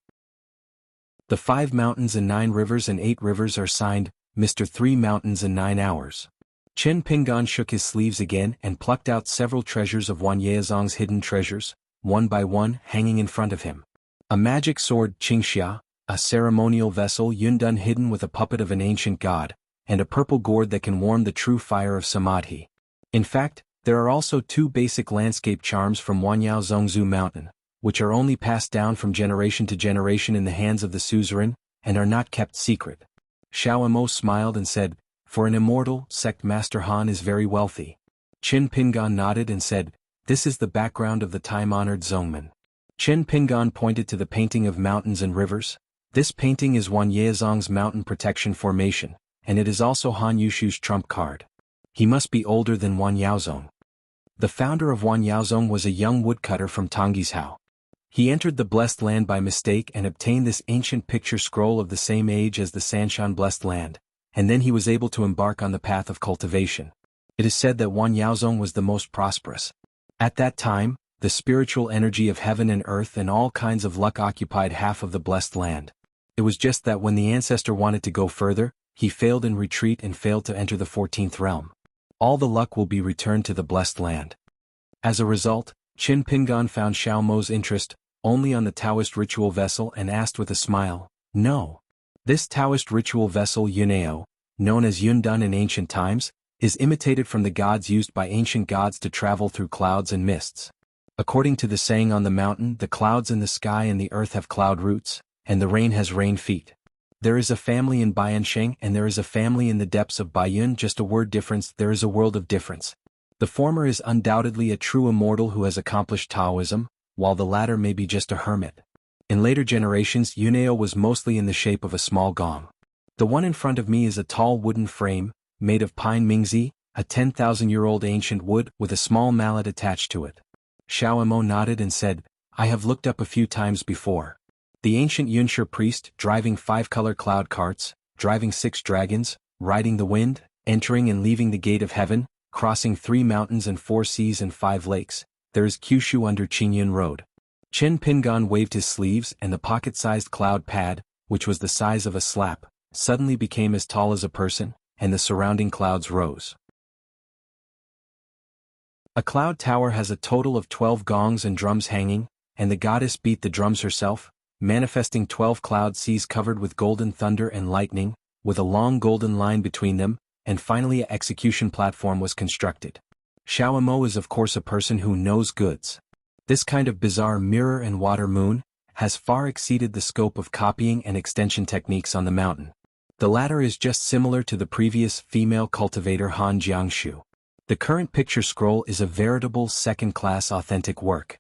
"The 5 mountains and 9 rivers and 8 rivers are signed, Mr. 3 Mountains and 9 Hours." Chen Pingan shook his sleeves again and plucked out several treasures of Wan Yaozong's hidden treasures, one by one, hanging in front of him. A magic sword, xianxia, a ceremonial vessel Yundun hidden with a puppet of an ancient god, and a purple gourd that can warm the true fire of samadhi. In fact, there are also 2 basic landscape charms from Wanyao Zongzu Mountain, which are only passed down from generation to generation in the hands of the suzerain, and are not kept secret. Xiao Mo smiled and said, "For an immortal, sect master Han is very wealthy." Qin Pingan nodded and said, "This is the background of the time-honored Zongman." Qin Pingan pointed to the painting of mountains and rivers. "This painting is Wan Yaozong's mountain protection formation, and it is also Han Yushu's trump card. He must be older than Wan Yaozong." The founder of Wan Yaozong was a young woodcutter from Tonggishao. He entered the Blessed Land by mistake and obtained this ancient picture scroll of the same age as the Sanshan Blessed Land, and then he was able to embark on the path of cultivation. It is said that Wan Yaozong was the most prosperous. At that time, the spiritual energy of heaven and earth and all kinds of luck occupied half of the Blessed Land. It was just that when the ancestor wanted to go further, he failed in retreat and failed to enter the 14th realm. All the luck will be returned to the Blessed Land. As a result, Qin Pingan found Xiao Mo's interest only on the Taoist ritual vessel and asked with a smile, "No. This Taoist ritual vessel Yunao, known as Yundun in ancient times, is imitated from the gods used by ancient gods to travel through clouds and mists. According to the saying on the mountain, the clouds in the sky and the earth have cloud roots, and the rain has rain feet. There is a family in Bayansheng and there is a family in the depths of Bayun, just a word difference, there is a world of difference. The former is undoubtedly a true immortal who has accomplished Taoism, while the latter may be just a hermit." In later generations, Yunao was mostly in the shape of a small gong. "The one in front of me is a tall wooden frame, made of pine mingzi, a 10,000-year-old ancient wood with a small mallet attached to it." Xiao Mo nodded and said, "I have looked up a few times before. The ancient Yunshi priest, driving 5-color cloud carts, driving 6 dragons, riding the wind, entering and leaving the gate of heaven, crossing 3 mountains and 4 seas and 5 lakes, there is Kyushu under Qingyun Road." Chen Pingan waved his sleeves and the pocket-sized cloud pad, which was the size of a slap, suddenly became as tall as a person, and the surrounding clouds rose. A cloud tower has a total of 12 gongs and drums hanging, and the goddess beat the drums herself, manifesting 12 cloud seas covered with golden thunder and lightning, with a long golden line between them, and finally an execution platform was constructed. Xiao Mo is of course a person who knows goods. This kind of bizarre mirror and water moon has far exceeded the scope of copying and extension techniques on the mountain. The latter is just similar to the previous female cultivator Han Jiangshu. The current picture scroll is a veritable second-class authentic work.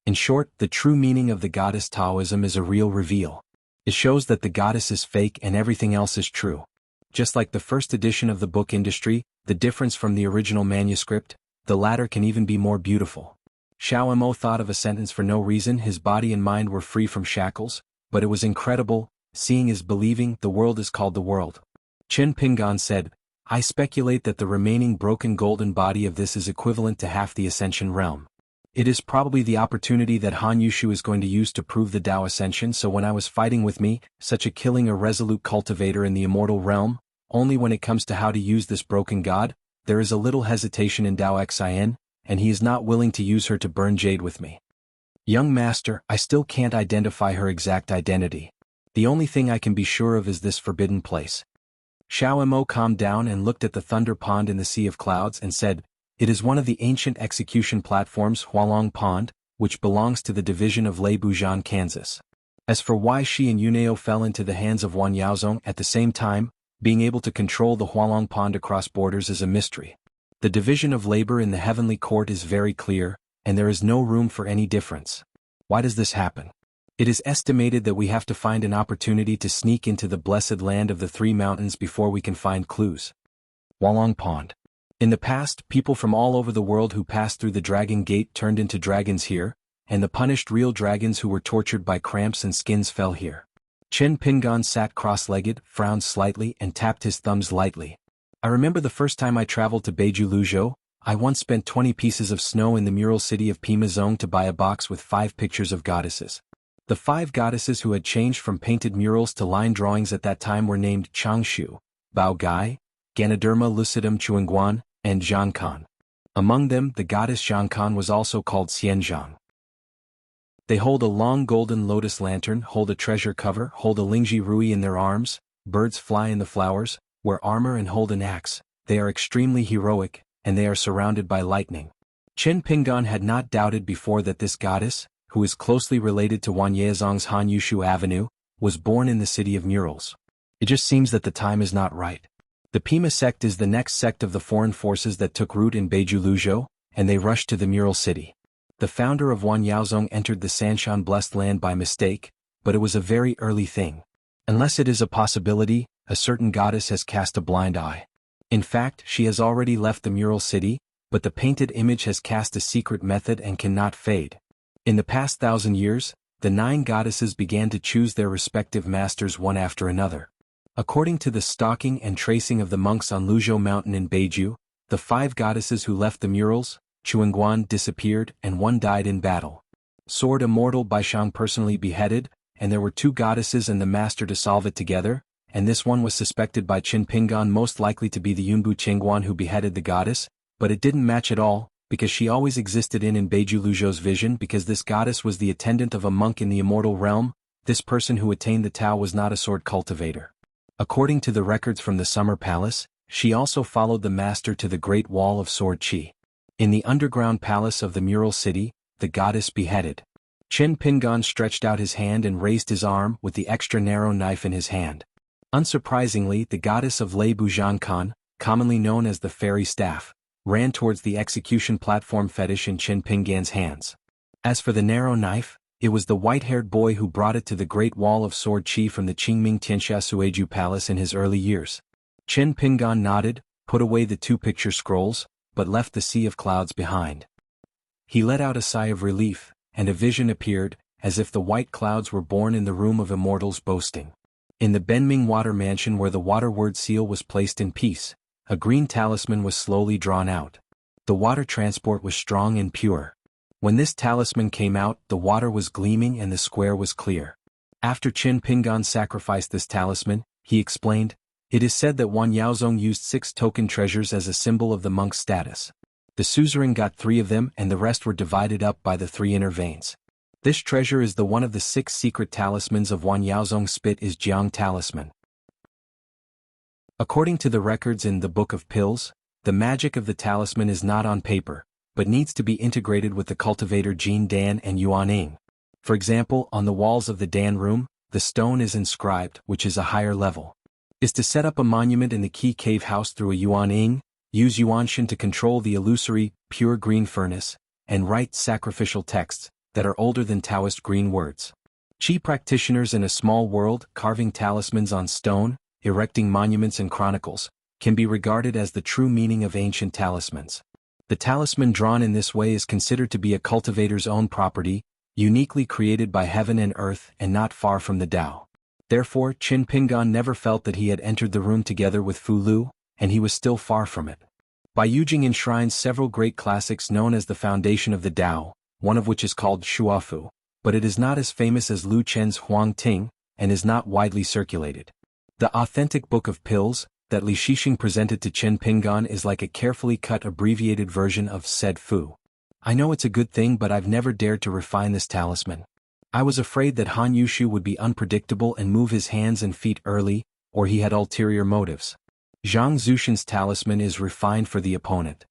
In short, the true meaning of the goddess Taoism is a real reveal. It shows that the goddess is fake and everything else is true. Just like the first edition of the book industry, the difference from the original manuscript, the latter can even be more beautiful. Xiao Mo thought of a sentence for no reason. His body and mind were free from shackles, but it was incredible. Seeing is believing. The world is called the world. Qin Pingan said, "I speculate that the remaining broken golden body of this is equivalent to half the Ascension realm. It is probably the opportunity that Han Yushu is going to use to prove the Tao Ascension. So when I was fighting with me, such a killing irresolute cultivator in the immortal realm, only when it comes to how to use this broken god, there is a little hesitation in Tao Xian, and he is not willing to use her to burn jade with me. Young master, I still can't identify her exact identity. The only thing I can be sure of is this forbidden place." Xiao Mo calmed down and looked at the thunder pond in the sea of clouds and said, "It is one of the ancient execution platforms Hualong Pond, which belongs to the division of Lei Bujian, Kansas. As for why she and Yunao fell into the hands of Wan Yaozong at the same time, being able to control the Hualong Pond across borders is a mystery. The division of labor in the heavenly court is very clear, and there is no room for any difference. Why does this happen? It is estimated that we have to find an opportunity to sneak into the blessed land of the three mountains before we can find clues. Hualong Pond. In the past, people from all over the world who passed through the Dragon Gate turned into dragons here, and the punished real dragons who were tortured by cramps and skins fell here. Chen Pingan sat cross-legged, frowned slightly, and tapped his thumbs lightly. I remember the first time I traveled to Beiju Luzhou, I once spent 20 pieces of snow in the mural city of Pima Zone to buy a box with 5 pictures of goddesses. The 5 goddesses who had changed from painted murals to line drawings at that time were named Changshu, Bao Gai, Ganoderma lucidum Xuanhuan, and Xianxia. Among them, the goddess Xianxia was also called xianxia. They hold a long golden lotus lantern, hold a treasure cover, hold a lingji rui in their arms, birds fly in the flowers, wear armor and hold an axe. They are extremely heroic, and they are surrounded by lightning. Chen Pingan had not doubted before that this goddess, who is closely related to Wan Yaozong's Han Yushu Avenue, was born in the city of murals. It just seems that the time is not right. The Pima sect is the next sect of the foreign forces that took root in Beiju Luzhou, and they rushed to the mural city. The founder of Wan Yaozong entered the Sanshan blessed land by mistake, but it was a very early thing. Unless it is a possibility, a certain goddess has cast a blind eye. In fact, she has already left the mural city, but the painted image has cast a secret method and cannot fade. In the past 1,000 years, the 9 goddesses began to choose their respective masters one after another. According to the stalking and tracing of the monks on Luzhou Mountain in Beiju, the 5 goddesses who left the murals, Xuanhuan disappeared and 1 died in battle. Sword Immortal Baishang personally beheaded, and there were 2 goddesses and the master to solve it together, and this one was suspected by Qin Pingan most likely to be the Yunbu Qingguan who beheaded the goddess, but it didn't match at all, because she always existed in Beiju Luzhou's vision because this goddess was the attendant of a monk in the immortal realm. This person who attained the Tao was not a sword cultivator. According to the records from the Summer Palace, she also followed the master to the Great Wall of Sword Qi. In the underground palace of the mural city, the goddess beheaded. Chen Pingan stretched out his hand and raised his arm with the extra narrow knife in his hand. Unsurprisingly, the goddess of Lei Bujiangkan, commonly known as the fairy staff, ran towards the execution platform fetish in Chen Pingan's hands. As for the narrow knife, it was the white-haired boy who brought it to the Great Wall of Sword Qi from the Qingming Tianxia Sueju Palace in his early years. Chen Pingan nodded, put away the 2 picture scrolls, but left the sea of clouds behind. He let out a sigh of relief, and a vision appeared, as if the white clouds were born in the room of immortals boasting. In the Benming Water Mansion where the water word seal was placed in peace, a green talisman was slowly drawn out. The water transport was strong and pure. When this talisman came out, the water was gleaming and the square was clear. After Qin Pingan sacrificed this talisman, he explained, "It is said that Wan Yaozong used 6 token treasures as a symbol of the monk's status. The suzerain got 3 of them and the rest were divided up by the 3 inner veins. This treasure is the one of the 6 secret talismans of Wan Yaozong's spit is Jiang talisman." According to the records in the Book of Pills, the magic of the talisman is not on paper, but needs to be integrated with the cultivator Jin Dan and Yuan Ing. For example, on the walls of the Dan room, the stone is inscribed, which is a higher level. Is to set up a monument in the Key Cave house through a Yuan Ing, use Yuanshan to control the illusory, pure green furnace, and write sacrificial texts that are older than Taoist green words. Qi practitioners in a small world, carving talismans on stone, erecting monuments and chronicles, can be regarded as the true meaning of ancient talismans. The talisman drawn in this way is considered to be a cultivator's own property, uniquely created by heaven and earth and not far from the Tao. Therefore, Qin Pingan never felt that he had entered the room together with Fu Lu, and he was still far from it. Bai Yujing enshrines several great classics known as the foundation of the Tao, one of which is called Shuafu, but it is not as famous as Lu Chen's Huang Ting, and is not widely circulated. The authentic Book of Pills, that Li Shixing presented to Chen Pingan is like a carefully cut abbreviated version of said Fu. I know it's a good thing but I've never dared to refine this talisman. I was afraid that Han Yushu would be unpredictable and move his hands and feet early, or he had ulterior motives. Zhang Zushan's talisman is refined for the opponent.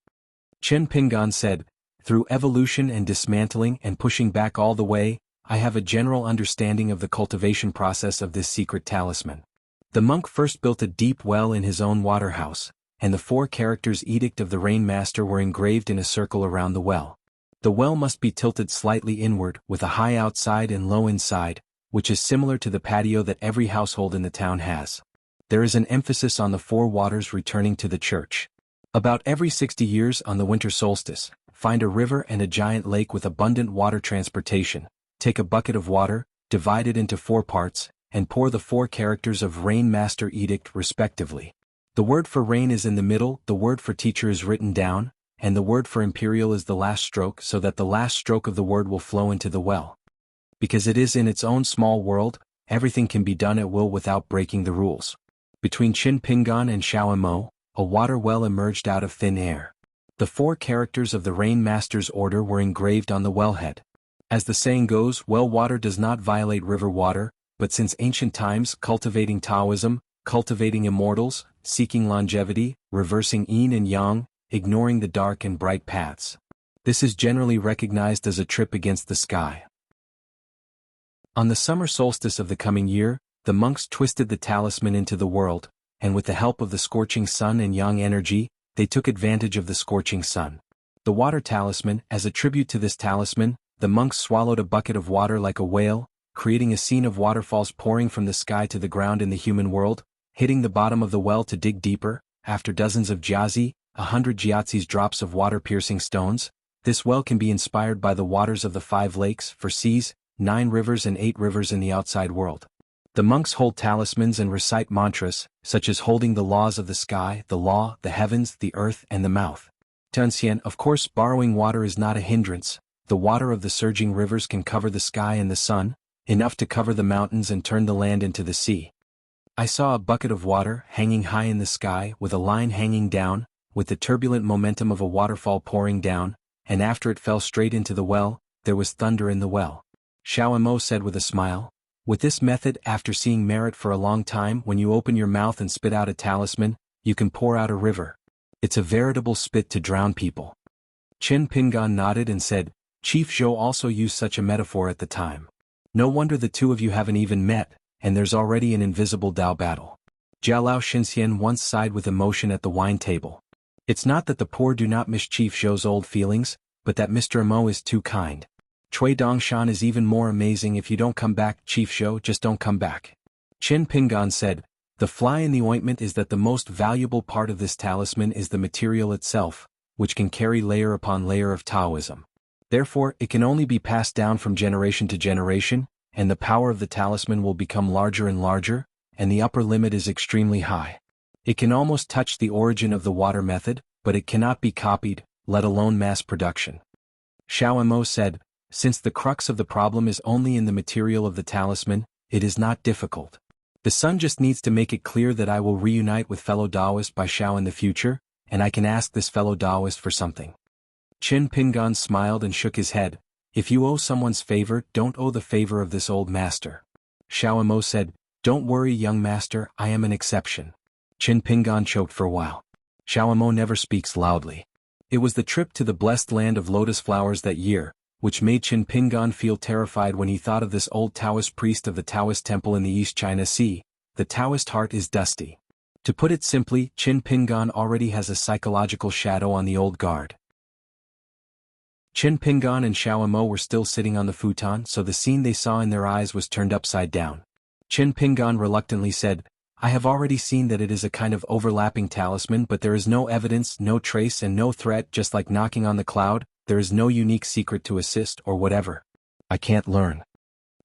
Chen Pingan said, "Through evolution and dismantling and pushing back all the way, I have a general understanding of the cultivation process of this secret talisman. The monk first built a deep well in his own water house, and the 4 characters Edict of the Rain Master were engraved in a circle around the well. The well must be tilted slightly inward, with a high outside and low inside, which is similar to the patio that every household in the town has. There is an emphasis on the 4 waters returning to the church. About every 60 years on the winter solstice, find a river and a giant lake with abundant water transportation. Take a bucket of water, divide it into 4 parts, and pour the 4 characters of Rain Master Edict respectively. The word for rain is in the middle, the word for teacher is written down, and the word for imperial is the last stroke, so that the last stroke of the word will flow into the well. Because it is in its own small world, everything can be done at will without breaking the rules. Between Qin Pingan and Xiaomo, a water well emerged out of thin air. The 4 characters of the Rain Master's order were engraved on the wellhead. As the saying goes, well water does not violate river water, but since ancient times, cultivating Taoism, cultivating immortals, seeking longevity, reversing yin and yang, ignoring the dark and bright paths. This is generally recognized as a trip against the sky. On the summer solstice of the coming year, the monks twisted the talisman into the world, and with the help of the scorching sun and yang energy, they took advantage of the scorching sun. The water talisman, as a tribute to this talisman, the monks swallowed a bucket of water like a whale, creating a scene of waterfalls pouring from the sky to the ground in the human world, hitting the bottom of the well to dig deeper. After dozens of jiazi, 100 jiazi's drops of water-piercing stones, this well can be inspired by the waters of the 5 lakes, for seas, 9 rivers and 8 rivers in the outside world. The monks hold talismans and recite mantras, such as holding the laws of the sky, the law, the heavens, the earth, and the mouth. Tunxian, of course, borrowing water is not a hindrance. The water of the surging rivers can cover the sky and the sun, enough to cover the mountains and turn the land into the sea. I saw a bucket of water hanging high in the sky with a line hanging down, with the turbulent momentum of a waterfall pouring down, and after it fell straight into the well, there was thunder in the well. Xiaomo said with a smile, with this method, after seeing merit for a long time, when you open your mouth and spit out a talisman, you can pour out a river. It's a veritable spit to drown people. Qin Pingan nodded and said, Chief Zhou also used such a metaphor at the time. No wonder the 2 of you haven't even met, and there's already an invisible Dao battle. Jialao Xinxian once sighed with emotion at the wine table. It's not that the poor do not miss Chief Zhou's old feelings, but that Mr. Mo is too kind. Cui Dongshan is even more amazing. If you don't come back, Chief Zhou, just don't come back. Qin Pingan said, the fly in the ointment is that the most valuable part of this talisman is the material itself, which can carry layer upon layer of Taoism. Therefore, it can only be passed down from generation to generation, and the power of the talisman will become larger and larger, and the upper limit is extremely high. It can almost touch the origin of the water method, but it cannot be copied, let alone mass production. Xiaomo said, since the crux of the problem is only in the material of the talisman, it is not difficult. The sun just needs to make it clear that I will reunite with fellow Taoist by Xiao in the future, and I can ask this fellow Taoist for something. Qin Pingan smiled and shook his head. If you owe someone's favor, don't owe the favor of this old master. Xiaomo said, don't worry, young master, I am an exception. Qin Pingan choked for a while. Xiaomo never speaks loudly. It was the trip to the blessed land of lotus flowers that year, which made Qin Pingan feel terrified when he thought of this old Taoist priest of the Taoist temple in the East China Sea. The Taoist heart is dusty. To put it simply, Qin Pingan already has a psychological shadow on the old guard. Qin Pingan and Xiaomo were still sitting on the futon, so the scene they saw in their eyes was turned upside down. Qin Pingan reluctantly said, I have already seen that it is a kind of overlapping talisman, but there is no evidence, no trace and no threat, just like knocking on the cloud, there is no unique secret to assist or whatever. I can't learn.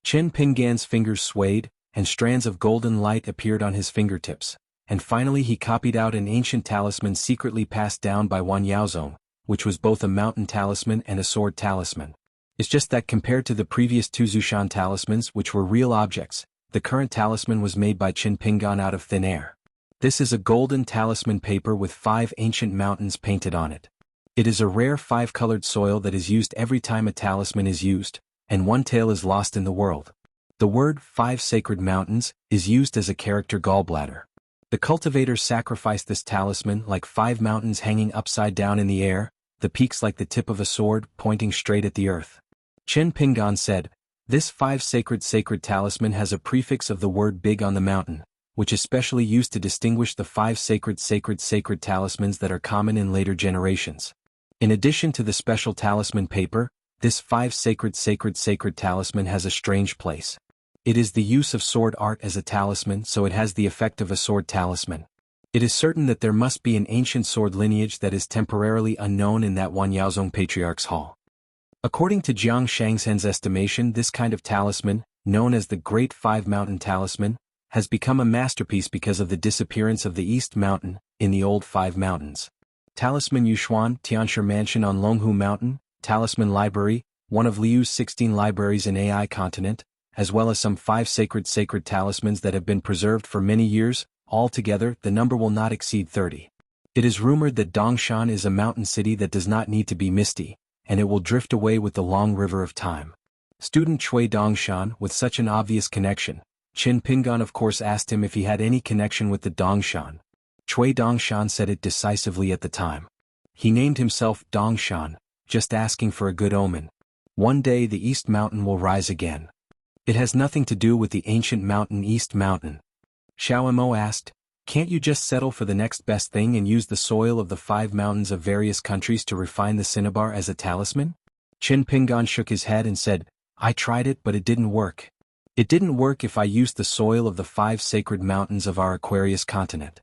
Qin Pingan's fingers swayed, and strands of golden light appeared on his fingertips, and finally he copied out an ancient talisman secretly passed down by Wan Yaozong, which was both a mountain talisman and a sword talisman. It's just that compared to the previous 2 Zushan talismans, which were real objects, the current talisman was made by Qin Pingan out of thin air. This is a golden talisman paper with 5 ancient mountains painted on it. It is a rare 5-colored soil that is used every time a talisman is used, and one tale is lost in the world. The word 5 sacred mountains is used as a character gallbladder. The cultivators sacrificed this talisman like 5 mountains hanging upside down in the air, the peaks like the tip of a sword pointing straight at the earth. Qin Pingan said, This 5 sacred talisman has a prefix of the word big on the mountain, which is specially used to distinguish the 5 sacred talismans that are common in later generations. In addition to the special talisman paper, this 5 sacred talisman has a strange place. It is the use of sword art as a talisman, so it has the effect of a sword talisman. It is certain that there must be an ancient sword lineage that is temporarily unknown in that Wanyaozong Patriarch's Hall. According to Jiang Shangzhen's estimation, this kind of talisman, known as the Great Five Mountain Talisman, has become a masterpiece because of the disappearance of the East Mountain in the Old Five Mountains. Talisman Xuanhuan Tianshi Mansion on Longhu Mountain, Talisman Library, one of Liu's 16 libraries in AI continent, as well as some 5 sacred talismans that have been preserved for many years. Altogether, the number will not exceed 30. It is rumored that Dongshan is a mountain city that does not need to be misty, and it will drift away with the long river of time. Student Chui Dongshan, with such an obvious connection, Qin Pingan of course asked him if he had any connection with the Dongshan. Chui Dongshan said it decisively at the time. He named himself Dongshan, just asking for a good omen. One day the East Mountain will rise again. It has nothing to do with the ancient mountain East Mountain. Xiaomo asked, can't you just settle for the next best thing and use the soil of the 5 mountains of various countries to refine the cinnabar as a talisman? Qin Pingan shook his head and said, I tried it but it didn't work. It didn't work if I used the soil of the 5 sacred mountains of our Aquarius continent.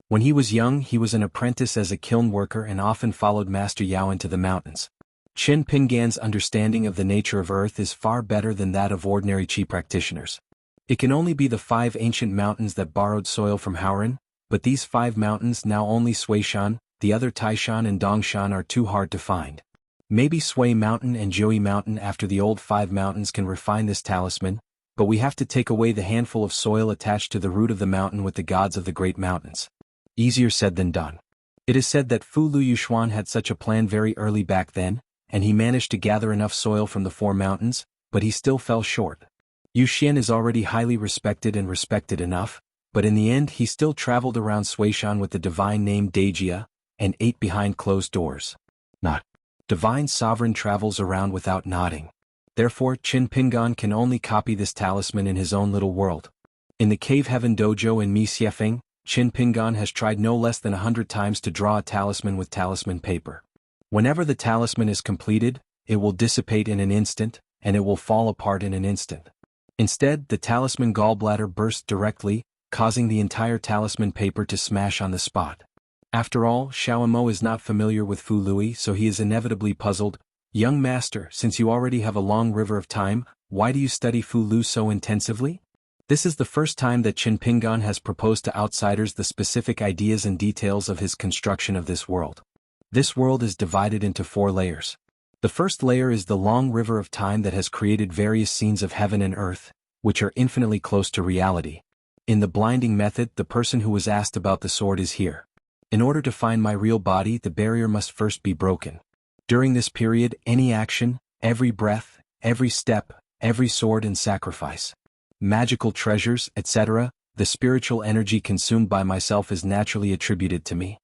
When he was young, he was an apprentice as a kiln worker and often followed Master Yao into the mountains. Qin Pingan's understanding of the nature of Earth is far better than that of ordinary Qi practitioners. It can only be the 5 ancient mountains that borrowed soil from Hauran, but these 5 mountains now only Suishan, the other Taishan and Dongshan are too hard to find. Maybe Sui Mountain and Jiui Mountain after the old 5 mountains can refine this talisman, but we have to take away the handful of soil attached to the root of the mountain with the gods of the great mountains. Easier said than done. It is said that Fu Lu Yuxuan had such a plan very early back then, and he managed to gather enough soil from the 4 mountains, but he still fell short. Yu Xian is already highly respected and respected enough, but in the end he still traveled around Suishan with the divine name Dejia, and ate behind closed doors. Not. Divine sovereign travels around without nodding. Therefore Qin Pingan can only copy this talisman in his own little world. In the Cave Heaven Dojo in Mi Xiefeng, Qin Pingan has tried no less than 100 times to draw a talisman with talisman paper. Whenever the talisman is completed, it will dissipate in an instant, and it will fall apart in an instant. Instead, the talisman gallbladder bursts directly, causing the entire talisman paper to smash on the spot. After all, Xiaomo is not familiar with Fu Lui, so he is inevitably puzzled. Young master, since you already have a long river of time, why do you study Fu Lu so intensively? This is the first time that Qin Pingan has proposed to outsiders the specific ideas and details of his construction of this world. This world is divided into 4 layers. The first layer is the long river of time that has created various scenes of heaven and earth, which are infinitely close to reality. In the blinding method, the person who was asked about the sword is here. In order to find my real body, the barrier must first be broken. During this period, any action, every breath, every step, every sword and sacrifice, magical treasures, etc., the spiritual energy consumed by myself is naturally attributed to me.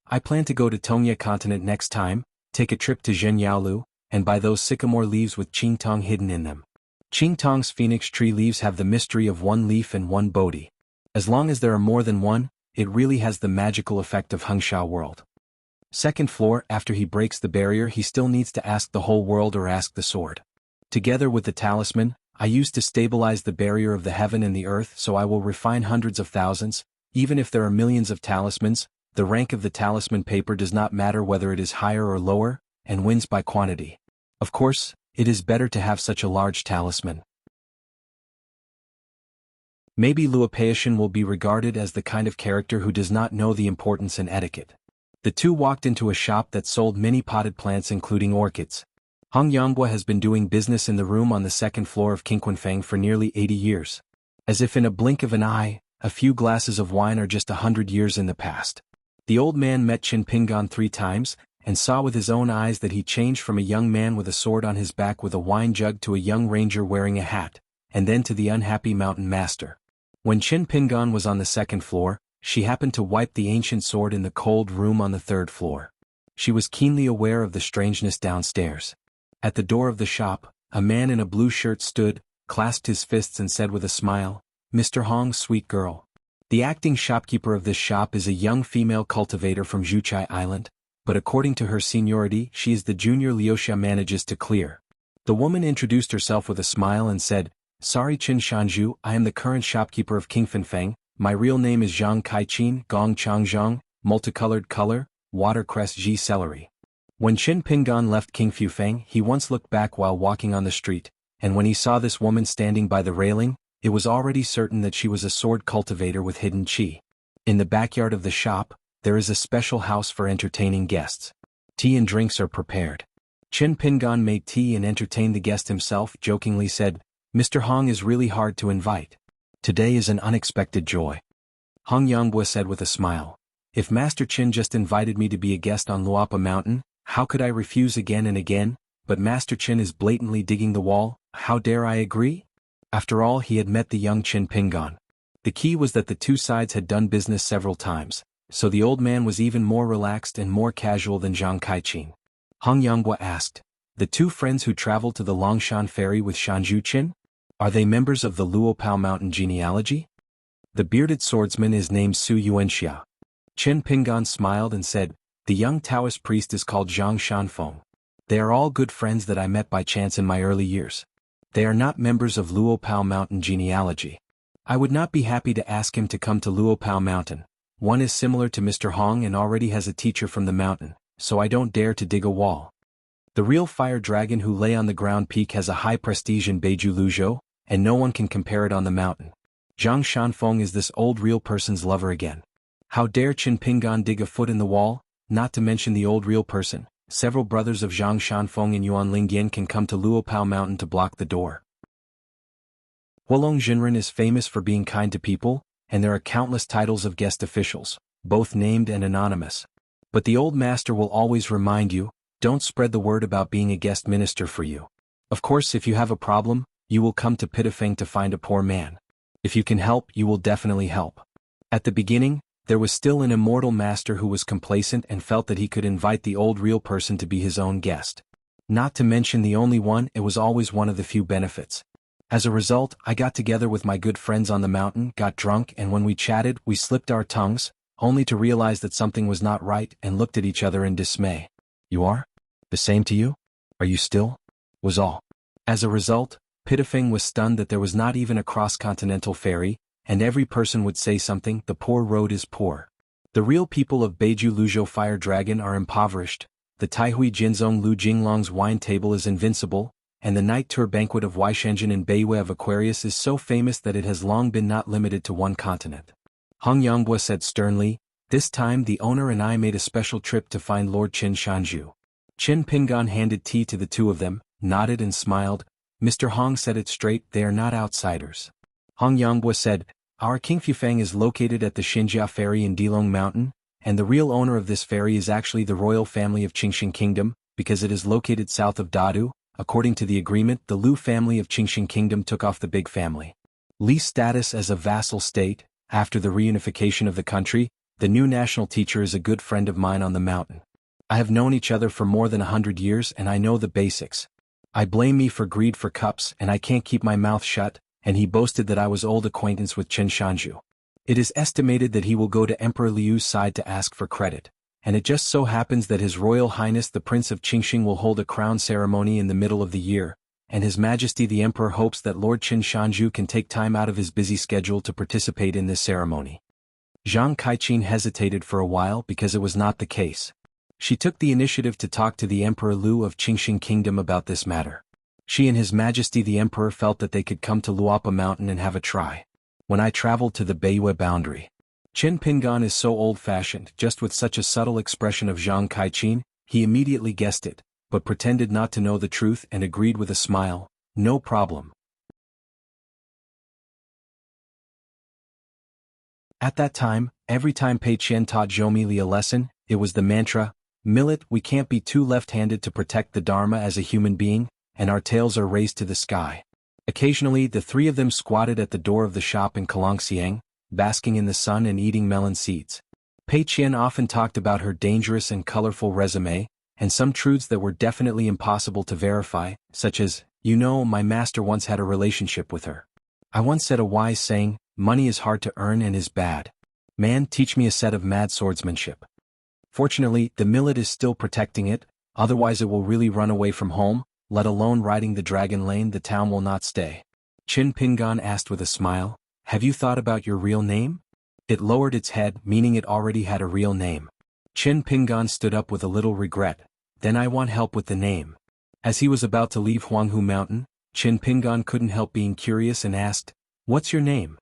I plan to go to Tongya continent next time, take a trip to Zhenyaolu, and buy those sycamore leaves with Qingtong hidden in them. Qingtong's phoenix tree leaves have the mystery of 1 leaf and 1 Bodhi. As long as there are more than one, it really has the magical effect of Hengsha world. Second floor, after he breaks the barrier, he still needs to ask the whole world or ask the sword. Together with the talisman, I used to stabilize the barrier of the heaven and the earth, so I will refine hundreds of thousands. Even if there are millions of talismans, the rank of the talisman paper does not matter whether it is higher or lower, and wins by quantity. Of course, it is better to have such a large talisman. Maybe Luopeishan will be regarded as the kind of character who does not know the importance and etiquette. The two walked into a shop that sold many potted plants including orchids. Hong Yonghua has been doing business in the room on the 2nd floor of Qingquanfeng for nearly 80 years. As if in a blink of an eye, a few glasses of wine are just 100 years in the past. The old man met Qin Pingan 3 times, and saw with his own eyes that he changed from a young man with a sword on his back with a wine jug to a young ranger wearing a hat, and then to the unhappy mountain master. When Qin Pingan was on the 2nd floor, she happened to wipe the ancient sword in the cold room on the 3rd floor. She was keenly aware of the strangeness downstairs. At the door of the shop, a man in a blue shirt stood, clasped his fists and said with a smile, "Mr. Hong, sweet girl. The acting shopkeeper of this shop is a young female cultivator from Zhuchai Island, but according to her seniority she is the junior Liuxia manages to clear." The woman introduced herself with a smile and said, "Sorry Qin Shanzhu, I am the current shopkeeper of Qingfenfeng. My real name is Zhang Kaiqin Gong Changzhong, multicolored color, watercress Ji celery." When Qin Pingan left Qingfufeng he once looked back while walking on the street, and when he saw this woman standing by the railing, it was already certain that she was a sword cultivator with hidden qi. In the backyard of the shop, there is a special house for entertaining guests. Tea and drinks are prepared. Qin Pingan made tea and entertained the guest himself, jokingly said, "Mr. Hong is really hard to invite. Today is an unexpected joy." Hong Yongbua said with a smile, "If Master Qin just invited me to be a guest on Luapa Mountain, how could I refuse again and again? But Master Qin is blatantly digging the wall, how dare I agree?" After all, he had met the young Qin Pingan. The key was that the two sides had done business several times, so the old man was even more relaxed and more casual than Zhang Kaiqin. Hong Yongbua asked, "The two friends who traveled to the Longshan ferry with Shanzhu Qin? Are they members of the Luopao Mountain genealogy?" The bearded swordsman is named Su Yuanxia. Qin Pingan smiled and said, "The young Taoist priest is called Zhang Xuanhuan. They are all good friends that I met by chance in my early years. They are not members of Luopao Mountain genealogy. I would not be happy to ask him to come to Luopao Mountain. One is similar to Mr. Hong and already has a teacher from the mountain, so I don't dare to dig a wall. The real fire dragon who lay on the ground peak has a high prestige in Beiju Luzhou, and no one can compare it on the mountain. Zhang Shanfeng is this old real person's lover again. How dare Qin Pingan dig a foot in the wall, not to mention the old real person. Several brothers of Zhang Shanfeng and Yuan Lingyan can come to Luopao Mountain to block the door." Huolong Jinren is famous for being kind to people, and there are countless titles of guest officials, both named and anonymous. But the old master will always remind you, don't spread the word about being a guest minister for you. Of course, if you have a problem, you will come to Pitafeng to find a poor man. If you can help, you will definitely help. At the beginning, there was still an immortal master who was complacent and felt that he could invite the old real person to be his own guest. Not to mention the only one, it was always one of the few benefits. As a result, I got together with my good friends on the mountain, got drunk, and when we chatted, we slipped our tongues, only to realize that something was not right and looked at each other in dismay. "You are? The same to you? Are you still?" was all. As a result, Pitafeng was stunned that there was not even a cross-continental ferry, and every person would say something, "The poor road is poor." The real people of Beiju Luzhou Fire Dragon are impoverished, the Taihui Jinzong Lu Jinglong's wine table is invincible, and the night tour banquet of Weishenzhen and Beiwei of Aquarius is so famous that it has long been not limited to one continent. Hong Yongbua said sternly, "This time the owner and I made a special trip to find Lord Qin Shanzhu." Qin Pingan handed tea to the two of them, nodded and smiled. Mr. Hong said it straight, they are not outsiders. Hong Yongbua said, "Our Qingfufeng is located at the Xinjia Ferry in Dilong Mountain, and the real owner of this ferry is actually the royal family of Qingxing Kingdom, because it is located south of Dadu. According to the agreement, the Lu family of Qingxing Kingdom took off the big family Li's status as a vassal state. After the reunification of the country, the new national teacher is a good friend of mine on the mountain. I have known each other for more than 100 years and I know the basics. I blame me for greed for cups and I can't keep my mouth shut," and he boasted that I was old acquaintance with Qin Shanzhu. It is estimated that he will go to Emperor Liu's side to ask for credit, and it just so happens that His Royal Highness the Prince of Qingxing will hold a crown ceremony in the middle of the year, and His Majesty the Emperor hopes that Lord Qin Shanzhu can take time out of his busy schedule to participate in this ceremony. Zhang Kaiqin hesitated for a while because it was not the case. She took the initiative to talk to the Emperor Lu of Qingxing Kingdom about this matter. She and His Majesty the Emperor felt that they could come to Luapa Mountain and have a try. When I traveled to the Beiwei boundary, Qin Pingan is so old-fashioned, just with such a subtle expression of Zhang Kaiqin, he immediately guessed it, but pretended not to know the truth and agreed with a smile, "No problem." At that time, every time Pei Qian taught Zhou a lesson, it was the mantra, "Millet, we can't be too left-handed to protect the Dharma as a human being, and our tails are raised to the sky." Occasionally the three of them squatted at the door of the shop in Kalangxiang, basking in the sun and eating melon seeds. Pei Qian often talked about her dangerous and colorful resume, and some truths that were definitely impossible to verify, such as, You know, my master once had a relationship with her. I once said a wise saying, money is hard to earn and is bad. Man, teach me a set of mad swordsmanship. Fortunately, the millet is still protecting it, otherwise it will really run away from home, let alone riding the dragon lane the town will not stay. Qin Pingan asked with a smile, have you thought about your real name? It lowered its head, meaning it already had a real name. Qin Pingan stood up with a little regret, then I want help with the name. As he was about to leave Xianhu Mountain, Qin Pingan couldn't help being curious and asked, what's your name?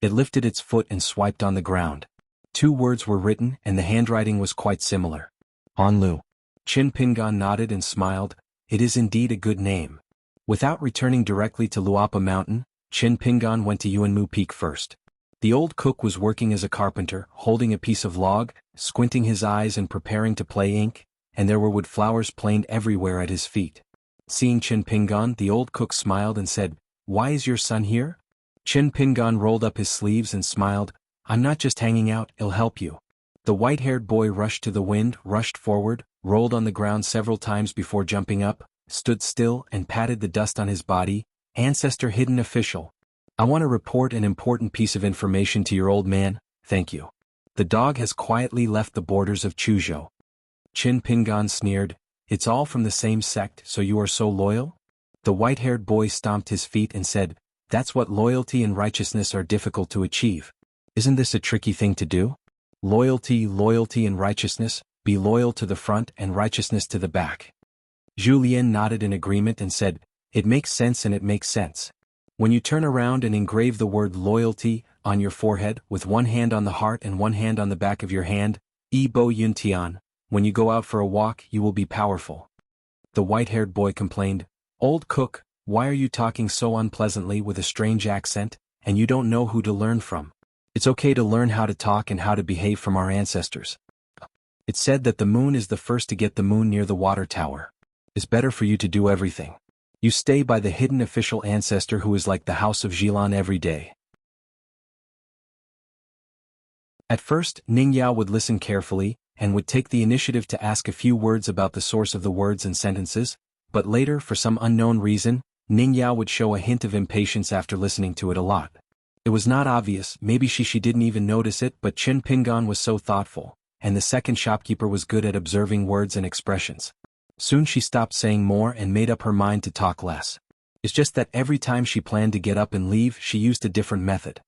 It lifted its foot and swiped on the ground. 2 words were written and the handwriting was quite similar. Onlu. Qin Pingan nodded and smiled, it is indeed a good name. Without returning directly to Luapa Mountain, Qin Pingan went to Yuanmu Peak first. The old cook was working as a carpenter, holding a piece of log, squinting his eyes and preparing to play ink, and there were wood flowers planed everywhere at his feet. Seeing Qin Pingan, the old cook smiled and said, why is your son here? Qin Pingan rolled up his sleeves and smiled, I'm not just hanging out, I'll help you. The white-haired boy rushed to the wind, rushed forward, rolled on the ground several times before jumping up, stood still and patted the dust on his body. Ancestor hidden official. I want to report an important piece of information to your old man, thank you. The dog has quietly left the borders of Chuzhou. Qin Pingan sneered, it's all from the same sect, so you are so loyal? The white-haired boy stomped his feet and said, that's what loyalty and righteousness are difficult to achieve. Isn't this a tricky thing to do? Loyalty and righteousness, be loyal to the front and righteousness to the back. Julien nodded in agreement and said, it makes sense and it makes sense. When you turn around and engrave the word loyalty on your forehead with one hand on the heart and one hand on the back of your hand, Bo Yuntian, when you go out for a walk you will be powerful. The white-haired boy complained, old cook, why are you talking so unpleasantly with a strange accent, and you don't know who to learn from? It's okay to learn how to talk and how to behave from our ancestors. It's said that the moon is the first to get the moon near the water tower. It's better for you to do everything. You stay by the hidden official ancestor who is like the house of Jilan every day. At first, Ningyao would listen carefully, and would take the initiative to ask a few words about the source of the words and sentences, but later, for some unknown reason, Ningyao would show a hint of impatience after listening to it a lot. It was not obvious, maybe she didn't even notice it, but Qin Pingan was so thoughtful, and the second shopkeeper was good at observing words and expressions. Soon she stopped saying more and made up her mind to talk less. It's just that every time she planned to get up and leave she used a different method.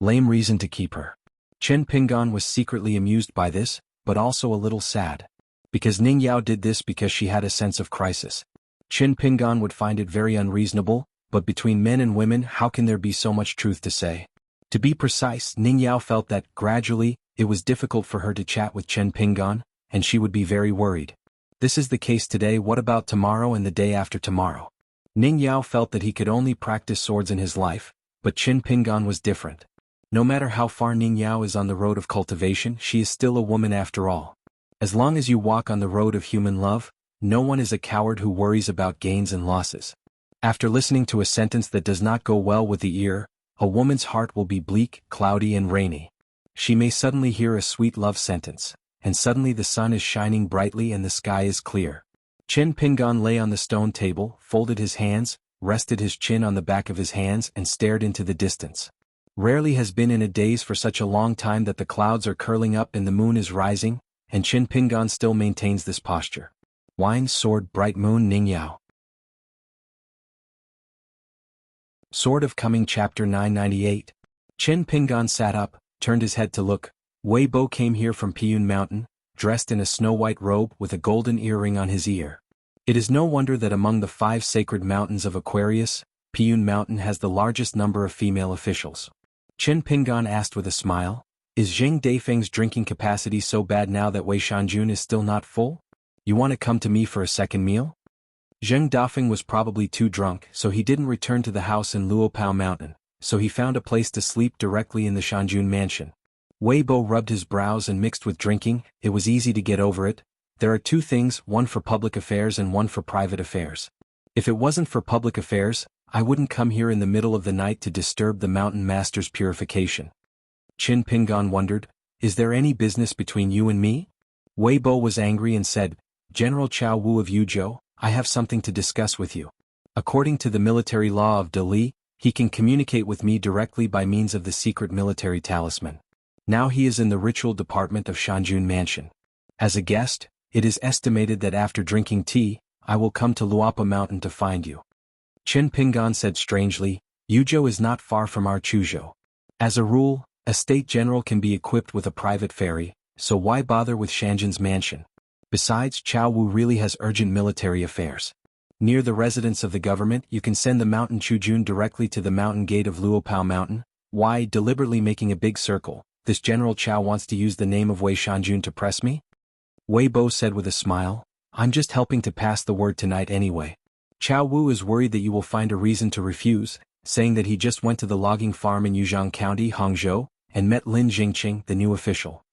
Lame reason to keep her. Qin Pingan was secretly amused by this, but also a little sad. Because Ningyao did this because she had a sense of crisis. Qin Pingan would find it very unreasonable, but between men and women how can there be so much truth to say? To be precise, Ningyao felt that, gradually, it was difficult for her to chat with Qin Pingan, and she would be very worried. This is the case today, what about tomorrow and the day after tomorrow? Ningyao felt that he could only practice swords in his life, but Qin Pingan was different. No matter how far Ningyao is on the road of cultivation, she is still a woman after all. As long as you walk on the road of human love, no one is a coward who worries about gains and losses. After listening to a sentence that does not go well with the ear, a woman's heart will be bleak, cloudy and rainy. She may suddenly hear a sweet love sentence, and suddenly the sun is shining brightly and the sky is clear. Qin Pingan lay on the stone table, folded his hands, rested his chin on the back of his hands and stared into the distance. Rarely has been in a daze for such a long time that the clouds are curling up and the moon is rising, and Qin Pingan still maintains this posture. Wine, sword, bright moon, Ningyao. Sword of Coming Chapter 998. Qin Pingan sat up, turned his head to look. Wei Bo came here from Piyun Mountain, dressed in a snow-white robe with a golden earring on his ear. It is no wonder that among the 5 sacred mountains of Aquarius, Piyun Mountain has the largest number of female officials. Qin Pingan asked with a smile, is Zheng Daifeng's drinking capacity so bad now that Wei Shanjun is still not full? You want to come to me for a second meal? Zheng Dafeng was probably too drunk, so he didn't return to the house in Luopao Mountain, so he found a place to sleep directly in the Shanjun mansion. Wei Bo rubbed his brows and mixed with drinking, it was easy to get over it. There are 2 things, one for public affairs and one for private affairs. If it wasn't for public affairs, I wouldn't come here in the middle of the night to disturb the mountain master's purification. Qin Pingan wondered, is there any business between you and me? Wei Bo was angry and said, General Chao Wu of Yuzhou, I have something to discuss with you. According to the military law of Dali, he can communicate with me directly by means of the secret military talisman. Now he is in the ritual department of Shanjun Mansion. As a guest, it is estimated that after drinking tea, I will come to Luapa Mountain to find you. Qin Pingan said strangely, Yuzhou is not far from our Chuzhou. As a rule, a state general can be equipped with a private ferry, so why bother with Shanjun's mansion? Besides, Chao Wu really has urgent military affairs. Near the residence of the government, you can send the mountain Chujun directly to the mountain gate of Luopao Mountain. Why deliberately making a big circle? This General Chao wants to use the name of Wei Shanjun to press me? Wei Bo said with a smile, I'm just helping to pass the word tonight anyway. Chao Wu is worried that you will find a reason to refuse, saying that he just went to the logging farm in Yuzhang County, Hangzhou, and met Lin Jingqing, the new official.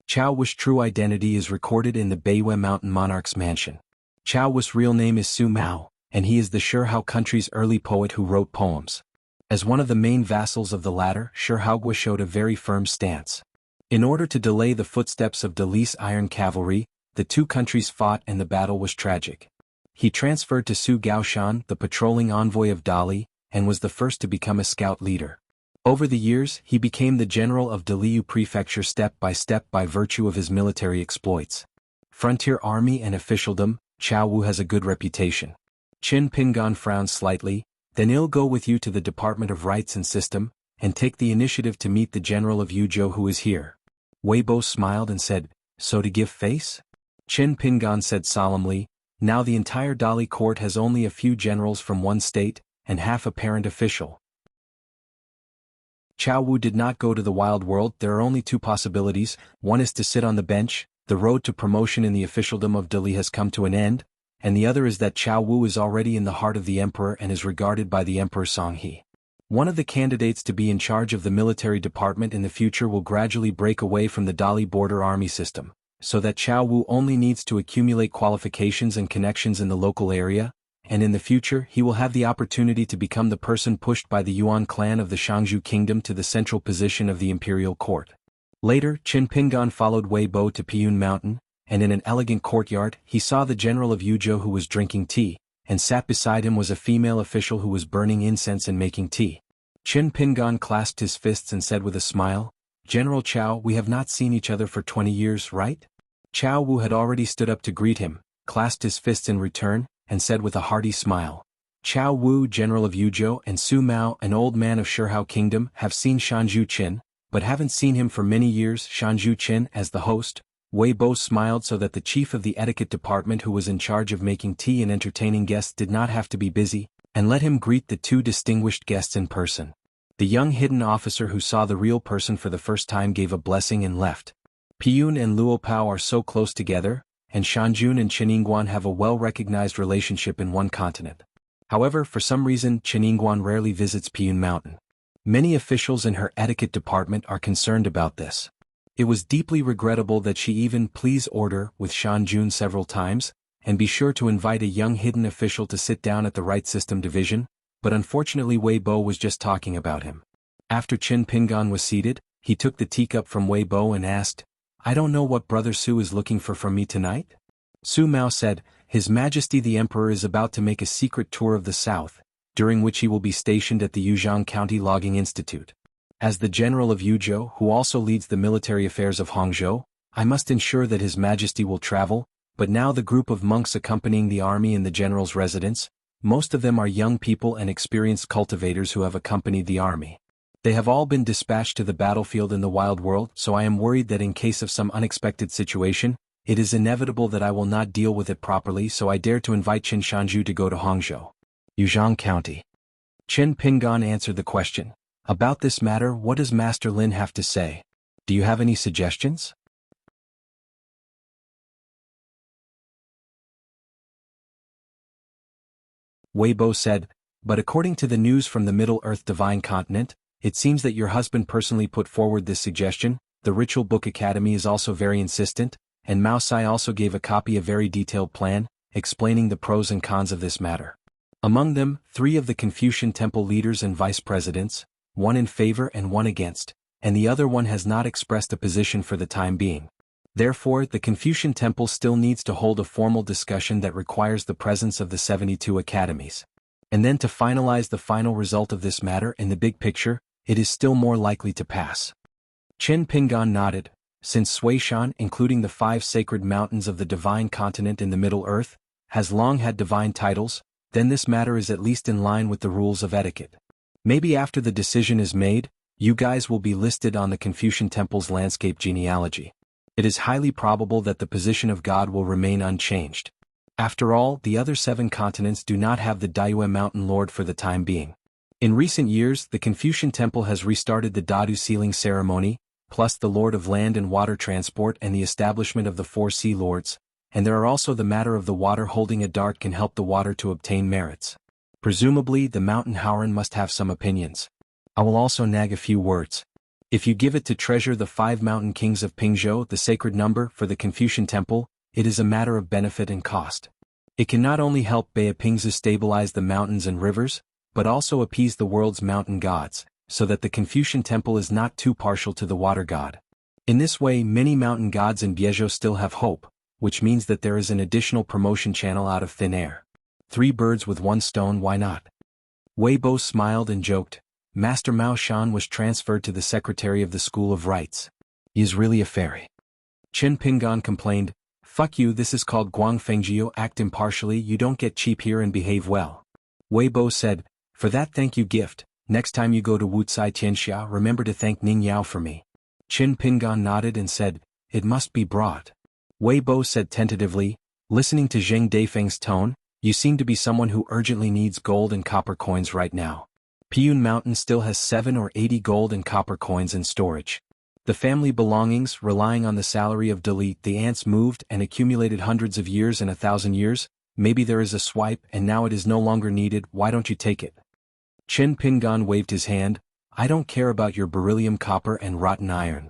Chao Wu's true identity is recorded in the Beiwe Mountain Monarch's mansion. Chao Wu's real name is Su Mao, and he is the Shihao country's early poet who wrote poems. As one of the main vassals of the latter, Shihao showed a very firm stance. In order to delay the footsteps of Dali's iron cavalry, the two countries fought and the battle was tragic. He transferred to Su Gaoshan, the patrolling envoy of Dali, and was the first to become a scout leader. Over the years, he became the general of Daliu Prefecture step by virtue of his military exploits. Frontier army and officialdom, Chao Wu has a good reputation. Qin Pingan frowned slightly, then I'll go with you to the Department of Rights and System, and take the initiative to meet the general of Yuzhou who is here. Wei Bo smiled and said, so to give face? Qin Pingan said solemnly, now the entire Dali court has only a few generals from one state, and half a parent official. Chao Wu did not go to the wild world. There are only two possibilities. One is to sit on the bench, the road to promotion in the officialdom of Dali has come to an end, and the other is that Chao Wu is already in the heart of the emperor and is regarded by the Emperor Songhe. One of the candidates to be in charge of the military department in the future will gradually break away from the Dali border army system, so that Chao Wu only needs to accumulate qualifications and connections in the local area, and in the future he will have the opportunity to become the person pushed by the Yuan clan of the Shangzhou kingdom to the central position of the imperial court. Later, Qin Pingan followed Wei Bo to Piyun Mountain, and in an elegant courtyard he saw the general of Yuzhou who was drinking tea, and sat beside him was a female official who was burning incense and making tea. Qin Pingan clasped his fists and said with a smile, General Chao, we have not seen each other for 20 years, right? Chao Wu had already stood up to greet him, clasped his fists in return, and said with a hearty smile, Chao Wu, general of Yuzhou, and Su Mao, an old man of Shihao kingdom, have seen Shanzhu Qin, but haven't seen him for many years. Shanzhu Qin as the host. Wei Bo smiled so that the chief of the etiquette department who was in charge of making tea and entertaining guests did not have to be busy, and let him greet the two distinguished guests in person. The young hidden officer who saw the real person for the first time gave a blessing and left. Piyun and Luopao are so close together, and Shanjun and Xianhuan have a well-recognized relationship in one continent. However, for some reason, Xianhuan rarely visits Piyun Mountain. Many officials in her etiquette department are concerned about this. It was deeply regrettable that she even please order with Shanjun several times, and be sure to invite a young hidden official to sit down at the right system division, but unfortunately Wei Bo was just talking about him. After Qin Pingan was seated, he took the teacup from Wei Bo and asked, I don't know what Brother Su is looking for from me tonight? Su Mao said, His Majesty the Emperor is about to make a secret tour of the south, during which he will be stationed at the Yuzhang County Logging Institute. As the general of Yuzhou, who also leads the military affairs of Hangzhou, I must ensure that His Majesty will travel, but now the group of monks accompanying the army in the general's residence, most of them are young people and experienced cultivators who have accompanied the army. They have all been dispatched to the battlefield in the wild world, so I am worried that in case of some unexpected situation, it is inevitable that I will not deal with it properly, so I dare to invite Qin Shanzhu to go to Hangzhou, Yuzhang County. Qin Pingan answered the question. About this matter, what does Master Lin have to say? Do you have any suggestions? Wei Bo said, but according to the news from the Middle-earth Divine Continent, it seems that your husband personally put forward this suggestion. The Ritual Book Academy is also very insistent, and Mao Sai also gave a copy a very detailed plan, explaining the pros and cons of this matter. Among them, 3 of the Confucian Temple leaders and vice presidents, one in favor and one against, and the other one has not expressed a position for the time being. Therefore, the Confucian Temple still needs to hold a formal discussion that requires the presence of the 72 academies. And then to finalize the final result of this matter in the big picture, it is still more likely to pass. Chen Pingan nodded. Since Suishan, including the 5 sacred mountains of the divine continent in the Middle Earth, has long had divine titles, then this matter is at least in line with the rules of etiquette. Maybe after the decision is made, you guys will be listed on the Confucian Temple's landscape genealogy. It is highly probable that the position of God will remain unchanged. After all, the other 7 continents do not have the Daiyue Mountain Lord for the time being. In recent years, the Confucian Temple has restarted the Dadu sealing ceremony, plus the Lord of Land and Water Transport and the establishment of the 4 Sea Lords, and there are also the matter of the water holding a dart can help the water to obtain merits. Presumably, the Mountain Howren must have some opinions. I will also nag a few words. If you give it to treasure the 5 mountain kings of Pingzhou, the sacred number for the Confucian Temple, it is a matter of benefit and cost. It can not only help Beipingzi stabilize the mountains and rivers, but also appease the world's mountain gods, so that the Confucian Temple is not too partial to the water god. In this way, many mountain gods in Biezhou still have hope, which means that there is an additional promotion channel out of thin air. 3 birds with 1 stone, why not? Wei Bo smiled and joked. Master Mao Shan was transferred to the secretary of the School of Rites. He is really a fairy. Chen Pingan complained, fuck you, this is called Guangfengjiu, act impartially, you don't get cheap here and behave well. Wei Bo said, for that thank you gift, next time you go to Wuxia Xianxia remember to thank Ning Yao for me. Chen Pingan nodded and said, it must be brought. Wei Bo said tentatively, listening to Zheng Deifeng's tone, you seem to be someone who urgently needs gold and copper coins right now. Piyun Mountain still has 7 or 80 gold and copper coins in storage. The family belongings, relying on the salary of Delete the ants moved and accumulated hundreds of years and 1,000 years, maybe there is a swipe and now it is no longer needed, why don't you take it? Chen Pingan waved his hand, I don't care about your beryllium copper and rotten iron.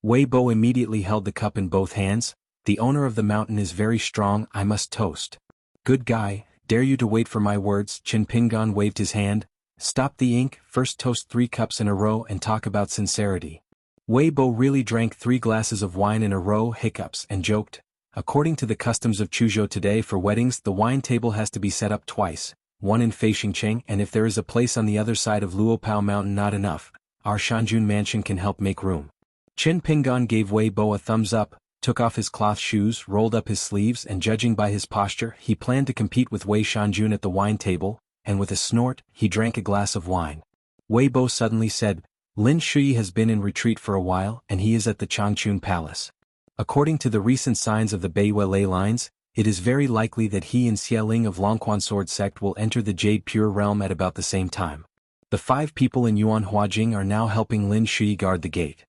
Wei Bo immediately held the cup in both hands, the owner of the mountain is very strong, I must toast. Good guy, dare you to wait for my words, Chen Pingan waved his hand, stop the ink, first toast 3 cups in a row and talk about sincerity. Wei Bo really drank 3 glasses of wine in a row, hiccups, and joked, according to the customs of Chuzhou today for weddings the wine table has to be set up twice, one in Feixingcheng and if there is a place on the other side of Luopao Mountain not enough, our Shanjun mansion can help make room. Chen Pingan gave Wei Bo a thumbs up, took off his cloth shoes, rolled up his sleeves and judging by his posture he planned to compete with Wei Shanjun at the wine table, and with a snort, he drank a glass of wine. Wei Bo suddenly said, Lin Shui has been in retreat for a while and he is at the Changchun Palace. According to the recent signs of the Beiyue ley lines, it is very likely that he and Xie Ling of Longquan Sword Sect will enter the Jade Pure Realm at about the same time. The 5 people in Yuanhuajing are now helping Lin Shui guard the gate.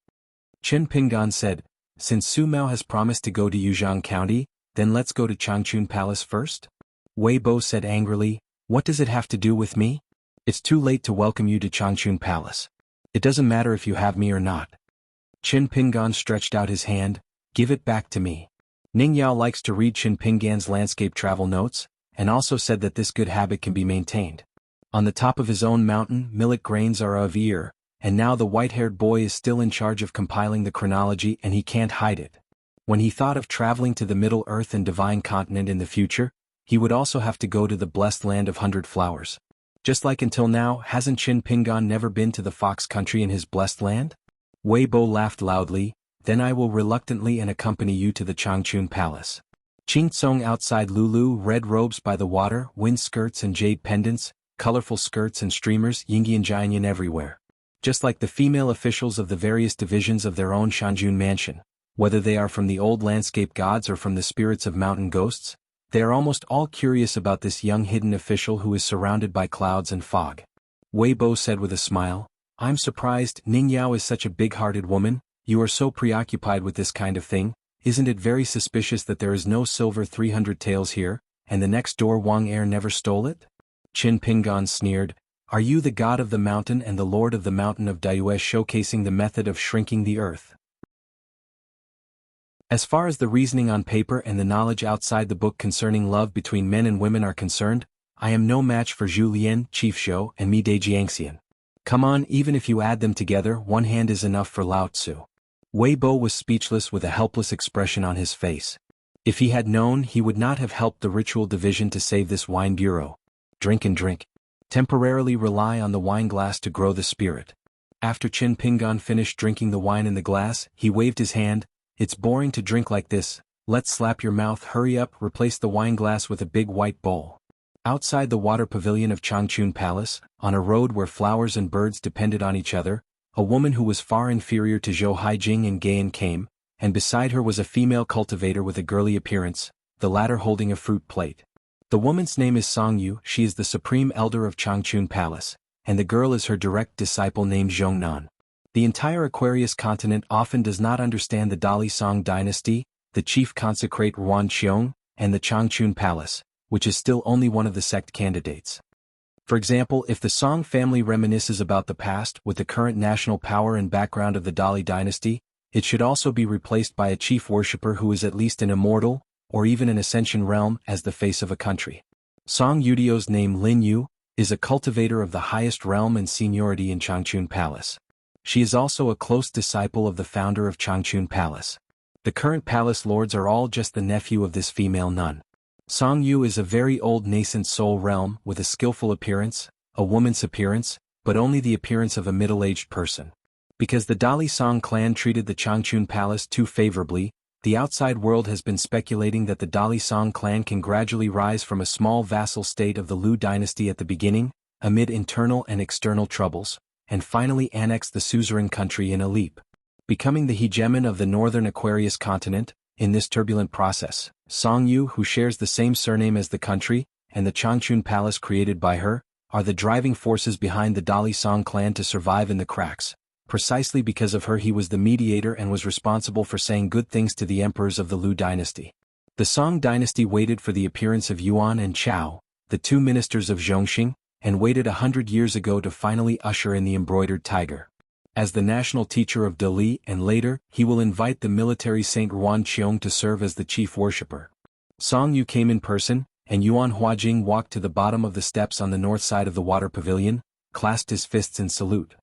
Chen Pingan said, since Su Mao has promised to go to Yuzhang County, then let's go to Changchun Palace first? Wei Bo said angrily, what does it have to do with me? It's too late to welcome you to Changchun Palace. It doesn't matter if you have me or not. Chen Pingan stretched out his hand, give it back to me. Ning Yao likes to read Chen Pingan's landscape travel notes, and also said that this good habit can be maintained. On the top of his own mountain, millet grains are of ear, and now the white-haired boy is still in charge of compiling the chronology and he can't hide it. When he thought of traveling to the Middle Earth and Divine Continent in the future, he would also have to go to the blessed land of 100 flowers. Just like until now, hasn't Chen Pingan never been to the Fox country in his blessed land? Wei Bo laughed loudly, then I will reluctantly and accompany you to the Changchun Palace. Qing Tsong outside Lulu, red robes by the water, wind skirts and jade pendants, colorful skirts and streamers, Yingyan Jiangyan everywhere. Just like the female officials of the various divisions of their own Shanjun mansion, whether they are from the old landscape gods or from the spirits of mountain ghosts, they are almost all curious about this young hidden official who is surrounded by clouds and fog. Wei Bo said with a smile, I'm surprised, Ning Yao is such a big-hearted woman, you are so preoccupied with this kind of thing, isn't it very suspicious that there is no silver 300 taels here, and the next door Wang Air never stole it? Chen Pingan sneered, are you the god of the mountain and the lord of the mountain of Daiyue showcasing the method of shrinking the earth? As far as the reasoning on paper and the knowledge outside the book concerning love between men and women are concerned, I am no match for Zhu Lian, Chief Shou, and Mi De Jiangxian. Come on, even if you add them together, one hand is enough for Lao Tzu. Wei Bo was speechless with a helpless expression on his face. If he had known, he would not have helped the ritual division to save this wine bureau. Drink and drink. Temporarily rely on the wine glass to grow the spirit. After Qin Pingan finished drinking the wine in the glass, he waved his hand. It's boring to drink like this. Let's slap your mouth. Hurry up. Replace the wine glass with a big white bowl. Outside the water pavilion of Changchun Palace, on a road where flowers and birds depended on each other, a woman who was far inferior to Zhou Haijing and Gayan came, and beside her was a female cultivator with a girly appearance, the latter holding a fruit plate. The woman's name is Song Yu. She is the supreme elder of Changchun Palace, and the girl is her direct disciple named Xuanhuan. The entire Aquarius continent often does not understand the Dali Song dynasty, the chief consecrate Ruan Qiong, and the Changchun Palace, which is still only one of the sect candidates. For example, if the Song family reminisces about the past with the current national power and background of the Dali dynasty, it should also be replaced by a chief worshipper who is at least an immortal, or even an ascension realm, as the face of a country. Song Yudio's name Lin Yu is a cultivator of the highest realm and seniority in Changchun Palace. She is also a close disciple of the founder of Changchun Palace. The current palace lords are all just the nephew of this female nun. Song Yu is a very old nascent soul realm with a skillful appearance, a woman's appearance, but only the appearance of a middle-aged person. Because the Dali Song clan treated the Changchun Palace too favorably, the outside world has been speculating that the Dali Song clan can gradually rise from a small vassal state of the Liu dynasty at the beginning, amid internal and external troubles, and finally annex the suzerain country in a leap, becoming the hegemon of the northern Aquarius continent. In this turbulent process, Song Yu, who shares the same surname as the country, and the Changchun Palace created by her, are the driving forces behind the Dali Song clan to survive in the cracks. Precisely because of her he was the mediator and was responsible for saying good things to the emperors of the Liu dynasty. The Song dynasty waited for the appearance of Yuan and Chao, the two ministers of Zhongxing, and waited 100 years ago to finally usher in the embroidered tiger. As the national teacher of Dali, and later, he will invite the military Saint Ruan Qiong to serve as the chief worshipper. Song Yu came in person, and Yuan Huajing walked to the bottom of the steps on the north side of the water pavilion, clasped his fists in salute.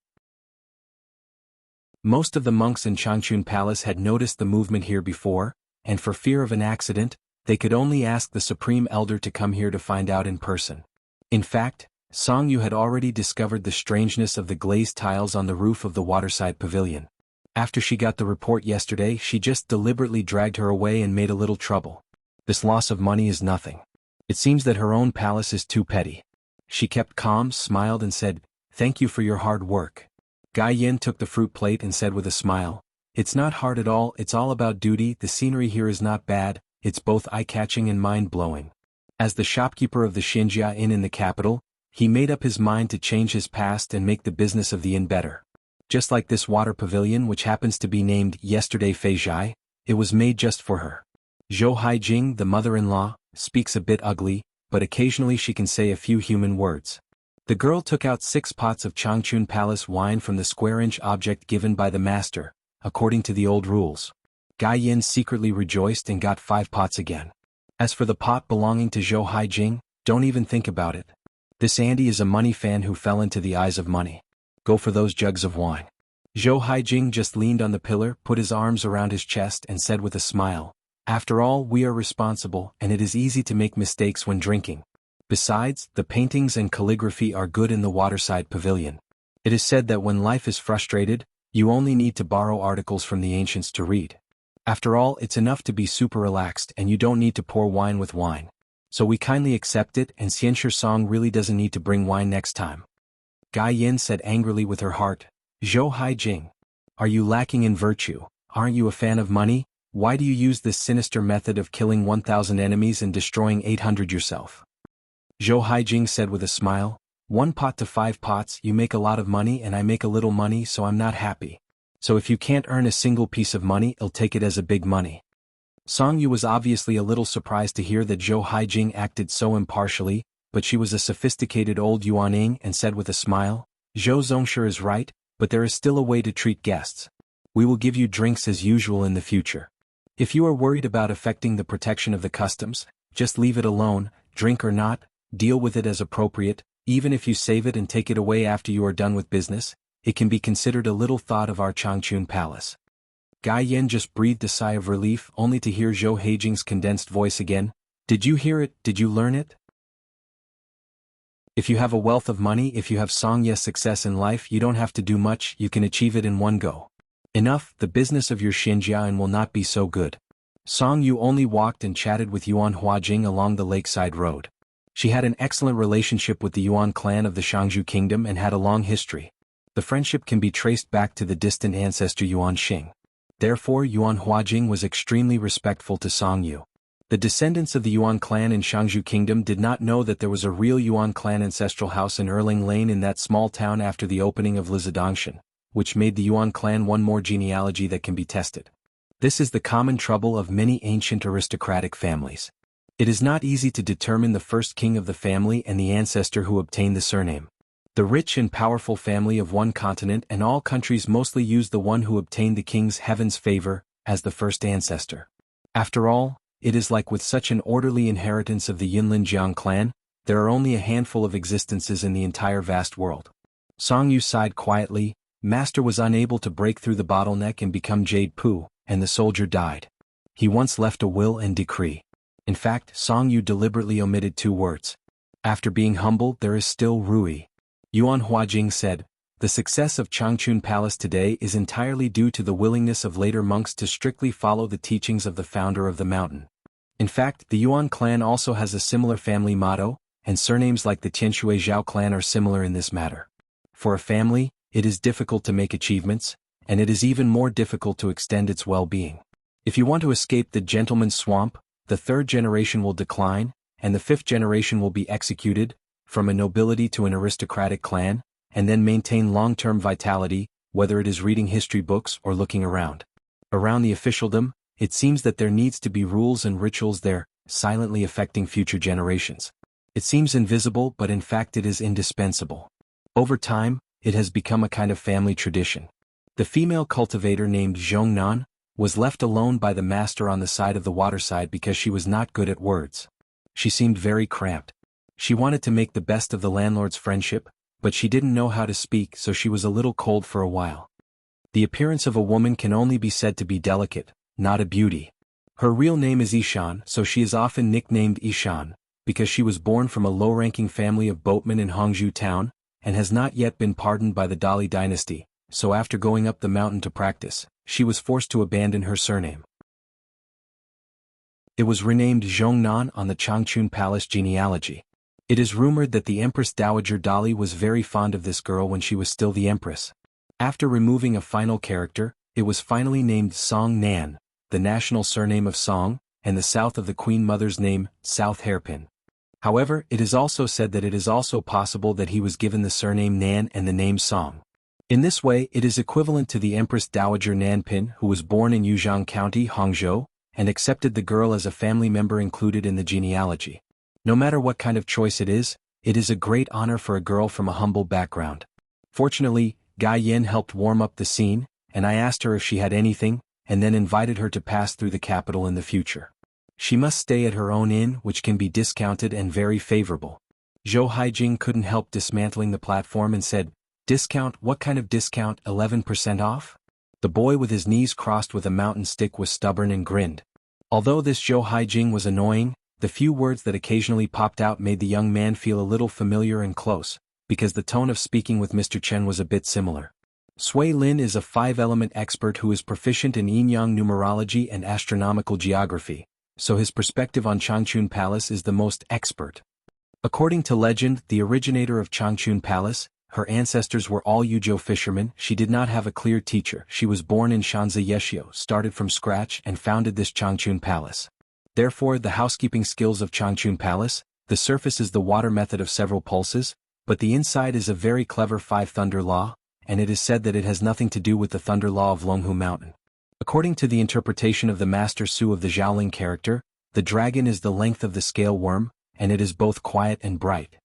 Most of the monks in Changchun Palace had noticed the movement here before, and for fear of an accident, they could only ask the supreme elder to come here to find out in person. In fact, Song Yu had already discovered the strangeness of the glazed tiles on the roof of the waterside pavilion. After she got the report yesterday, she just deliberately dragged her away and made a little trouble. This loss of money is nothing. It seems that her own palace is too petty. She kept calm, smiled and said, "Thank you for your hard work." Gai Yin took the fruit plate and said with a smile, "It's not hard at all, it's all about duty. The scenery here is not bad, it's both eye-catching and mind-blowing." As the shopkeeper of the Xianxia Inn in the capital, he made up his mind to change his past and make the business of the inn better. Just like this water pavilion, which happens to be named Yesterday Fei Zhai, it was made just for her. Zhou Haijing, the mother-in-law, speaks a bit ugly, but occasionally she can say a few human words. The girl took out 6 pots of Changchun Palace wine from the square-inch object given by the master, according to the old rules. Gai Yin secretly rejoiced and got 5 pots again. As for the pot belonging to Zhou Haijing, don't even think about it. This Andy is a money fan who fell into the eyes of money. Go for those jugs of wine. Zhou Haijing just leaned on the pillar, put his arms around his chest and said with a smile, "After all, we are responsible and it is easy to make mistakes when drinking. Besides, the paintings and calligraphy are good in the waterside pavilion. It is said that when life is frustrated, you only need to borrow articles from the ancients to read. After all, it's enough to be super relaxed and you don't need to pour wine with wine. So we kindly accept it, and Xianxia Song really doesn't need to bring wine next time." Gai Yin said angrily with her heart, "Zhou Haijing, are you lacking in virtue? Aren't you a fan of money? Why do you use this sinister method of killing 1,000 enemies and destroying 800 yourself?" Zhou Haijing said with a smile, "1 pot to 5 pots, you make a lot of money and I make a little money, so I'm not happy. So if you can't earn a single piece of money, I'll take it as a big money." Song Yu was obviously a little surprised to hear that Zhou Haijing acted so impartially, but she was a sophisticated old Yuaning and said with a smile, "Zhou Zongshi is right, but there is still a way to treat guests. We will give you drinks as usual in the future. If you are worried about affecting the protection of the customs, just leave it alone, drink or not, deal with it as appropriate. Even if you save it and take it away after you are done with business, it can be considered a little thought of our Changchun Palace." Gai Yen just breathed a sigh of relief only to hear Zhou Heijing's condensed voice again. Did you hear it? Did you learn it? If you have a wealth of money, if you have xianxia success in life, you don't have to do much, you can achieve it in one go. Enough, the business of your xianxia will not be so good. Song Yu only walked and chatted with Yuan Huajing along the lakeside road. She had an excellent relationship with the Yuan clan of the Xiangzhou kingdom and had a long history. The friendship can be traced back to the distant ancestor Yuan Xing. Therefore, Yuan Huajing was extremely respectful to Song Yu. The descendants of the Yuan clan in Xiangzhou kingdom did not know that there was a real Yuan clan ancestral house in Erling Lane in that small town after the opening of Lizidongshan, which made the Yuan clan one more genealogy that can be tested. This is the common trouble of many ancient aristocratic families. It is not easy to determine the first king of the family and the ancestor who obtained the surname. The rich and powerful family of one continent and all countries mostly use the one who obtained the king's heaven's favor as the first ancestor. After all, it is like with such an orderly inheritance of the Yinlin Jiang clan, there are only a handful of existences in the entire vast world. Song Yu sighed quietly. Master was unable to break through the bottleneck and become Jade Pu, and the soldier died. He once left a will and decree. In fact, Song Yu deliberately omitted 2 words. After being humbled, there is still Rui. Yuan Huajing said, the success of Changchun Palace today is entirely due to the willingness of later monks to strictly follow the teachings of the founder of the mountain. In fact, the Yuan clan also has a similar family motto, and surnames like the Tianshui Zhao clan are similar in this matter. For a family, it is difficult to make achievements, and it is even more difficult to extend its well-being. If you want to escape the gentleman's swamp, the 3rd generation will decline, and the 5th generation will be executed, from a nobility to an aristocratic clan, and then maintain long-term vitality, whether it is reading history books or looking around. Around the officialdom, it seems that there needs to be rules and rituals there, silently affecting future generations. It seems invisible, but in fact it is indispensable. Over time, it has become a kind of family tradition. The female cultivator named Xuanhuan was left alone by the master on the side of the waterside because she was not good at words. She seemed very cramped. She wanted to make the best of the landlord's friendship, but she didn't know how to speak, so she was a little cold for a while. The appearance of a woman can only be said to be delicate, not a beauty. Her real name is Ishan, so she is often nicknamed Ishan, because she was born from a low-ranking family of boatmen in Hangzhou town, and has not yet been pardoned by the Dali dynasty, so after going up the mountain to practice, she was forced to abandon her surname. It was renamed Zhongnan on the Changchun Palace genealogy. It is rumored that the Empress Dowager Dali was very fond of this girl when she was still the empress. After removing a final character, it was finally named Song Nan, the national surname of Song, and the south of the Queen Mother's name, South Hairpin. However, it is also said that it is also possible that he was given the surname Nan and the name Song. In this way, it is equivalent to the Empress Dowager Nanpin, who was born in Yuzhang County, Hangzhou, and accepted the girl as a family member included in the genealogy. No matter what kind of choice it is a great honor for a girl from a humble background. Fortunately, Gai Yen helped warm up the scene, and I asked her if she had anything, and then invited her to pass through the capital in the future. She must stay at her own inn, which can be discounted and very favorable. Zhou Haijing couldn't help dismantling the platform and said, "Discount? What kind of discount? 11% off?" The boy with his knees crossed with a mountain stick was stubborn and grinned. Although this Zhou Haijing was annoying, the few words that occasionally popped out made the young man feel a little familiar and close, because the tone of speaking with Mr. Chen was a bit similar. Sui Lin is a 5-element expert who is proficient in yin-yang numerology and astronomical geography, so his perspective on Changchun Palace is the most expert. According to legend, the originator of Changchun Palace, her ancestors were all Yuzhou fishermen. She did not have a clear teacher. She was born in Shanzi Yeshio, started from scratch and founded this Changchun Palace. Therefore, the housekeeping skills of Changchun Palace, the surface is the water method of several pulses, but the inside is a very clever 5-thunder law, and it is said that it has nothing to do with the thunder law of Longhu Mountain. According to the interpretation of the Master Su of the Xiaoling character, the dragon is the length of the scale worm, and it is both quiet and bright.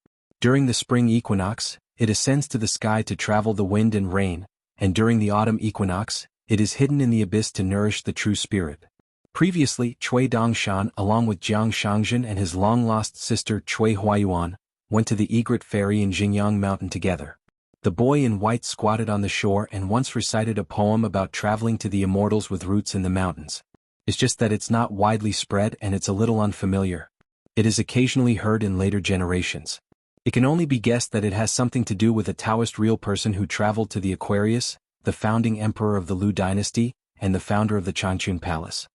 During the spring equinox, it ascends to the sky to travel the wind and rain, and during the autumn equinox, it is hidden in the abyss to nourish the true spirit. Previously, Cui Dongshan, along with Jiang Shangzhen and his long-lost sister Cui Huayuan, went to the Egret Ferry in Xinjiang Mountain together. The boy in white squatted on the shore and once recited a poem about traveling to the immortals with roots in the mountains. It's just that it's not widely spread and it's a little unfamiliar. It is occasionally heard in later generations. It can only be guessed that it has something to do with a Taoist real person who traveled to the Aquarius, the founding emperor of the Liu dynasty, and the founder of the Changchun Palace.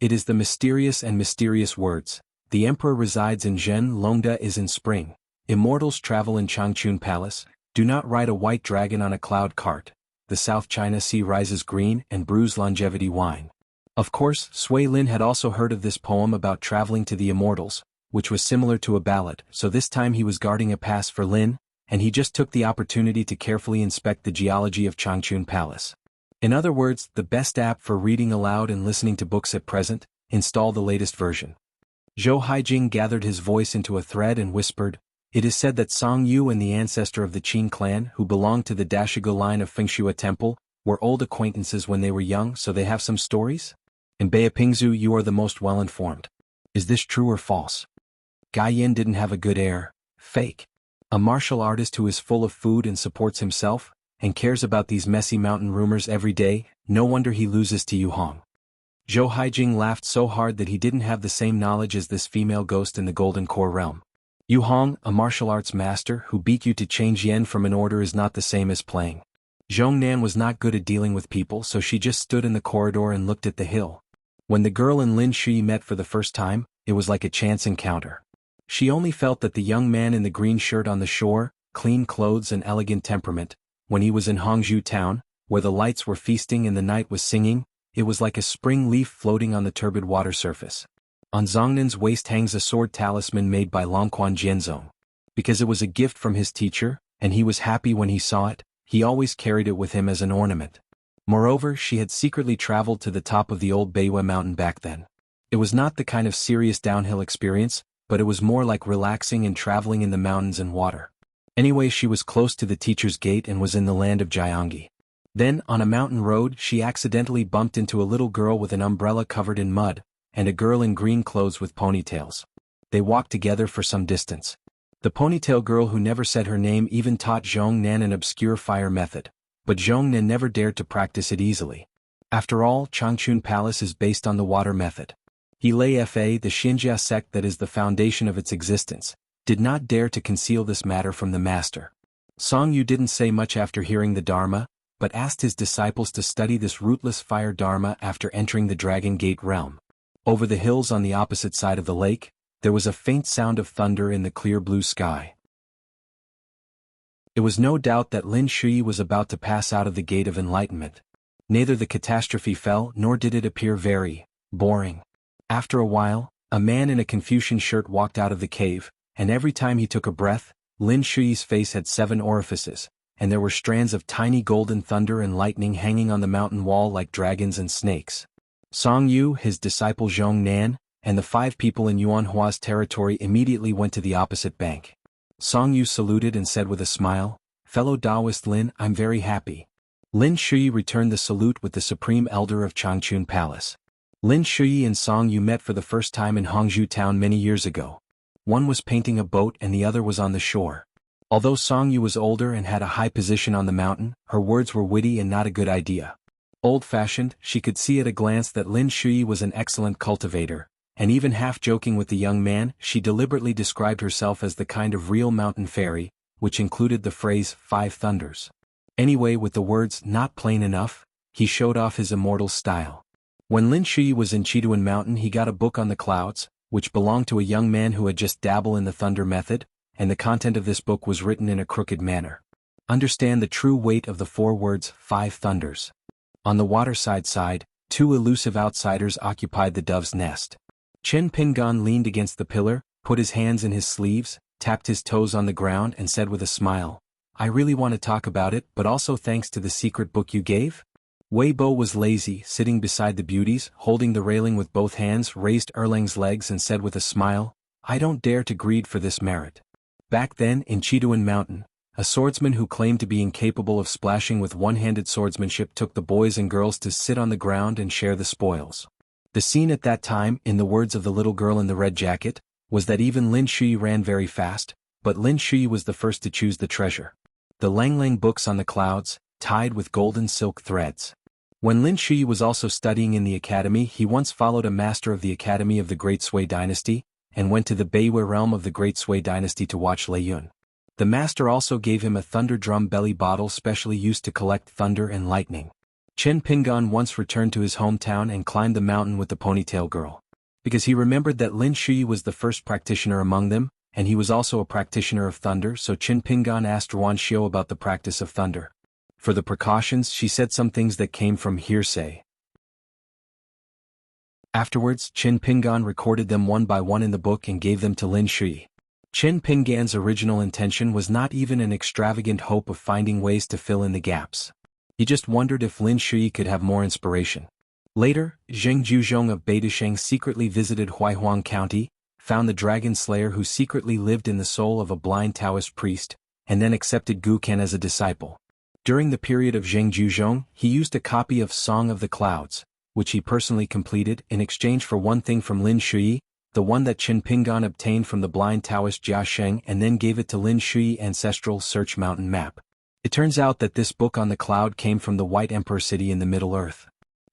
It is the mysterious and mysterious words. The emperor resides in Zhen, Longda is in spring. Immortals travel in Changchun Palace. Do not ride a white dragon on a cloud cart. The South China Sea rises green and brews longevity wine. Of course, Sui Lin had also heard of this poem about traveling to the immortals, which was similar to a ballad, so this time he was guarding a pass for Lin, and he just took the opportunity to carefully inspect the geology of Changchun Palace. In other words, the best app for reading aloud and listening to books at present, install the latest version. Zhou Haijing gathered his voice into a thread and whispered, "It is said that Song Yu and the ancestor of the Qin clan who belonged to the Dashigo line of Fengshua Temple were old acquaintances when they were young, so they have some stories? In Beipingzu you are the most well-informed. Is this true or false?" Gai Yin didn't have a good air. Fake. A martial artist who is full of food and supports himself, and cares about these messy mountain rumors every day, no wonder he loses to Yu Hong. Zhou Haijing laughed so hard that he didn't have the same knowledge as this female ghost in the Golden Core realm. Yu Hong, a martial arts master who beat you to change yen from an order is not the same as playing. Zhongnan was not good at dealing with people, so she just stood in the corridor and looked at the hill. When the girl and Lin Shui met for the first time, it was like a chance encounter. She only felt that the young man in the green shirt on the shore, clean clothes and elegant temperament, when he was in Hongzhou town, where the lights were feasting and the night was singing, it was like a spring leaf floating on the turbid water surface. On Zongnan's waist hangs a sword talisman made by Longquan Jianzong. Because it was a gift from his teacher, and he was happy when he saw it, he always carried it with him as an ornament. Moreover, she had secretly traveled to the top of the old Beiwa mountain back then. It was not the kind of serious downhill experience, but it was more like relaxing and traveling in the mountains and water. Anyway, she was close to the teacher's gate and was in the land of jianghu. Then, on a mountain road, she accidentally bumped into a little girl with an umbrella covered in mud, and a girl in green clothes with ponytails. They walked together for some distance. The ponytail girl who never said her name even taught Zhongnan an obscure fire method, but Zhongnan never dared to practice it easily. After all, Changchun Palace is based on the water method. The xianxia sect that is the foundation of its existence, did not dare to conceal this matter from the master. Song Yu didn't say much after hearing the Dharma, but asked his disciples to study this rootless fire Dharma after entering the Dragon Gate realm. Over the hills on the opposite side of the lake, there was a faint sound of thunder in the clear blue sky. It was no doubt that Lin Shui was about to pass out of the Gate of Enlightenment. Neither the catastrophe fell nor did it appear very boring. After a while, a man in a Confucian shirt walked out of the cave, and every time he took a breath, Lin Shui's face had 7 orifices, and there were strands of tiny golden thunder and lightning hanging on the mountain wall like dragons and snakes. Song Yu, his disciple Zhongnan, and the 5 people in Xuanhua's territory immediately went to the opposite bank. Song Yu saluted and said with a smile, "Fellow Taoist Lin, I'm very happy." Lin Shui returned the salute with the supreme elder of Changchun Palace. Lin Shui and Song Yu met for the first time in Hongzhou town many years ago. One was painting a boat and the other was on the shore. Although Song Yu was older and had a high position on the mountain, her words were witty and not a good idea. Old-fashioned, she could see at a glance that Lin Shui was an excellent cultivator, and even half-joking with the young man, she deliberately described herself as the kind of real mountain fairy, which included the phrase 5 thunders. Anyway, with the words not plain enough, he showed off his immortal style. When Lin Shui was in Chiduan Mountain, he got a book on the clouds, which belonged to a young man who had just dabbled in the thunder method, and the content of this book was written in a crooked manner. Understand the true weight of the 4 words 5 thunders. On the waterside side, 2 elusive outsiders occupied the dove's nest. Chen Pingan leaned against the pillar, put his hands in his sleeves, tapped his toes on the ground and said with a smile, "I really want to talk about it, but also thanks to the secret book you gave?" Wei Bo was lazy, sitting beside the beauties, holding the railing with both hands, raised Erlang's legs and said with a smile, "I don't dare to greed for this merit." Back then, in Chiduan Mountain, a swordsman who claimed to be incapable of splashing with one-handed swordsmanship took the boys and girls to sit on the ground and share the spoils. The scene at that time, in the words of the little girl in the red jacket, was that even Lin Shui ran very fast, but Lin Shui was the first to choose the treasure. The Lang Lang books on the clouds, tied with golden silk threads. When Lin Shui was also studying in the academy, he once followed a master of the academy of the Great Sui dynasty, and went to the Beiwei realm of the Great Sui dynasty to watch Lei Yun. The master also gave him a thunder drum belly bottle specially used to collect thunder and lightning. Chen Pingan once returned to his hometown and climbed the mountain with the ponytail girl. Because he remembered that Lin Shui was the first practitioner among them, and he was also a practitioner of thunder, so Chen Pingan asked Wan Xiao about the practice of thunder. For the precautions, she said some things that came from hearsay. Afterwards, Chen Pingan recorded them one by one in the book and gave them to Lin Shui. Chen Pingan's original intention was not even an extravagant hope of finding ways to fill in the gaps. He just wondered if Lin Shui could have more inspiration. Later, Zheng Juzhong of Beidasheng secretly visited Huaihuan County, found the dragon slayer who secretly lived in the soul of a blind Taoist priest, and then accepted Gu Ken as a disciple. During the period of Zheng Juzhong, he used a copy of Song of the Clouds, which he personally completed, in exchange for one thing from Lin Shui, the one that Chen Pingan obtained from the blind Taoist Jia Sheng, and then gave it to Lin Shui ancestral search mountain map. It turns out that this book on the cloud came from the White Emperor city in the Middle Earth.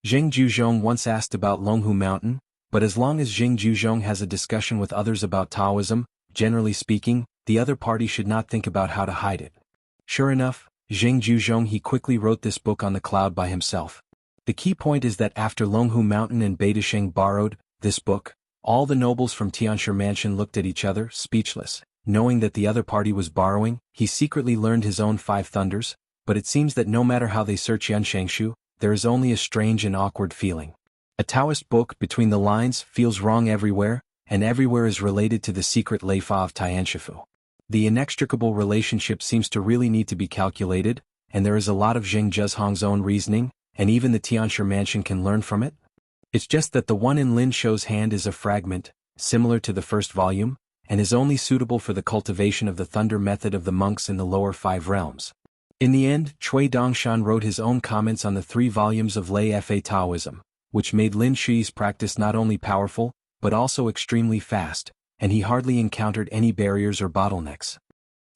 Zheng Juzhong once asked about Longhu Mountain, but as long as Zheng Juzhong has a discussion with others about Taoism, generally speaking, the other party should not think about how to hide it. Sure enough, Zheng Juzhong he quickly wrote this book on the cloud by himself. The key point is that after Longhu Mountain and Beidasheng borrowed this book, all the nobles from Tianshi Mansion looked at each other, speechless. Knowing that the other party was borrowing, he secretly learned his own 5 thunders, but it seems that no matter how they search Yanshangshu, there is only a strange and awkward feeling. A Taoist book between the lines feels wrong everywhere, and everywhere is related to the secret Leifa of Tianshifu. The inextricable relationship seems to really need to be calculated, and there is a lot of Zheng Zhezhong's own reasoning, and even the Tianshi Mansion can learn from it. It's just that the one in Lin Shou's hand is a fragment, similar to the first volume, and is only suitable for the cultivation of the thunder method of the monks in the lower 5 realms. In the end, Cui Dongshan wrote his own comments on the 3 volumes of Lei Fa Taoism, which made Lin Shui's practice not only powerful, but also extremely fast, and he hardly encountered any barriers or bottlenecks.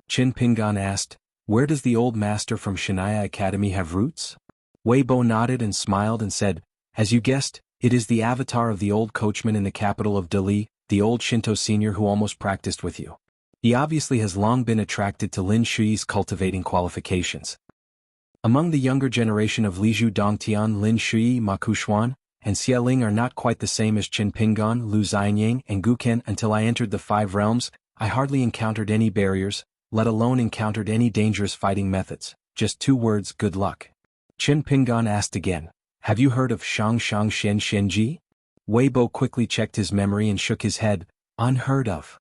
Chen Pingan asked, "Where does the old master from Xianxia Academy have roots?" Wei Bo nodded and smiled and said, "As you guessed, it is the avatar of the old coachman in the capital of Dali, the old Shinto senior who almost practiced with you. He obviously has long been attracted to Lin Shui's cultivating qualifications." Among the younger generation of Lizhu Dongtian, Lin Shui, Ma Xuanhuan, and Xia Ling are not quite the same as Chen Pingan, Lu Xianyang, and Gu Ken. Until I entered the 5 realms, I hardly encountered any barriers, let alone encountered any dangerous fighting methods. Just 2 words: good luck. Chen Pingan asked again, "Have you heard of Shang Shen Shenji?" Wei Bo quickly checked his memory and shook his head, "Unheard of."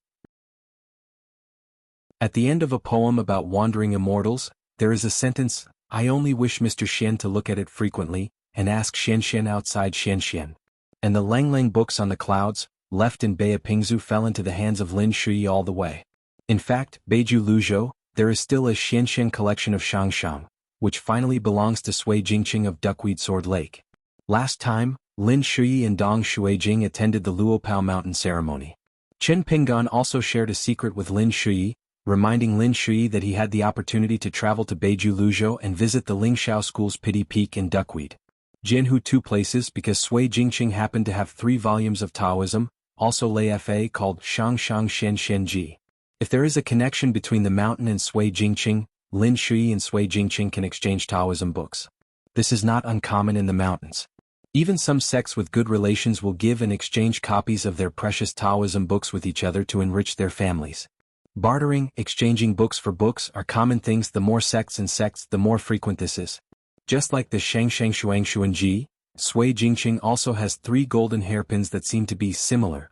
At the end of a poem about wandering immortals, there is a sentence, "I only wish Mr. Xian to look at it frequently, and ask Xianxian outside Xianxian." And the Lang Lang books on the clouds, left in Beipingzu, fell into the hands of Lin Shui all the way. In fact, Beiju Luzhou, there is still a Xianxian collection of Xiangxiang, which finally belongs to Sui Jingqing of Duckweed Sword Lake. Last time, Lin Shui and Dong Shuijing attended the Luopao mountain ceremony. Chen Pingan also shared a secret with Lin Shui, reminding Lin Shui that he had the opportunity to travel to Beiju Luzhou and visit the Lingxiao School's Pity Peak and Duckweed. Jianghu 2 places because Sui Jingqing happened to have 3 volumes of Taoism, also Lei Fa, called Shang Shen Shenji. If there is a connection between the mountain and Sui Jingqing, Lin Shui and Sui Jingqing can exchange Taoism books. This is not uncommon in the mountains. Even some sects with good relations will give and exchange copies of their precious Taoism books with each other to enrich their families. Bartering, exchanging books for books are common things. The more sects and sects, the more frequent this is. Just like the Shengsheng Shuangxuanji, Sui Jingqing also has 3 golden hairpins that seem to be similar.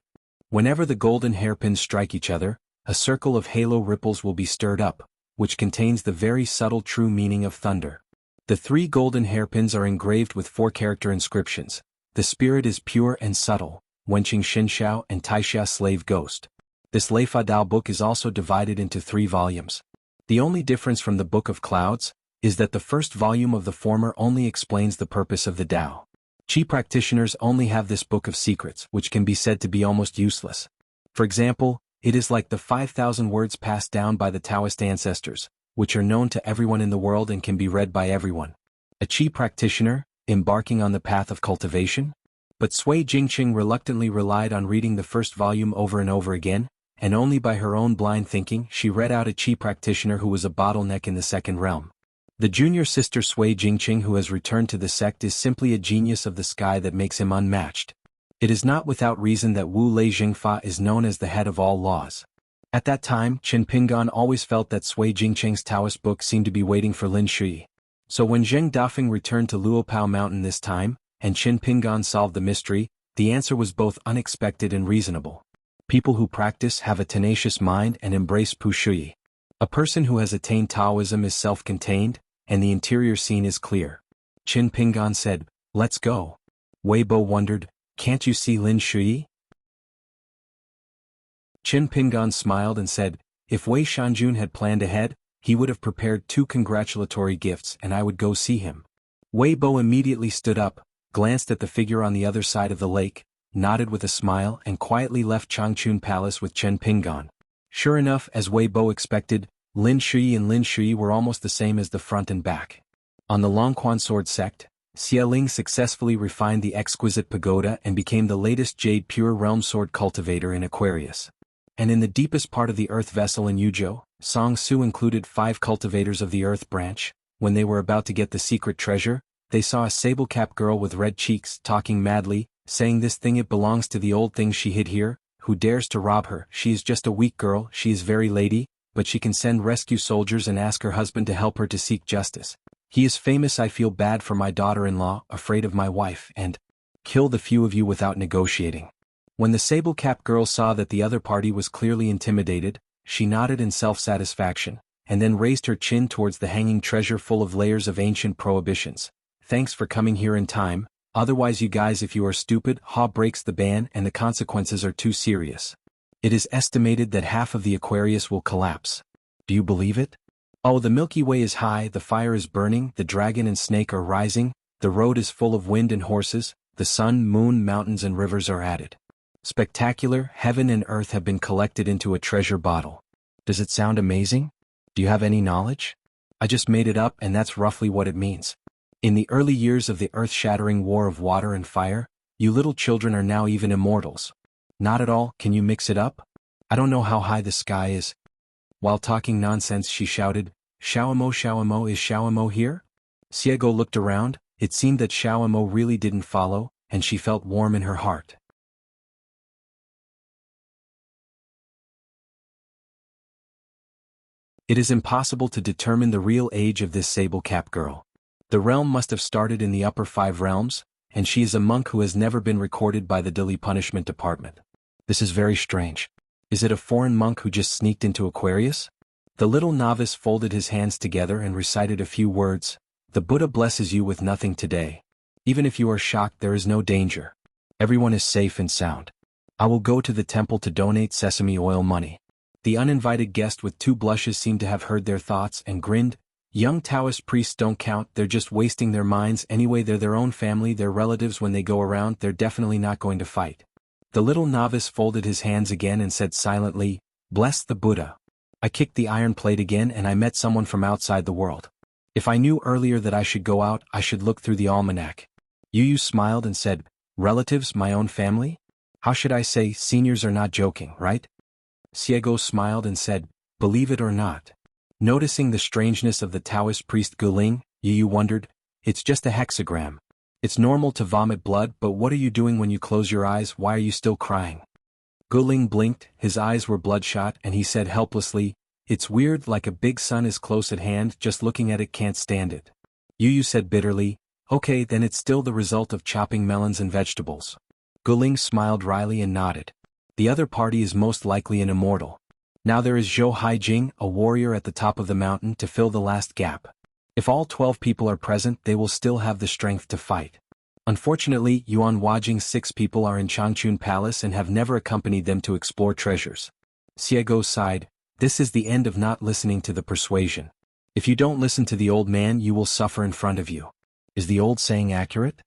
Whenever the golden hairpins strike each other, a circle of halo ripples will be stirred up, which contains the very subtle true meaning of thunder. The 3 golden hairpins are engraved with 4-character inscriptions. The spirit is pure and subtle, Wenqing Shinxiao and Taixia slave ghost. This Leifa Dao book is also divided into 3 volumes. The only difference from the Book of Clouds is that the first volume of the former only explains the purpose of the Dao. Qi practitioners only have this book of secrets, which can be said to be almost useless. For example, It is like the 5,000 words passed down by the Taoist ancestors, which are known to everyone in the world and can be read by everyone. A qi practitioner, embarking on the path of cultivation? But Sui Jingqing reluctantly relied on reading the first volume over and over again, and only by her own blind thinking she read out a qi practitioner who was a bottleneck in the second realm. The junior sister Sui Jingqing who has returned to the sect is simply a genius of the sky that makes him unmatched. It is not without reason that Wu Lei Jingfa is known as the head of all laws. At that time, Qin Pingan always felt that Sui Jingqing's Taoist book seemed to be waiting for Lin Shui. So when Zheng Dafeng returned to Luopao Mountain this time, and Qin Pingan solved the mystery, the answer was both unexpected and reasonable. People who practice have a tenacious mind and embrace Pu Shui. A person who has attained Taoism is self-contained, and the interior scene is clear. Qin Pingan said, "Let's go." Wei Bo wondered, "Can't you see Lin Shui?" Qin Pingan smiled and said, "If Wei Shanjun had planned ahead, he would have prepared 2 congratulatory gifts and I would go see him." Wei Bo immediately stood up, glanced at the figure on the other side of the lake, nodded with a smile and quietly left Changchun Palace with Qin Pingan. Sure enough, as Wei Bo expected, Lin Shui and Lin Shui were almost the same as the front and back. On the Longquan sword sect, Xia Ling successfully refined the exquisite pagoda and became the latest Jade Pure Realm Sword cultivator in Aquarius. And in the deepest part of the Earth vessel in Yuzhou, Song Su included 5 cultivators of the Earth branch. When they were about to get the secret treasure, they saw a sable-capped girl with red cheeks talking madly, saying this thing it belongs to the old thing she hid here, who dares to rob her? She is just a weak girl, she is very lady, but she can send rescue soldiers and ask her husband to help her to seek justice. He is famous. I feel bad for my daughter-in-law, afraid of my wife, and kill the few of you without negotiating. When the sable-capped girl saw that the other party was clearly intimidated, she nodded in self-satisfaction, and then raised her chin towards the hanging treasure full of layers of ancient prohibitions. "Thanks for coming here in time, otherwise you guys if you are stupid, Ha breaks the ban and the consequences are too serious. It is estimated that half of the Aquarius will collapse. Do you believe it? Oh, the Milky Way is high, the fire is burning, the dragon and snake are rising, the road is full of wind and horses, the sun, moon, mountains and rivers are added. Spectacular, heaven and earth have been collected into a treasure bottle. Does it sound amazing? Do you have any knowledge? I just made it up and that's roughly what it means. In the early years of the earth-shattering war of water and fire, you little children are now even immortals. Not at all, can you mix it up? I don't know how high the sky is." While talking nonsense she shouted, Xiaomo, is Xiaomo here?" Xiego looked around, it seemed that Xiaomo really didn't follow, and she felt warm in her heart. It is impossible to determine the real age of this sable-capped girl. The realm must have started in the upper 5 realms, and she is a monk who has never been recorded by the Dili Punishment Department. This is very strange. Is it a foreign monk who just sneaked into Aquarius? The little novice folded his hands together and recited a few words. "The Buddha blesses you with nothing today. Even if you are shocked, there is no danger. Everyone is safe and sound. I will go to the temple to donate sesame oil money." The uninvited guest with 2 blushes seemed to have heard their thoughts and grinned. "Young Taoist priests don't count, they're just wasting their minds anyway, they're their own family, their relatives when they go around, they're definitely not going to fight." The little novice folded his hands again and said silently, "Bless the Buddha. I kicked the iron plate again and I met someone from outside the world. If I knew earlier that I should go out, I should look through the almanac." Yu smiled and said, "Relatives, my own family? How should I say, seniors are not joking, right?" Xiego smiled and said, "Believe it or not." Noticing the strangeness of the Taoist priest Guling, Yu wondered, "It's just a hexagram. It's normal to vomit blood, but what are you doing when you close your eyes? Why are you still crying?" Guling blinked, his eyes were bloodshot, and he said helplessly, "It's weird, like a big sun is close at hand, just looking at it can't stand it." Yu said bitterly, "Okay, then it's still the result of chopping melons and vegetables." Guling smiled wryly and nodded. "The other party is most likely an immortal. Now there is Zhou Haijing, a warrior at the top of the mountain to fill the last gap. If all 12 people are present, they will still have the strength to fight. Unfortunately, Yuan Huajing's 6 people are in Changchun Palace and have never accompanied them to explore treasures." Xiego sighed, "This is the end of not listening to the persuasion. If you don't listen to the old man, you will suffer in front of you. Is the old saying accurate?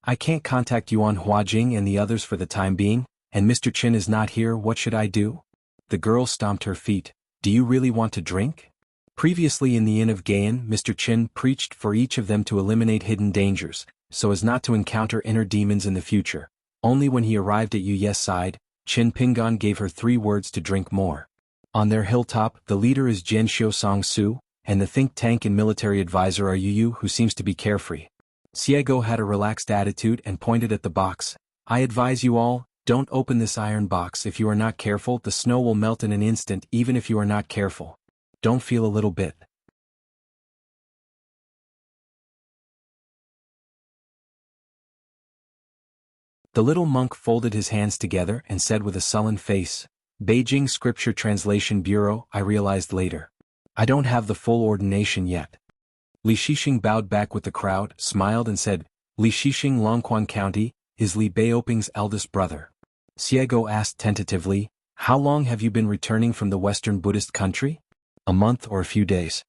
I can't contact Yuan Huajing and the others for the time being, and Mr. Qin is not here, what should I do?" The girl stomped her feet. Do you really want to drink? Previously in the Inn of Gayan, Mr. Qin preached for each of them to eliminate hidden dangers, so as not to encounter inner demons in the future. Only when he arrived at Yuye's side, Qin Pingan gave her 3 words to drink more. On their hilltop, the leader is Jianxiu Song-su, and the think tank and military advisor are Yu, who seems to be carefree. Xiego had a relaxed attitude and pointed at the box. I advise you all, don't open this iron box. If you are not careful, the snow will melt in an instant even if you are not careful. Don't feel a little bit. The little monk folded his hands together and said with a sullen face, Beijing Scripture Translation Bureau, I realized later. I don't have the full ordination yet. Li Shixing bowed back with the crowd, smiled and said, Li Shixing Longquan County, is Li Beoping's eldest brother. Xiego asked tentatively, how long have you been returning from the Western Buddhist country? A month or a few days.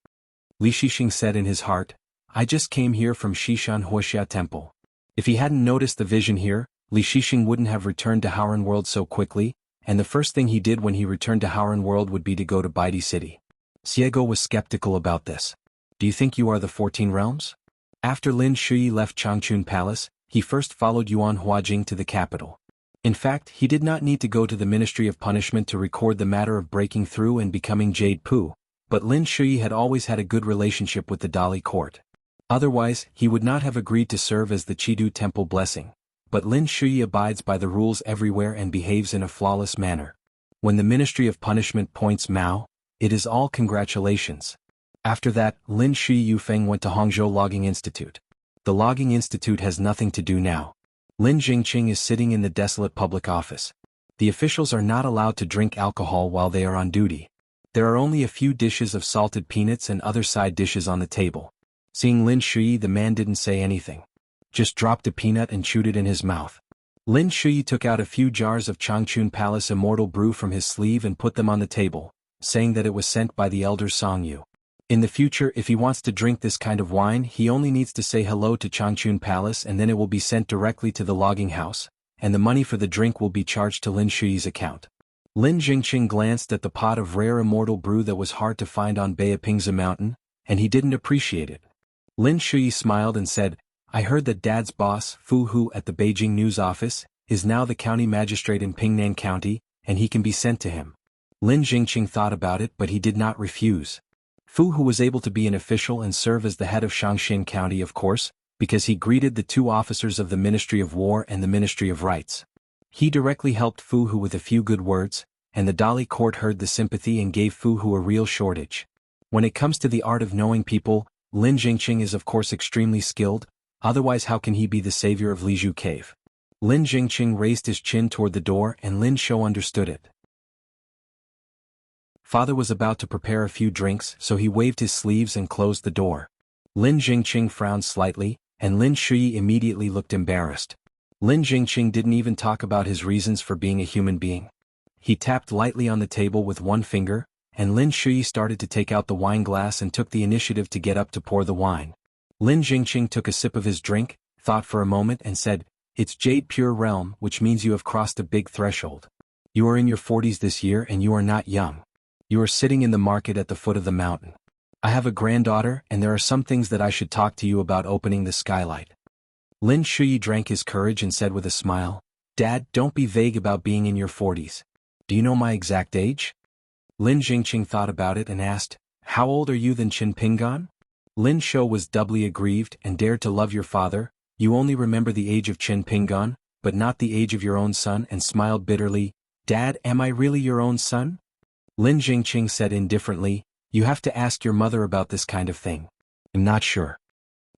Li Shixing said in his heart, I just came here from Xishan Huoxia Temple. If he hadn't noticed the vision here, Li Shixing wouldn't have returned to World so quickly, and the first thing he did when he returned to World would be to go to Baidi City. Xiego was skeptical about this. Do you think you are the 14 realms? After Lin Shui left Changchun Palace, he first followed Yuan Huajing to the capital. In fact, he did not need to go to the Ministry of Punishment to record the matter of breaking through and becoming Jade Pu, but Lin Shui had always had a good relationship with the Dali court. Otherwise, he would not have agreed to serve as the Chidu Temple Blessing. But Lin Shui abides by the rules everywhere and behaves in a flawless manner. When the Ministry of Punishment points Mao, it is all congratulations. After that, Lin Shui Yufeng went to Hangzhou Logging Institute. The Logging Institute has nothing to do now. Lin Jingqing is sitting in the desolate public office. The officials are not allowed to drink alcohol while they are on duty. There are only a few dishes of salted peanuts and other side dishes on the table. Seeing Lin Shui, the man didn't say anything. Just dropped a peanut and chewed it in his mouth. Lin Shui took out a few jars of Changchun Palace Immortal Brew from his sleeve and put them on the table, saying that it was sent by the elder Song Yu. In the future, if he wants to drink this kind of wine, he only needs to say hello to Changchun Palace and then it will be sent directly to the logging house, and the money for the drink will be charged to Lin Shui's account. Lin Jingqing glanced at the pot of rare immortal brew that was hard to find on Beiping's mountain, and he didn't appreciate it. Lin Shui smiled and said, I heard that Dad's boss, Fu Hu at the Beijing news office, is now the county magistrate in Pingnan County, and he can be sent to him. Lin Jingqing thought about it but he did not refuse. Fu Hu was able to be an official and serve as the head of Shaanxin County of course, because he greeted the 2 officers of the Ministry of War and the Ministry of Rights. He directly helped Fu Hu with a few good words, and the Dali court heard the sympathy and gave Fu Hu a real shortage. When it comes to the art of knowing people, Lin Jingqing is of course extremely skilled, otherwise how can he be the savior of Lizhu Cave? Lin Jingqing raised his chin toward the door and Lin Shou understood it. Father was about to prepare a few drinks so he waved his sleeves and closed the door. Lin Jingqing frowned slightly, and Lin Shui immediately looked embarrassed. Lin Jingqing didn't even talk about his reasons for being a human being. He tapped lightly on the table with one finger, and Lin Shui started to take out the wine glass and took the initiative to get up to pour the wine. Lin Jingqing took a sip of his drink, thought for a moment and said, It's Jade Pure Realm, which means you have crossed a big threshold. You are in your 40s this year and you are not young. You are sitting in the market at the foot of the mountain. I have a granddaughter and there are some things that I should talk to you about opening the skylight. Lin Shui drank his courage and said with a smile, Dad, don't be vague about being in your 40s. Do you know my exact age? Lin Jingqing thought about it and asked, How old are you then Qin Pingan? Lin Shou was doubly aggrieved and dared to love your father. You only remember the age of Qin Pingan, but not the age of your own son, and smiled bitterly. Dad, am I really your own son? Lin Jingqing said indifferently, You have to ask your mother about this kind of thing. I'm not sure.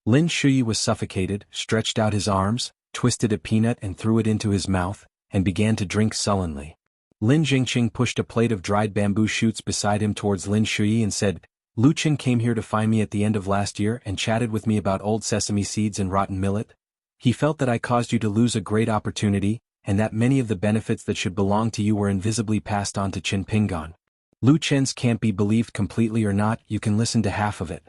Lin Shui was suffocated, stretched out his arms, twisted a peanut and threw it into his mouth, and began to drink sullenly. Lin Jingqing pushed a plate of dried bamboo shoots beside him towards Lin Shui and said, Lu Chen came here to find me at the end of last year and chatted with me about old sesame seeds and rotten millet. He felt that I caused you to lose a great opportunity, and that many of the benefits that should belong to you were invisibly passed on to Qin Pingan. Lu Chen's can't be believed completely or not, you can listen to half of it.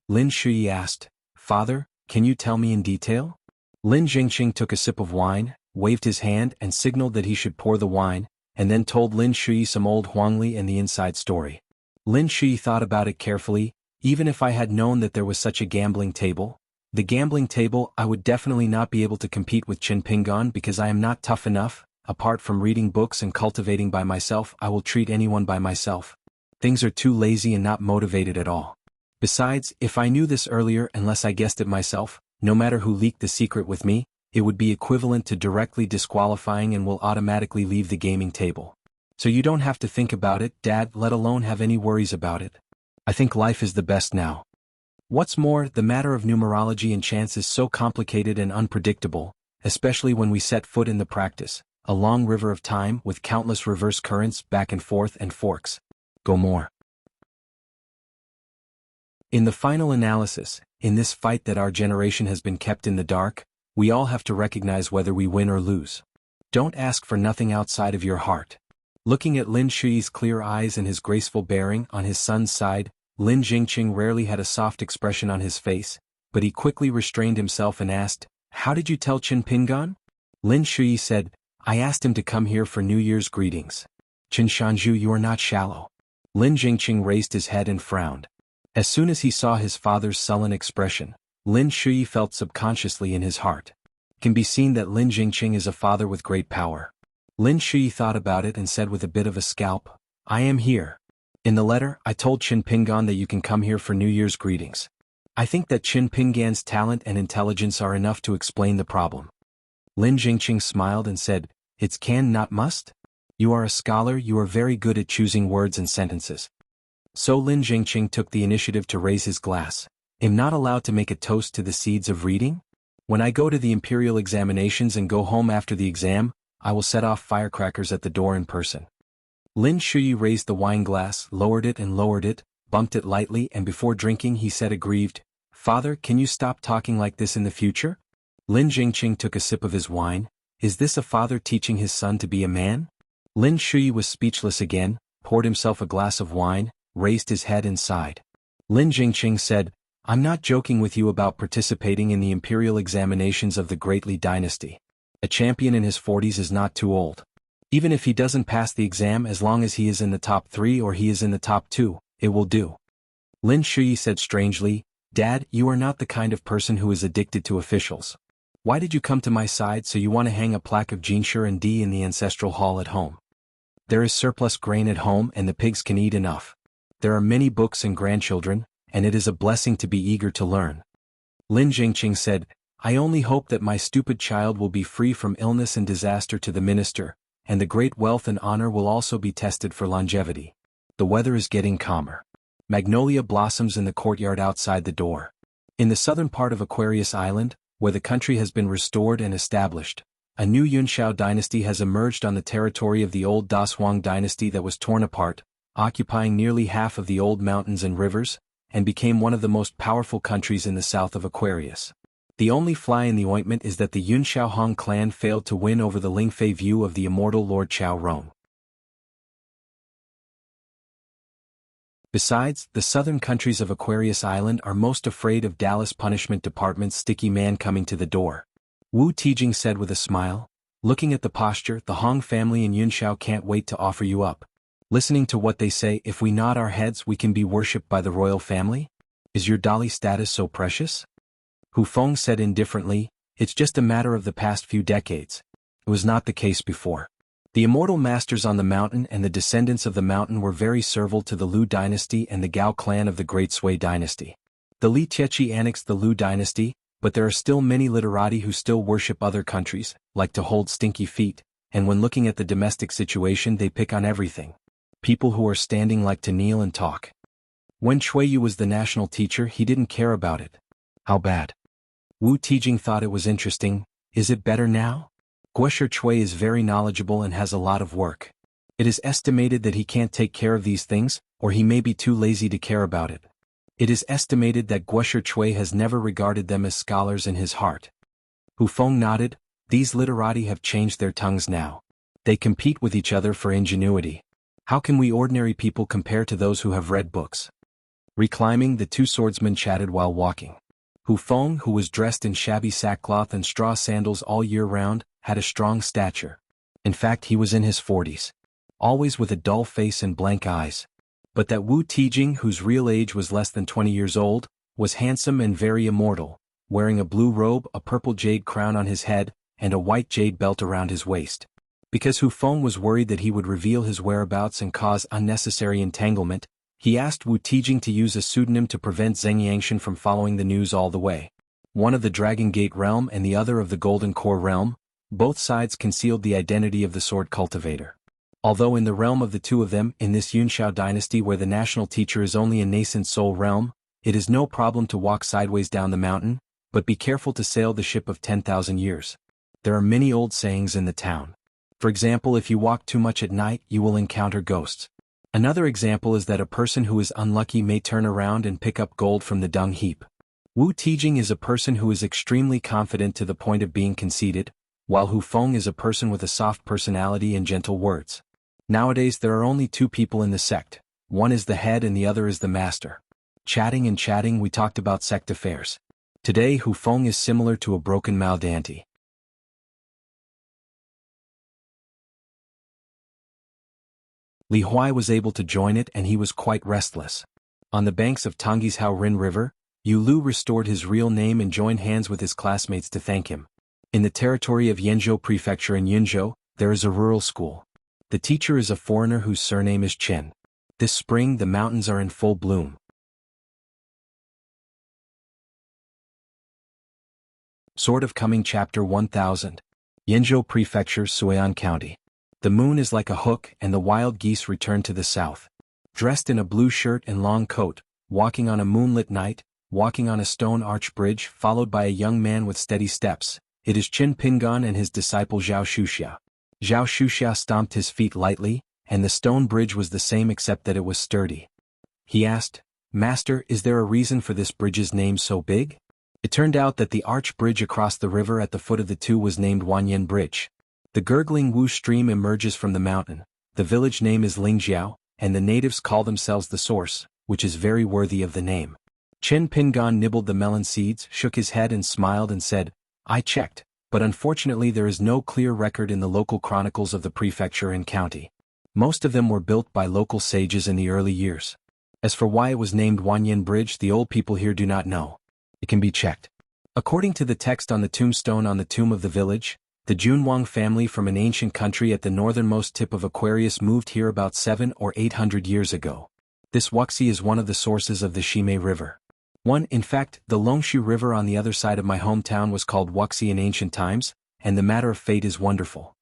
Lin Shui asked, Father, can you tell me in detail? Lin Jingqing took a sip of wine, waved his hand and signaled that he should pour the wine, and then told Lin Shui some old Huangli and the inside story. Lin Shui thought about it carefully. Even if I had known that there was such a gambling table, the gambling table, I would definitely not be able to compete with Qin Pingan because I am not tough enough. Apart from reading books and cultivating by myself, I will treat anyone by myself. Things are too lazy and not motivated at all. Besides, if I knew this earlier unless I guessed it myself, no matter who leaked the secret with me, it would be equivalent to directly disqualifying and will automatically leave the gaming table. So you don't have to think about it, Dad, let alone have any worries about it. I think life is the best now. What's more, the matter of numerology and chance is so complicated and unpredictable, especially when we set foot in the practice, a long river of time with countless reverse currents back and forth and forks. Go more. In the final analysis, in this fight that our generation has been kept in the dark, we all have to recognize whether we win or lose. Don't ask for nothing outside of your heart. Looking at Lin Shui's clear eyes and his graceful bearing on his son's side, Lin Jingqing rarely had a soft expression on his face, but he quickly restrained himself and asked, "How did you tell Qin Pingan?" Lin Shui said, "I asked him to come here for New Year's greetings." "Qin Shanzhu, you are not shallow." Lin Jingqing raised his head and frowned. As soon as he saw his father's sullen expression, Lin Shui felt subconsciously in his heart. It can be seen that Lin Jingqing is a father with great power. Lin Shui thought about it and said with a bit of a scalp, "I am here. In the letter, I told Qin Pingan that you can come here for New Year's greetings. I think that Qin Pingan's talent and intelligence are enough to explain the problem." Lin Jingqing smiled and said, "It's can not must? You are a scholar, you are very good at choosing words and sentences." So Lin Jingqing took the initiative to raise his glass. "Am not allowed to make a toast to the seeds of reading? When I go to the imperial examinations and go home after the exam, I will set off firecrackers at the door in person." Lin Shui raised the wine glass, lowered it, bumped it lightly, and before drinking he said aggrieved, "Father, can you stop talking like this in the future?" Lin Jingqing took a sip of his wine. Is this a father teaching his son to be a man? Lin Shui was speechless again, poured himself a glass of wine, raised his head and sighed. Lin Jingqing said, "I'm not joking with you about participating in the imperial examinations of the Great Li dynasty. A champion in his 40s is not too old. Even if he doesn't pass the exam, as long as he is in the top 3 or he is in the top 2, it will do." Lin Shui said strangely, "Dad, you are not the kind of person who is addicted to officials. Why did you come to my side? So you want to hang a plaque of Jinshi and D in the ancestral hall at home? There is surplus grain at home and the pigs can eat enough. There are many books and grandchildren, and it is a blessing to be eager to learn." Lin Jingqing said, "I only hope that my stupid child will be free from illness and disaster to the minister, and the great wealth and honor will also be tested for longevity." The weather is getting calmer. Magnolia blossoms in the courtyard outside the door. In the southern part of Aquarius Island, where the country has been restored and established, a new Yunxiao dynasty has emerged on the territory of the old Dashuang dynasty that was torn apart, occupying nearly half of the old mountains and rivers, and became one of the most powerful countries in the south of Aquarius. The only fly in the ointment is that the Yunxiaohong clan failed to win over the Lingfei view of the immortal Lord Xiaorong. Besides, the southern countries of Aquarius Island are most afraid of Dallas Punishment Department's sticky man coming to the door. Wu Tijing said with a smile, "Looking at the posture, the Hong family and Yunxiao can't wait to offer you up. Listening to what they say, if we nod our heads we can be worshipped by the royal family? Is your Dali status so precious?" Hu Feng said indifferently, "It's just a matter of the past few decades. It was not the case before. The immortal masters on the mountain and the descendants of the mountain were very servile to the Lu dynasty and the Gao clan of the Great Sui dynasty. The Li Tiechi annexed the Lu dynasty, but there are still many literati who still worship other countries, like to hold stinky feet, and when looking at the domestic situation they pick on everything. People who are standing like to kneel and talk. When Chuiyu was the national teacher he didn't care about it. How bad." Wu Tijing thought it was interesting. Is it better now? Guosher Chui is very knowledgeable and has a lot of work. It is estimated that he can't take care of these things, or he may be too lazy to care about it. It is estimated that Guosher Chui has never regarded them as scholars in his heart. Hu Feng nodded. These literati have changed their tongues now. They compete with each other for ingenuity. How can we ordinary people compare to those who have read books? Reclining, the two swordsmen chatted while walking. Hu Feng, who was dressed in shabby sackcloth and straw sandals all year round, had a strong stature. In fact, he was in his 40s. always with a dull face and blank eyes. But that Wu Tijing, whose real age was less than 20 years old, was handsome and very immortal, wearing a blue robe, a purple jade crown on his head, and a white jade belt around his waist. Because Hu Feng was worried that he would reveal his whereabouts and cause unnecessary entanglement, he asked Wu Tijing to use a pseudonym to prevent Zheng Yangshan from following the news all the way. One of the Dragon Gate realm and the other of the Golden Core realm, both sides concealed the identity of the sword cultivator. Although in the realm of the two of them, in this Yunxiao dynasty where the national teacher is only a nascent soul realm, it is no problem to walk sideways down the mountain, but be careful to sail the ship of 10,000 years. There are many old sayings in the town. For example, if you walk too much at night, you will encounter ghosts. Another example is that a person who is unlucky may turn around and pick up gold from the dung heap. Wu Tijing is a person who is extremely confident to the point of being conceited, while Hu Feng is a person with a soft personality and gentle words. Nowadays there are only two people in the sect, one is the head and the other is the master. Chatting and chatting we talked about sect affairs. Today Hu Feng is similar to a broken Maldante. Li Huai was able to join it and he was quite restless. On the banks of Tongyi's Haorin River, Yu Lu restored his real name and joined hands with his classmates to thank him. In the territory of Yanzhou Prefecture in Yunzhou, there is a rural school. The teacher is a foreigner whose surname is Chen. This spring the mountains are in full bloom. Sword of Coming Chapter 1000. Yanzhou Prefecture, Suian County. The moon is like a hook and the wild geese return to the south. Dressed in a blue shirt and long coat, walking on a moonlit night, walking on a stone arch bridge followed by a young man with steady steps, it is Qin Pingan and his disciple Zhao Shuxia. Zhao Shuxia stomped his feet lightly, and the stone bridge was the same except that it was sturdy. He asked, "Master, is there a reason for this bridge's name so big?" It turned out that the arch bridge across the river at the foot of the two was named Wanyan Bridge. The gurgling Wu stream emerges from the mountain, the village name is Lingjiao, and the natives call themselves the Source, which is very worthy of the name. Chen Pingan nibbled the melon seeds, shook his head and smiled and said, "I checked, but unfortunately there is no clear record in the local chronicles of the prefecture and county. Most of them were built by local sages in the early years. As for why it was named Wanyan Bridge, the old people here do not know. It can be checked." According to the text on the tombstone on the tomb of the village, the Xuanhuan family from an ancient country at the northernmost tip of Aquarius moved here about 700 or 800 years ago. This wuxia is one of the sources of the Ximei River. In fact, the Longshu River on the other side of my hometown was called Wuxia in ancient times, and the matter of fate is wonderful.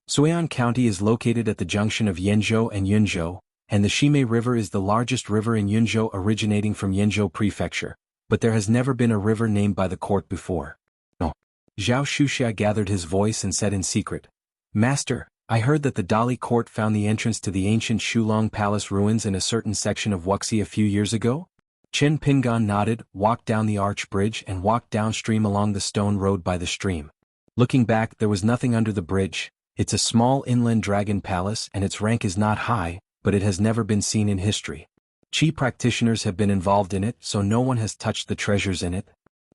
Suian County is located at the junction of Yanzhou and Yunzhou, and the Ximei River is the largest river in Yunzhou originating from Yanzhou Prefecture, but there has never been a river named by the court before. No. Zhao Shuxia gathered his voice and said in secret, "Master, I heard that the Dali court found the entrance to the ancient Shulong Palace ruins in a certain section of Wuxia a few years ago?" Chen Pingan nodded, walked down the arch bridge and walked downstream along the stone road by the stream. Looking back, there was nothing under the bridge. It's a small inland dragon palace and its rank is not high, but it has never been seen in history. Qi practitioners have been involved in it, so no one has touched the treasures in it.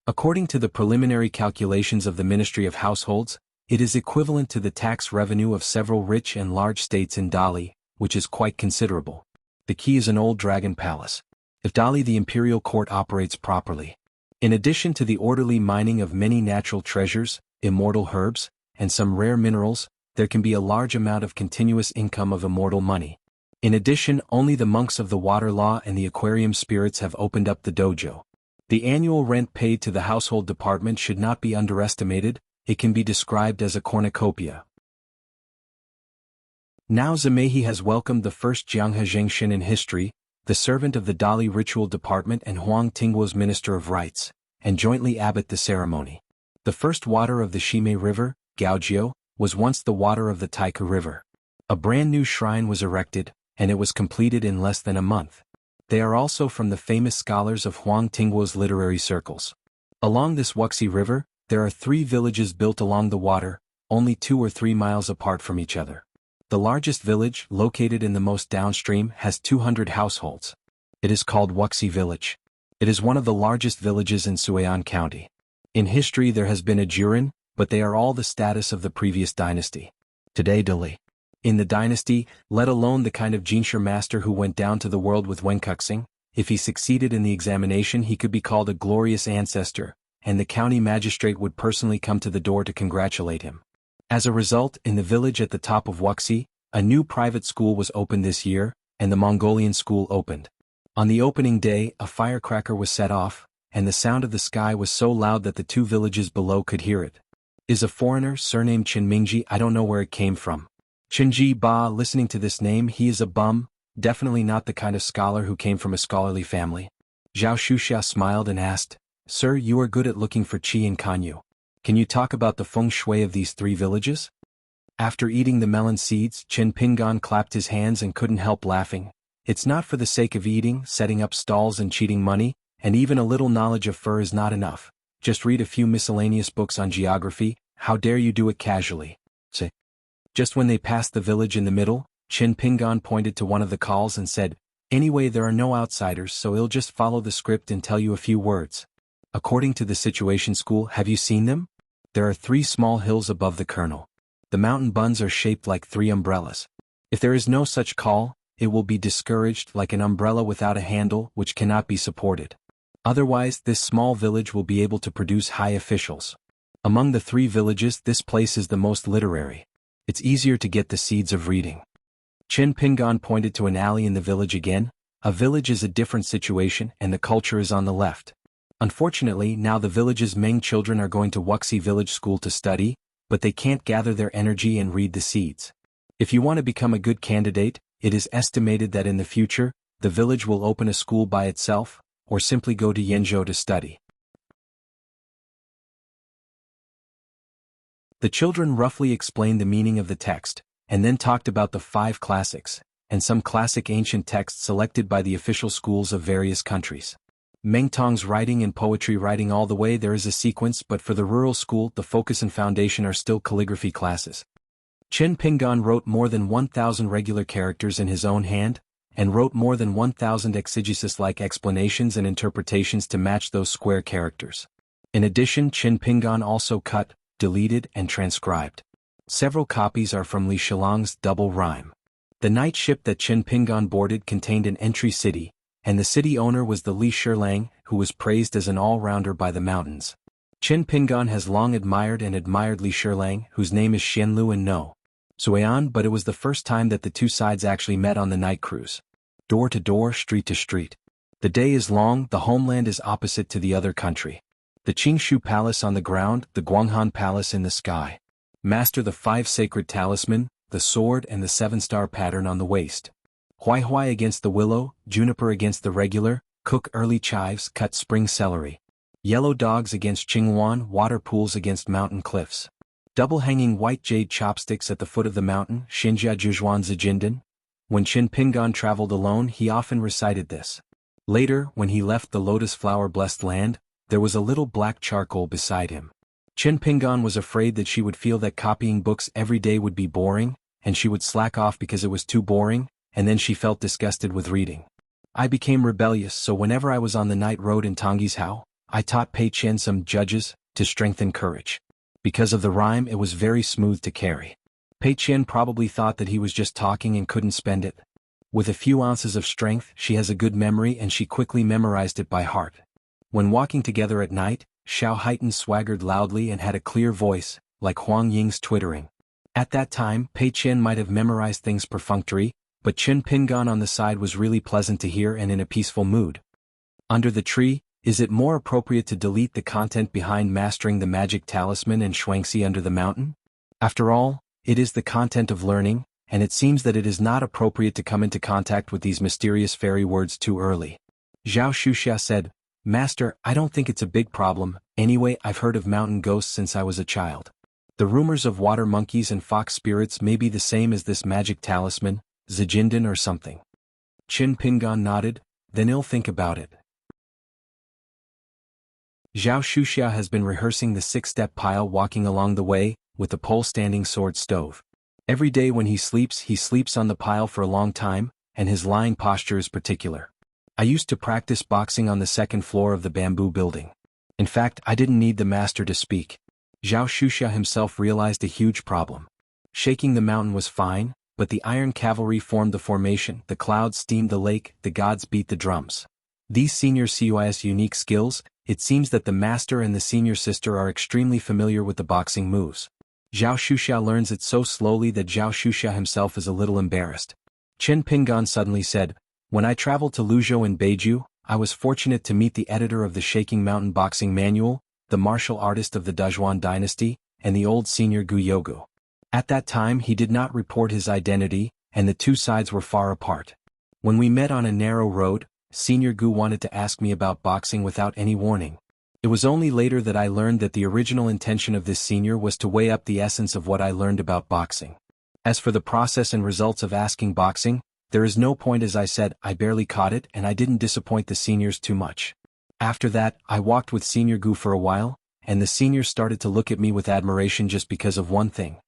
According to the preliminary calculations of the Ministry of Households, it is equivalent to the tax revenue of several rich and large states in Dali, which is quite considerable. The key is an old dragon palace. If Dali the imperial court operates properly. In addition to the orderly mining of many natural treasures, immortal herbs, and some rare minerals, there can be a large amount of continuous income of immortal money. In addition, only the monks of the water law and the aquarium spirits have opened up the dojo. The annual rent paid to the household department should not be underestimated, it can be described as a cornucopia. Now Zimehi has welcomed the first jianghu Zhengshin in history, the servant of the Dali ritual department and Huang Tingguo's minister of rites, and jointly abbot the ceremony. The first water of the Ximei River, Gaojiu, was once the water of the Taiku River. A brand new shrine was erected, and it was completed in less than a month. They are also from the famous scholars of Huang Tingguo's literary circles. Along this Wuxi River, there are 3 villages built along the water, only 2 or 3 miles apart from each other. The largest village, located in the most downstream, has 200 households. It is called Wuxi Village. It is one of the largest villages in Suian County. In history there has been a Jurin, but they are all the status of the previous dynasty. Today Dali. in the dynasty, let alone the kind of xianxia master who went down to the world with wenkuxing. If he succeeded in the examination, he could be called a glorious ancestor, and the county magistrate would personally come to the door to congratulate him. As a result, in the village at the top of Wuxi, a new private school was opened this year, and the Mongolian school opened. On the opening day, a firecracker was set off, and the sound of the sky was so loud that the 2 villages below could hear it. Is a foreigner surnamed Qinmingji. I don't know where it came from. Qinji Ba, listening to this name, he is a bum, definitely not the kind of scholar who came from a scholarly family. Zhao Shuxia smiled and asked, Sir, you are good at looking for qi and kanyu. Can you talk about the feng shui of these 3 villages? After eating the melon seeds, Qin Pingan clapped his hands and couldn't help laughing. It's not for the sake of eating, setting up stalls and cheating money, and even a little knowledge of fur is not enough. Just read a few miscellaneous books on geography. How dare you do it casually? Say. Just when they passed the village in the middle, Qin Pingan pointed to one of the calls and said, Anyway, there are no outsiders, so he'll just follow the script and tell you a few words. According to the situation school, have you seen them? There are 3 small hills above the kernel. The mountain buns are shaped like 3 umbrellas. If there is no such call, it will be discouraged like an umbrella without a handle which cannot be supported. Otherwise, this small village will be able to produce high officials. Among the 3 villages, this place is the most literary. It's easier to get the seeds of reading. Qin Pingan pointed to an alley in the village again. A village is a different situation and the culture is on the left. Unfortunately, now the village's Meng children are going to Wuxi village school to study, but they can't gather their energy and read the seeds. If you want to become a good candidate, it is estimated that in the future, the village will open a school by itself, or simply go to Yanzhou to study. The children roughly explained the meaning of the text, and then talked about the 5 classics, and some classic ancient texts selected by the official schools of various countries. Mengtong's writing and poetry writing all the way. There is a sequence, but for the rural school, the focus and foundation are still calligraphy classes. Qin Pingan wrote more than 1,000 regular characters in his own hand, and wrote more than 1,000 exegesis-like explanations and interpretations to match those square characters. In addition, Qin Pingan also cut, deleted, and transcribed. Several copies are from Li Shilang's double rhyme. The night ship that Qin Pingan boarded contained an entry city, and the city owner was the Li Shilang, who was praised as an all-rounder by the mountains. Qin Pingan has long admired Li Shilang, whose name is Xianlu and no Xuanhuan, but it was the first time that the 2 sides actually met on the night cruise. Door to door, street to street. The day is long, the homeland is opposite to the other country. The Qingshu Palace on the ground, the Xuanhuan Palace in the sky. Master the 5 sacred talisman, the sword and the 7-star pattern on the waist. Huai against the willow, juniper against the regular, cook early chives, cut spring celery. Yellow dogs against xuanhuan, water pools against mountain cliffs. Double-hanging white jade chopsticks at the foot of the mountain, Xinjia Zhuzhuan Zijindan. When Qin Pingan traveled alone, he often recited this. Later, when he left the lotus flower-blessed land, there was a little black charcoal beside him. Qin Pingan was afraid that she would feel that copying books every day would be boring, and she would slack off because it was too boring, and then she felt disgusted with reading. I became rebellious, so whenever I was on the night road in Tongyi's Hao, I taught Pei Qian some judges, to strengthen courage. Because of the rhyme, it was very smooth to carry. Pei Qian probably thought that he was just talking and couldn't spend it. With a few ounces of strength, she has a good memory and she quickly memorized it by heart. When walking together at night, Xiao Haitan swaggered loudly and had a clear voice, like Huang Ying's twittering. At that time, Pei Qian might have memorized things perfunctory, but Qin Pingan on the side was really pleasant to hear and in a peaceful mood. Under the tree, is it more appropriate to delete the content behind mastering the magic talisman and xianxia under the mountain? After all, it is the content of learning, and it seems that it is not appropriate to come into contact with these mysterious fairy words too early. Zhao Shuxia said, Master, I don't think it's a big problem. Anyway, I've heard of mountain ghosts since I was a child. The rumors of water monkeys and fox spirits may be the same as this magic talisman, Zijindan or something. Qin Pingan nodded, then he'll think about it. Zhao Shuxia has been rehearsing the 6-step pile walking along the way, with the pole standing sword stove. Every day when he sleeps on the pile for a long time, and his lying posture is particular. I used to practice boxing on the 2nd floor of the bamboo building. In fact, I didn't need the master to speak. Zhao Shuxia himself realized a huge problem. Shaking the mountain was fine, but the iron cavalry formed the formation, the clouds steamed the lake, the gods beat the drums. These senior COI's unique skills, it seems that the master and the senior sister are extremely familiar with the boxing moves. Zhao Xuxia learns it so slowly that Zhao Xuxia himself is a little embarrassed. Chen Pinggan suddenly said, "When I traveled to Luzhou in Beiju, I was fortunate to meet the editor of the Shaking Mountain Boxing Manual, the martial artist of the Dazhuan dynasty, and the old senior Gu Yogu. At that time he did not report his identity, and the two sides were far apart. When we met on a narrow road, Senior Gu wanted to ask me about boxing without any warning. It was only later that I learned that the original intention of this senior was to weigh up the essence of what I learned about boxing. As for the process and results of asking boxing, there is no point. As I said, I barely caught it and I didn't disappoint the seniors too much. After that, I walked with Senior Gu for a while, and the seniors started to look at me with admiration just because of one thing."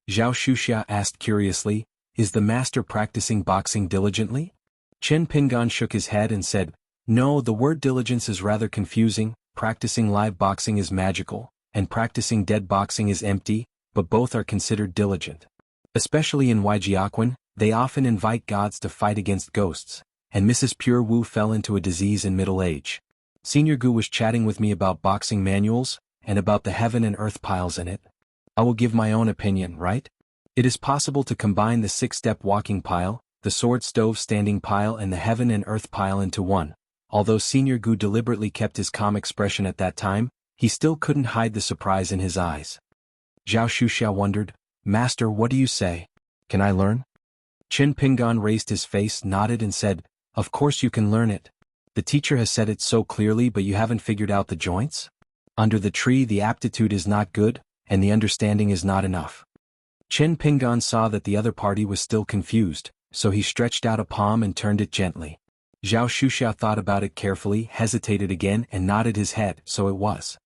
Zhao Xuxia asked curiously, "Is the master practicing boxing diligently?" Chen Pinggan shook his head and said, "No, the word diligence is rather confusing. Practicing live boxing is magical, and practicing dead boxing is empty, but both are considered diligent. Especially in Jianghu, they often invite gods to fight against ghosts, and Mrs. Pure Wu fell into a disease in middle age. Senior Gu was chatting with me about boxing manuals, and about the heaven and earth piles in it. I will give my own opinion, right? It is possible to combine the 6-step walking pile, the sword stove standing pile and the heaven and earth pile into one." Although Senior Gu deliberately kept his calm expression at that time, he still couldn't hide the surprise in his eyes. Zhao Xuxia wondered, "Master, what do you say? Can I learn?" Chen Pinggan raised his face, nodded and said, "Of course you can learn it. The teacher has said it so clearly, but you haven't figured out the joints? Under the tree the aptitude is not good, and the understanding is not enough." Chen Pinggan saw that the other party was still confused, so he stretched out a palm and turned it gently. Zhao Xuxia thought about it carefully, hesitated again and nodded his head, so it was.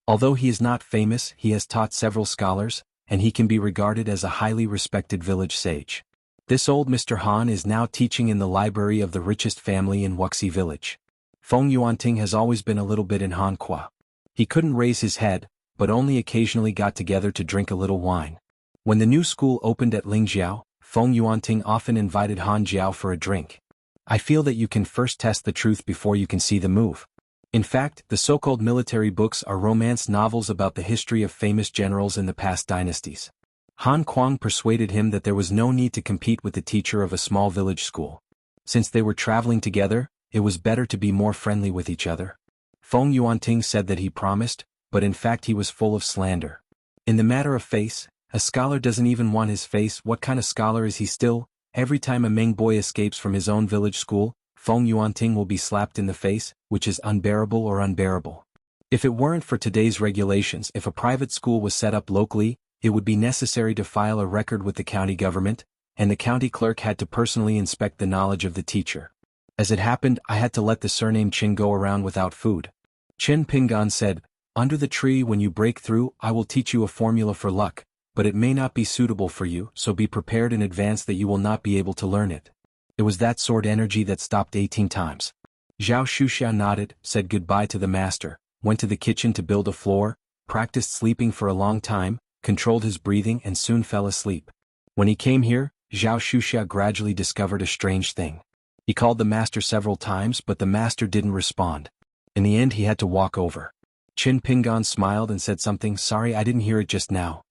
Although he is not famous, he has taught several scholars, and he can be regarded as a highly respected village sage. This old Mr. Han is now teaching in the library of the richest family in Wuxi village. Feng Yuanting has always been a little bit in Hanqua. He couldn't raise his head, but only occasionally got together to drink a little wine. When the new school opened at Lingjiao, Feng Yuanting often invited Han Jiao for a drink. "I feel that you can first test the truth before you can see the move." In fact, the so-called military books are romance novels about the history of famous generals in the past dynasties. Han Kuang persuaded him that there was no need to compete with the teacher of a small village school. Since they were traveling together, it was better to be more friendly with each other. Feng Yuanting said that he promised, but in fact he was full of slander. In the matter of face, a scholar doesn't even want his face. What kind of scholar is he still? Every time a Meng boy escapes from his own village school, Feng Yuanting will be slapped in the face, which is unbearable or unbearable. If it weren't for today's regulations, if a private school was set up locally, it would be necessary to file a record with the county government, and the county clerk had to personally inspect the knowledge of the teacher. As it happened, I had to let the surname Qin go around without food. Chen Pinggan said, "Under the tree when you break through, I will teach you a formula for luck, but it may not be suitable for you, so be prepared in advance that you will not be able to learn it." It was that sword energy that stopped 18 times. Zhao Xuxia nodded, said goodbye to the master, went to the kitchen to build a floor, practiced sleeping for a long time, controlled his breathing and soon fell asleep. When he came here, Zhao Xuxia gradually discovered a strange thing. He called the master several times, but the master didn't respond. In the end he had to walk over. Chen Pinggan smiled and said something, "Sorry, I didn't hear it just now."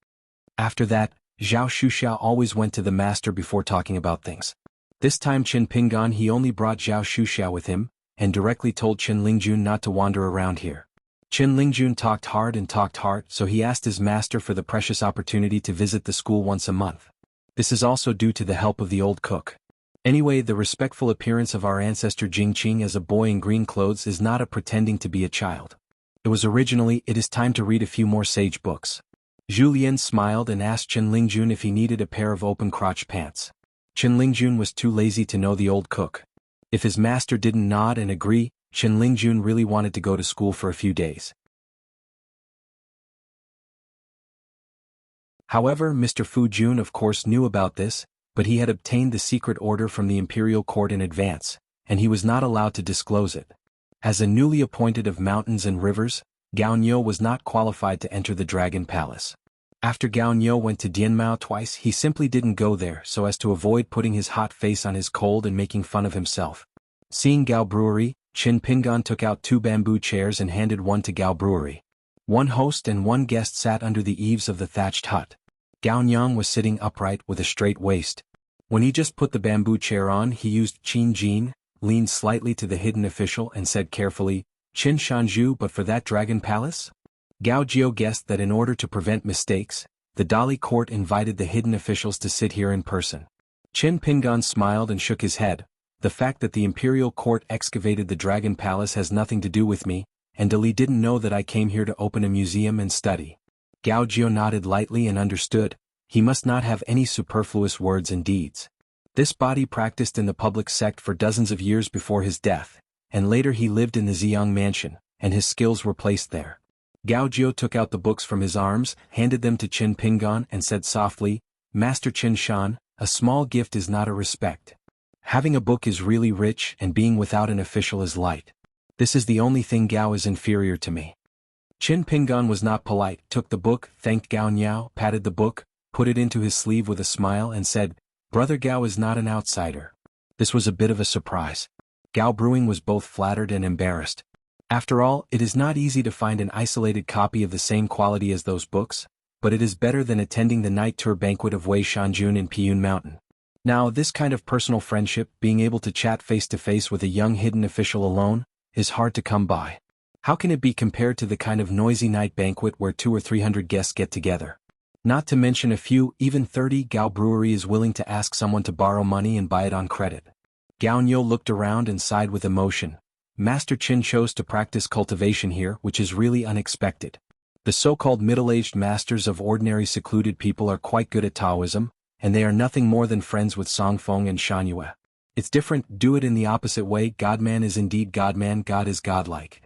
After that, Zhao Xuxia always went to the master before talking about things. This time Chen Pinggan he only brought Zhao Xuxia with him, and directly told Chen Lingjun not to wander around here. Chen Lingjun talked hard, so he asked his master for the precious opportunity to visit the school once a month. This is also due to the help of the old cook. Anyway, the respectful appearance of our ancestor Jingqing as a boy in green clothes is not a pretending to be a child. It was originally, "It is time to read a few more sage books." Zhu Lian smiled and asked Chen Lingjun if he needed a pair of open-crotch pants. Chen Lingjun was too lazy to know the old cook. If his master didn't nod and agree, Chen Lingjun really wanted to go to school for a few days. However, Mr. Fu Jun of course knew about this, but he had obtained the secret order from the imperial court in advance, and he was not allowed to disclose it. As a newly appointed of mountains and rivers, Gao Niu was not qualified to enter the Dragon Palace. After Gao Niu went to Dianmao twice, he simply didn't go there so as to avoid putting his hot face on his cold and making fun of himself. Seeing Gao Brewery, Qin Pingan took out 2 bamboo chairs and handed one to Gao Brewery. One host and one guest sat under the eaves of the thatched hut. Gao Nyang was sitting upright with a straight waist. When he just put the bamboo chair on, he used Qin Jin, leaned slightly to the hidden official and said carefully, "Qin Shanju, but for that Dragon Palace?" Gao Jiu guessed that in order to prevent mistakes, the Dali court invited the hidden officials to sit here in person. Qin Pingan smiled and shook his head. "The fact that the imperial court excavated the Dragon Palace has nothing to do with me, and Dali didn't know that I came here to open a museum and study." Gao Jiu nodded lightly and understood. He must not have any superfluous words and deeds. This body practiced in the public sect for dozens of years before his death, and later he lived in the Xiang mansion, and his skills were placed there. Gao Jiu took out the books from his arms, handed them to Qin Pingan and said softly, "Master Qin Shan, a small gift is not a respect. Having a book is really rich and being without an official is light. This is the only thing Gao is inferior to me." Qin Pingan was not polite, took the book, thanked Gao Niao, patted the book, put it into his sleeve with a smile and said, "Brother Gao is not an outsider." This was a bit of a surprise. Gao Brewing was both flattered and embarrassed. After all, it is not easy to find an isolated copy of the same quality as those books, but it is better than attending the night tour banquet of Wei Shanjun in Piyun Mountain. Now, this kind of personal friendship, being able to chat face-to-face with a young hidden official alone, is hard to come by. How can it be compared to the kind of noisy night banquet where 200 or 300 guests get together? Not to mention a few, even 30, Gao Brewery is willing to ask someone to borrow money and buy it on credit. Gao Niu looked around and sighed with emotion. Master Qin chose to practice cultivation here, which is really unexpected. The so-called middle-aged masters of ordinary secluded people are quite good at Taoism, and they are nothing more than friends with Songfeng and Xuanhuan. It's different, do it in the opposite way. Godman is indeed Godman, God is godlike.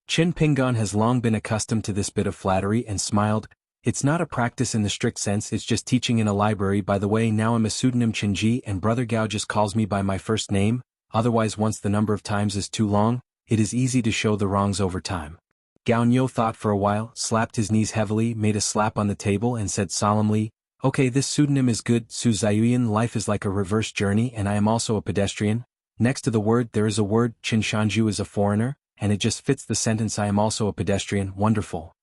Qin Pingan has long been accustomed to this bit of flattery and smiled. "It's not a practice in the strict sense, it's just teaching in a library. By the way, now I'm a pseudonym Qinji and Brother Gao just calls me by my first name, otherwise once the number of times is too long, it is easy to show the wrongs over time." Gao Niu thought for a while, slapped his knees heavily, made a slap on the table and said solemnly, "Okay, this pseudonym is good. Su Ziyuan, life is like a reverse journey and I am also a pedestrian. Next to the word there is a word, Qin Shanju is a foreigner, and it just fits the sentence I am also a pedestrian, wonderful."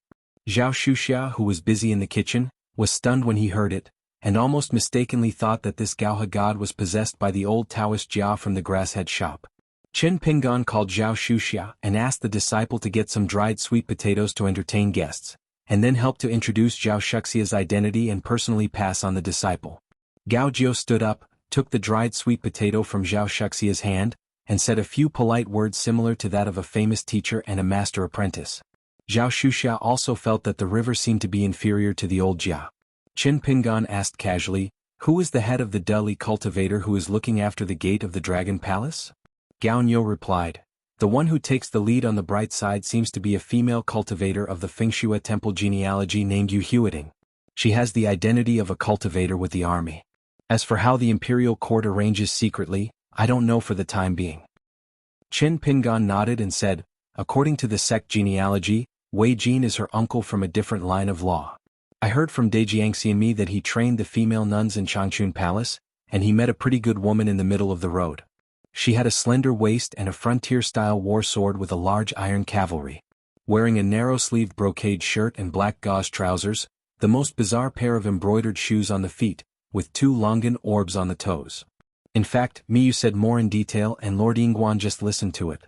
Zhao Shuxia, who was busy in the kitchen, was stunned when he heard it, and almost mistakenly thought that this Gaohe god was possessed by the old Taoist Jia from the grasshead shop. Qin Pingan called Zhao Shuxia and asked the disciple to get some dried sweet potatoes to entertain guests, and then helped to introduce Zhao Shuxia's identity and personally pass on the disciple. Gao Jiu stood up, took the dried sweet potato from Zhao Shuxia's hand, and said a few polite words similar to that of a famous teacher and a master apprentice. Zhao Shuxia also felt that the river seemed to be inferior to the old Jia. Qin Pingan asked casually, "Who is the head of the Dali cultivator who is looking after the gate of the Dragon Palace?" Gao Niu replied, "The one who takes the lead on the bright side seems to be a female cultivator of the Fengshua temple genealogy named Yu Huiting. She has the identity of a cultivator with the army. As for how the imperial court arranges secretly, I don't know for the time being." Qin Pingan nodded and said, "According to the sect genealogy, Wei Jin is her uncle from a different line of law. I heard from Jianghu that he trained the female nuns in Changchun Palace, and he met a pretty good woman in the middle of the road. She had a slender waist and a frontier-style war sword with a large iron cavalry. Wearing a narrow-sleeved brocade shirt and black gauze trousers, the most bizarre pair of embroidered shoes on the feet, with 2 longan orbs on the toes. In fact, Miyu said more in detail and Lord Yingguan just listened to it."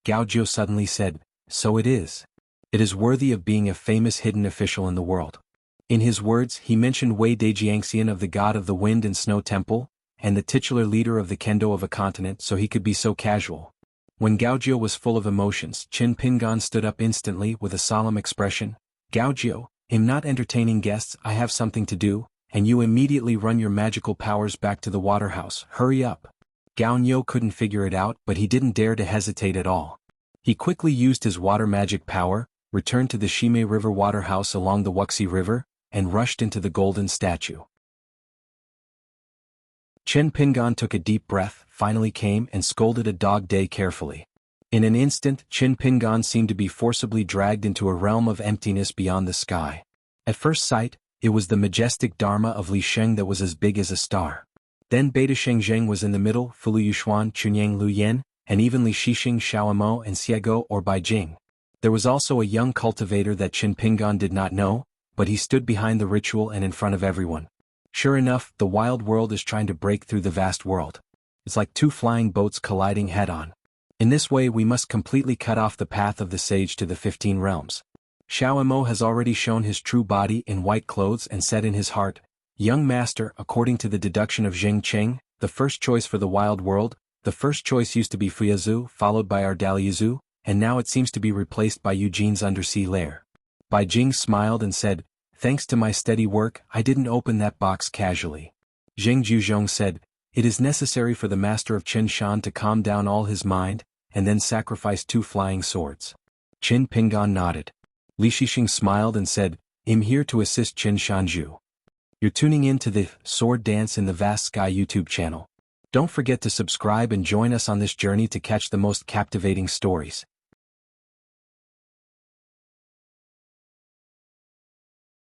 Gao Jiu suddenly said, "So it is. It is worthy of being a famous hidden official in the world." In his words, he mentioned Wei Dejiangxian of the god of the wind and snow temple, and the titular leader of the kendo of a continent, so he could be so casual. When Gao Jiu was full of emotions, Qin Pingan stood up instantly with a solemn expression. "Gao Jiu, I'm not entertaining guests, I have something to do, and you immediately run your magical powers back to the waterhouse, hurry up." Gao Niu couldn't figure it out, but he didn't dare to hesitate at all. He quickly used his water magic power, returned to the Shime River waterhouse along the Wuxi River, and rushed into the golden statue. Qin Pingan took a deep breath, finally came and scolded a dog day carefully. In an instant, Qin Pingan seemed to be forcibly dragged into a realm of emptiness beyond the sky. At first sight, it was the majestic Dharma of Li Sheng that was as big as a star. Then Beta Shengzheng was in the middle, Fulu Yuxuan, Chunyang Luyen, and even Li Shixing Xiaomo and Xiego or Beijing. There was also a young cultivator that Qin Pingan did not know, but he stood behind the ritual and in front of everyone. Sure enough, the wild world is trying to break through the vast world. It's like two flying boats colliding head-on. In this way we must completely cut off the path of the sage to the 15 realms. Xiaomo has already shown his true body in white clothes and said in his heart, "Young master, according to the deduction of Zheng Cheng, the first choice for the wild world, the first choice used to be Fuyazu, followed by Ardaliazu, and now it seems to be replaced by Eugene's undersea lair." Bai Jing smiled and said, "Thanks to my steady work, I didn't open that box casually." Zheng Juzhong said, "It is necessary for the master of Qin Shan to calm down all his mind, and then sacrifice 2 flying swords." Qin Pingan nodded. Li Shixing smiled and said, "I'm here to assist Qin Shanju." You're tuning in to the Sword Dance in the Vast Sky YouTube channel. Don't forget to subscribe and join us on this journey to catch the most captivating stories.